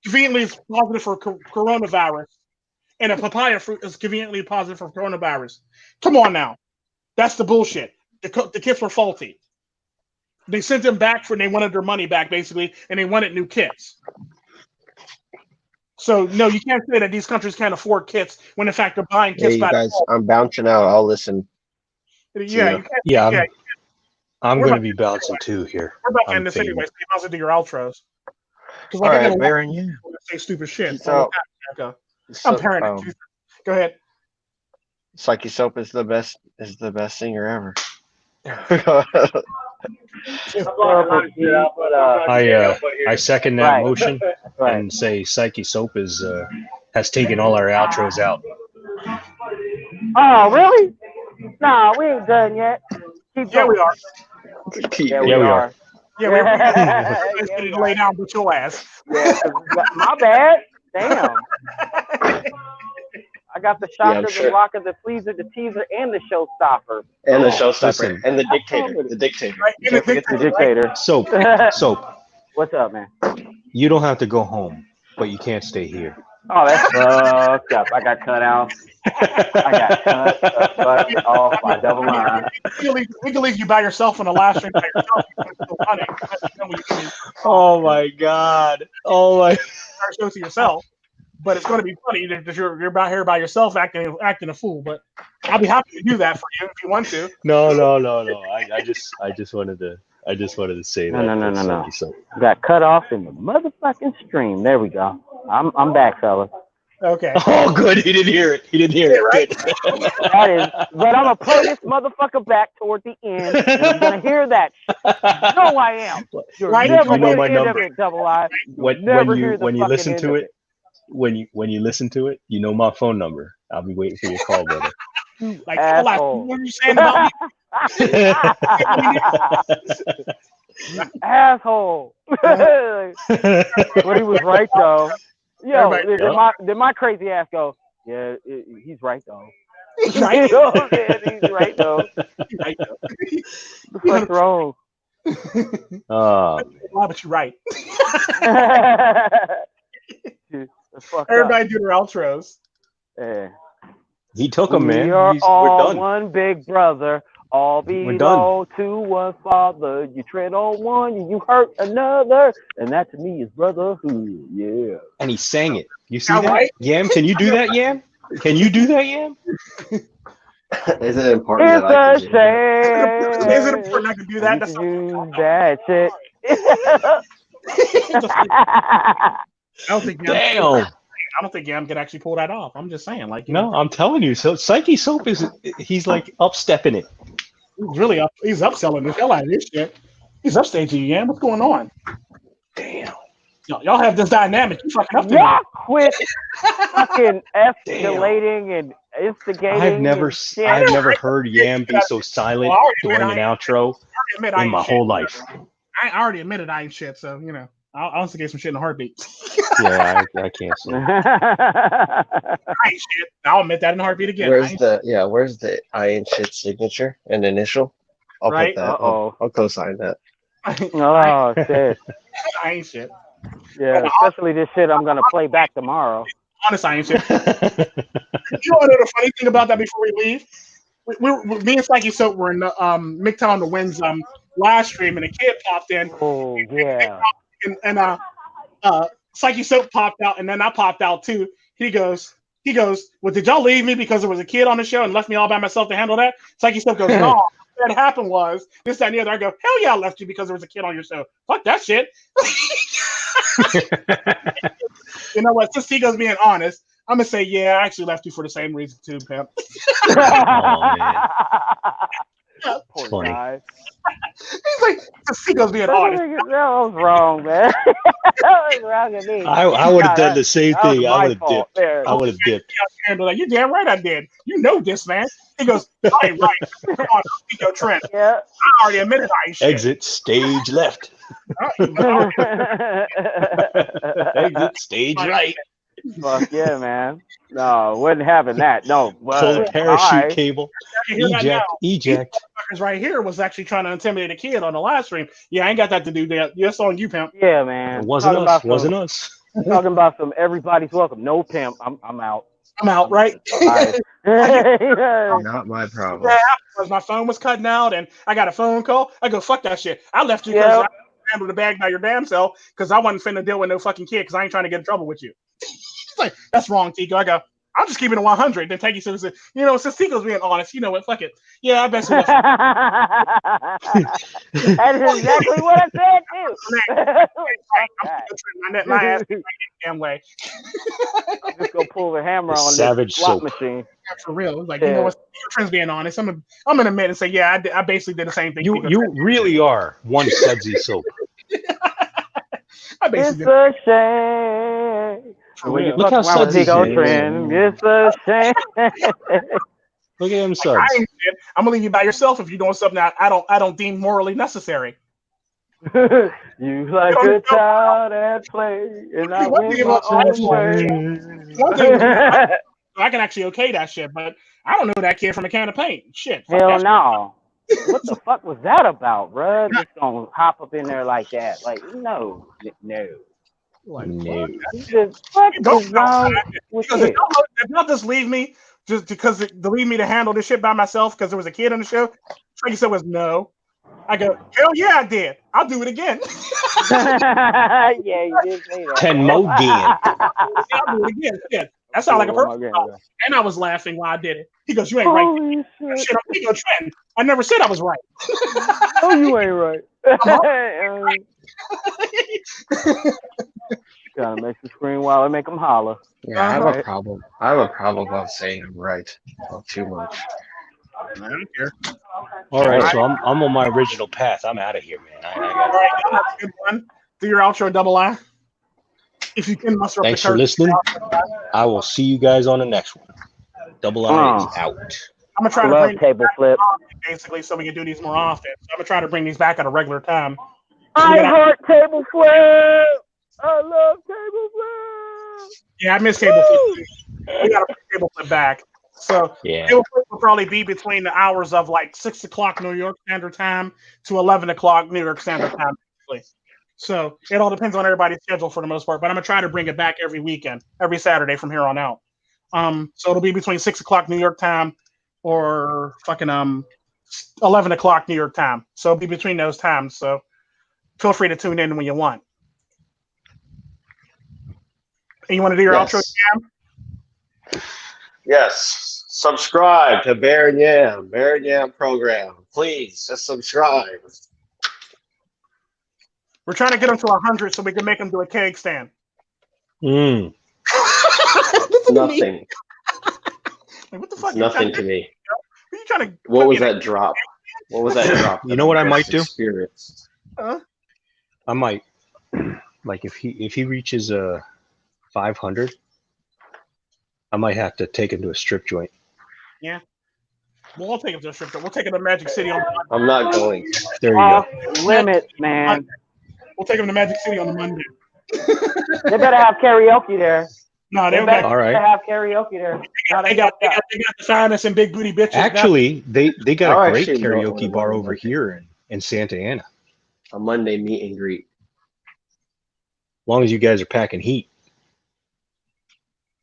conveniently is positive for coronavirus, and a papaya fruit is conveniently positive for coronavirus. Come on now, that's the bullshit. The kits were faulty. They sent them back they wanted their money back basically, and they wanted new kits. So no, you can't say that these countries can't afford kits when in fact they're buying kits. Hey, you guys, I'm bouncing out. I'll listen. Yeah, I'm going to be bouncing too here. We're about to end this anyway. So you might as well do your outros. All right, Baron, yeah. Say stupid shit. So, I'm paranoid. Go ahead. Psychesoap is the best singer ever. I second that motion and say Psychesoap has taken all our outros out. Oh, really? No, we ain't done yet. Yeah, we are. Yeah, we are. Yeah, we're ready to lay down with your ass. Yeah, my bad. Damn. I got the shocker, the blocker, the pleaser, the teaser, and the showstopper. And the showstopper. And the dictator. The dictator. Right, you can't forget the dictator. Soap. What's up, man? You don't have to go home, but you can't stay here. Oh, that's fucked up. I got cut out. I got cut off by double line. We can leave you by yourself on the last stream by yourself. Oh my god. Oh my. Show to yourself. But it's going to be funny that you're about here by yourself acting a fool. But I'll be happy to do that for you if you want to. No. I just wanted to say that. No. Got cut off in the motherfucking stream. There we go. I'm back, fellas. Okay. Oh, good. He didn't hear it. Right? That is. But I'm gonna play this motherfucker back toward the end. And I'm gonna hear that. No, I am. You're never you know my hear number. it, double I. When you listen to it. When you listen to it, you know my phone number. I'll be waiting for your call, brother. Like, what are you saying about me? Asshole. But he was right though. Yo, did my crazy ass go? Yeah, he's right though. Right. You know what I'm saying? He's right though. The fuck's wrong? Why, but you're right. Everybody do their outros. Yeah. He took them, man. We're all done. one big brother. All belong to one father. You tread on one, you hurt another, and that to me is brotherhood. Yeah. And he sang it. You see that? Right? Yam, can you do that, Yam? Can you do that, Yam? Is it important? It's a shame. Is it important I can do that? That's shit. I don't think Yam can actually pull that off. I'm just saying, like, no, I'm telling you. So Psychesoap he's like upstepping it. He's really up. He's upselling the hell out of this shit. He's upstaging Yam. What's going on? Damn. Y'all have this dynamic. You fucking up to y'all quit fucking escalating and instigating. I've never heard Yam be so silent during an outro in my whole life. I already admitted I ain't shit, so you know. I'll instigate some shit in a heartbeat. Yeah, I can't say. I ain't shit. I'll admit that in a heartbeat again. Where's the I ain't shit signature and initial? I'll put that. I'll co-sign that. Oh shit. I ain't shit. Yeah, especially this shit I'm gonna play back tomorrow. Honest, I ain't shit. You want to know the funny thing about that before we leave? Me and Psychesoap were in the MiGTOW and the Winds live stream, and a kid popped in. Oh yeah. And Psychesoap popped out, and then I popped out too. He goes, well, did y'all leave me because there was a kid on the show and left me all by myself to handle that? Psychesoap goes, no, what happened was this, that, and the other. I go, hell yeah, I left you because there was a kid on your show. Fuck that shit. You know what? Since Tico's being honest, I'm gonna say, yeah, I actually left you for the same reason too, pimp. Oh, man. Poor funny. guy. He's like, Tico's being honest. That was wrong, man. That was wrong with me. I would have done the same That was thing. I my would have fault dipped. there. I would have dipped. Like, you damn right I did. You know this, man. He goes, right. Come on, Tico Trent. Yeah. I already admitted I ain't shit. Exit stage left. Exit stage right. Fuck yeah, man. No, wasn't having that. No. Pull the parachute cable. Eject. Right here was actually trying to intimidate a kid on the live stream. Yeah, I ain't got that to do that. Yes, on you, pimp. Yeah, man. It wasn't us. Wasn't us. Talking about some everybody's welcome. No pimp. I'm out. I'm out, right? Not my problem. Yeah, because my phone was cutting out and I got a phone call. I go, fuck that shit. I left you because I handled the bag by your damn self because I wasn't finna deal with no fucking kid because I ain't trying to get in trouble with you. It's like, that's wrong, Tico. I go, I'm just keeping it 100. Then Tanky says, since Tico's being honest, you know what? Fuck it. Yeah, I bet you. That's exactly what I said too. My ass damn way. I'm just gonna pull the hammer on Savage this slot soap machine. For real, it's like, you know what? Trent's being honest. I'm gonna admit and say, yeah, I basically did the same thing. You really are one sudsy soap. It's a shame. Look how sudsy Tren. It's a shame. Look at him suds. I'm gonna leave you by yourself if you're doing something that I don't deem morally necessary. You like a child at play, and I went my own way. I can actually okay that shit, but I don't know that kid from a can of paint. Shit. Hell no. What the fuck was that about, bro? Just gonna hop up in there like that. Like, no. Like, no. What is wrong with did y'all just leave me just because to leave me to handle this shit by myself because there was a kid on the show? Frankie said was no. I go, hell yeah, I did. I'll do it again. Yeah, you did say that. 10 more again. Yeah, I'll do it again. Yeah. That sounded like a person. And I was laughing while I did it. He goes, you ain't right. Shit, I'm Tico Tren. I never said I was right. Oh, you ain't right. Kind of makes you scream while I make them holler. Yeah, I have a problem. I have a problem about saying I'm right. Not too much. I don't care. All right, so I'm on my original path. I'm out of here, man. I got it. Good one. Do your outro, Double I. If you can muster up Thanks for listening. I will see you guys on the next one. Double I is out. I'm gonna try to bring table flip basically so we can do these more often. So I'm gonna try to bring these back at a regular time. I heart table flip. I love table flip. Yeah, I miss table flip. We gotta bring table flip back. So table flip will probably be between the hours of like 6 o'clock New York Standard Time to 11 o'clock New York Standard Time, basically. So it all depends on everybody's schedule for the most part. But I'm gonna try to bring it back every weekend, every Saturday from here on out. So it'll be between 6 o'clock New York time or fucking 11 o'clock New York time. So it'll be between those times. So feel free to tune in when you want. And you want to do your outro, Cam? Yes. Subscribe to Bear and Yam program. Please, just subscribe. We're trying to get them to 100 so we can make them do a keg stand. Nothing. Like, what the fuck? Nothing to me. Are you trying to? What was that drop? What was that drop? You know what I might do? Spirits. I might, like, if he reaches 500, I might have to take him to a strip joint. Yeah. We'll take him to a strip joint. We'll take him to Magic City on. I'm not going. There you go. Limit, man. We'll take him to Magic City on the Monday. They better have karaoke there. No, they better all right. have karaoke there. They got the finest and big booty bitches. Actually, they got a great karaoke bar over here in Santa Ana. A Monday meet and greet. As long as you guys are packing heat.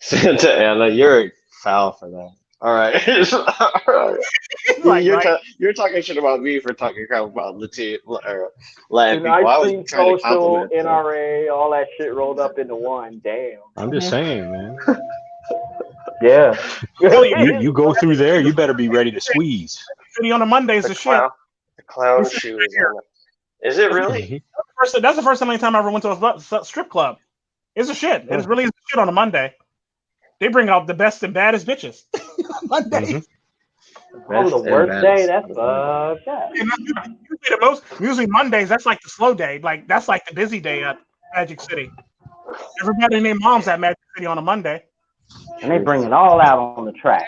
Santa Ana, you're foul for that. All right. You're talking shit about me for talking crap about Latin people. I was trying to compliment NRA, all that shit rolled up into one. Damn. I'm just saying, man. Yeah. You go through there, you better be ready to squeeze. City on a Monday is the shit. The clown shoe is on it. Is it really? That's the first time I ever went to a strip club. It's a shit. It's really a shit on a Monday. They bring out the best and baddest bitches on Monday. On the worst day, that's yeah. Usually Mondays, that's like the slow day. Like that's like the busy day at Magic City. Everybody and their mom's at Magic City on a Monday. And they bring it all out on the track.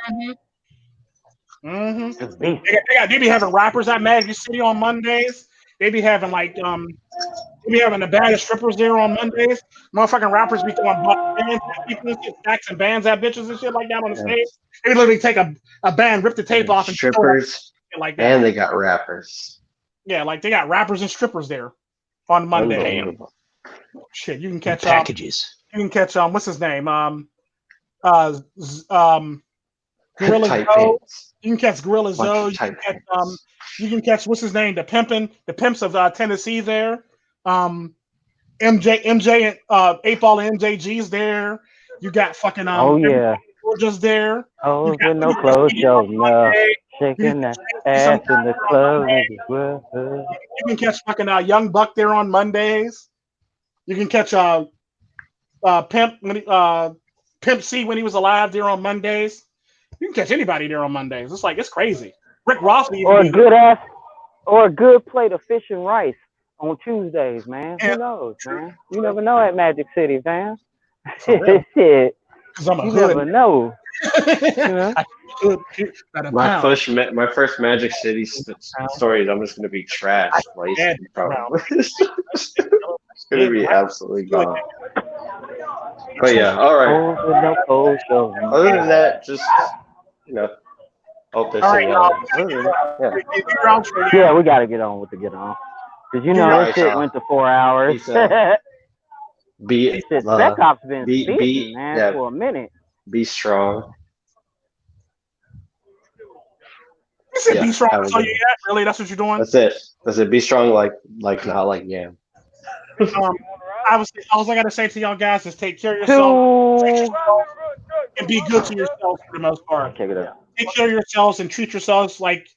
Mm-hmm. They be having rappers at Magic City on Mondays. They be having like they be having the baddest strippers there on Mondays. Motherfucking rappers be throwing bands at people and shit, stacks and bands at bitches and shit like that on the stage. They literally take a band, rip the tape off, and strippers like that. And they got rappers. Yeah, like they got rappers and strippers there on Monday. Shit, you can catch packages. You can catch what's his name? Gorilla Zoe. You can catch Gorilla Zoe. You can catch what's his name? The pimps of Tennessee there. MJ and 8 Ball and MJG's there. You got fucking Georgia's there. Oh, there's no clothes show, no. Shaking that ass in the club. You can catch fucking Young Buck there on Mondays. You can catch Pimp C when he was alive there on Mondays. You can catch anybody there on Mondays. It's crazy. Rick Ross or a good plate of fish and rice on Tuesdays, man. Who knows, man? You never know at Magic City, man. Shit. You never know. My first Magic City story is I'm just gonna be trash. Probably. It's gonna be absolutely gone. But yeah, all right. Other than that, just hope this. Yeah, we gotta get on with the get on, cause this shit went to 4 hours. Spec Ops been speaking, man, for a minute. Be strong. You said be strong. That's all you got? Really? That's what you're doing? That's it. Be strong, not like Yam. I gotta say to y'all guys is take care of yourself, and be good to yourself for the most part. Take care of yourselves and treat yourselves like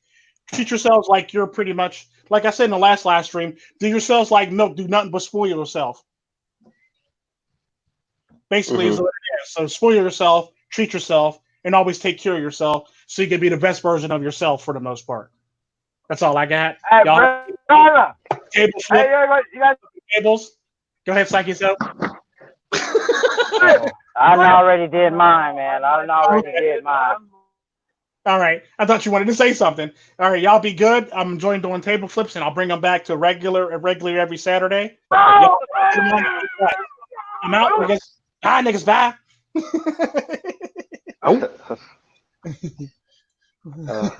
you're pretty much, like I said in the last live stream, do yourselves like milk, do nothing but spoil yourself. Basically, is what it is. So spoil yourself, treat yourself, and always take care of yourself so you can be the best version of yourself for the most part. That's all I got. Y'all, table flip. You guys tables. Go ahead, Psychesoap. I already did mine, man. All right. I thought you wanted to say something. All right, y'all be good. I'm enjoying doing table flips, and I'll bring them back to regular every Saturday. I'm out. Bye, niggas. Bye. Oh.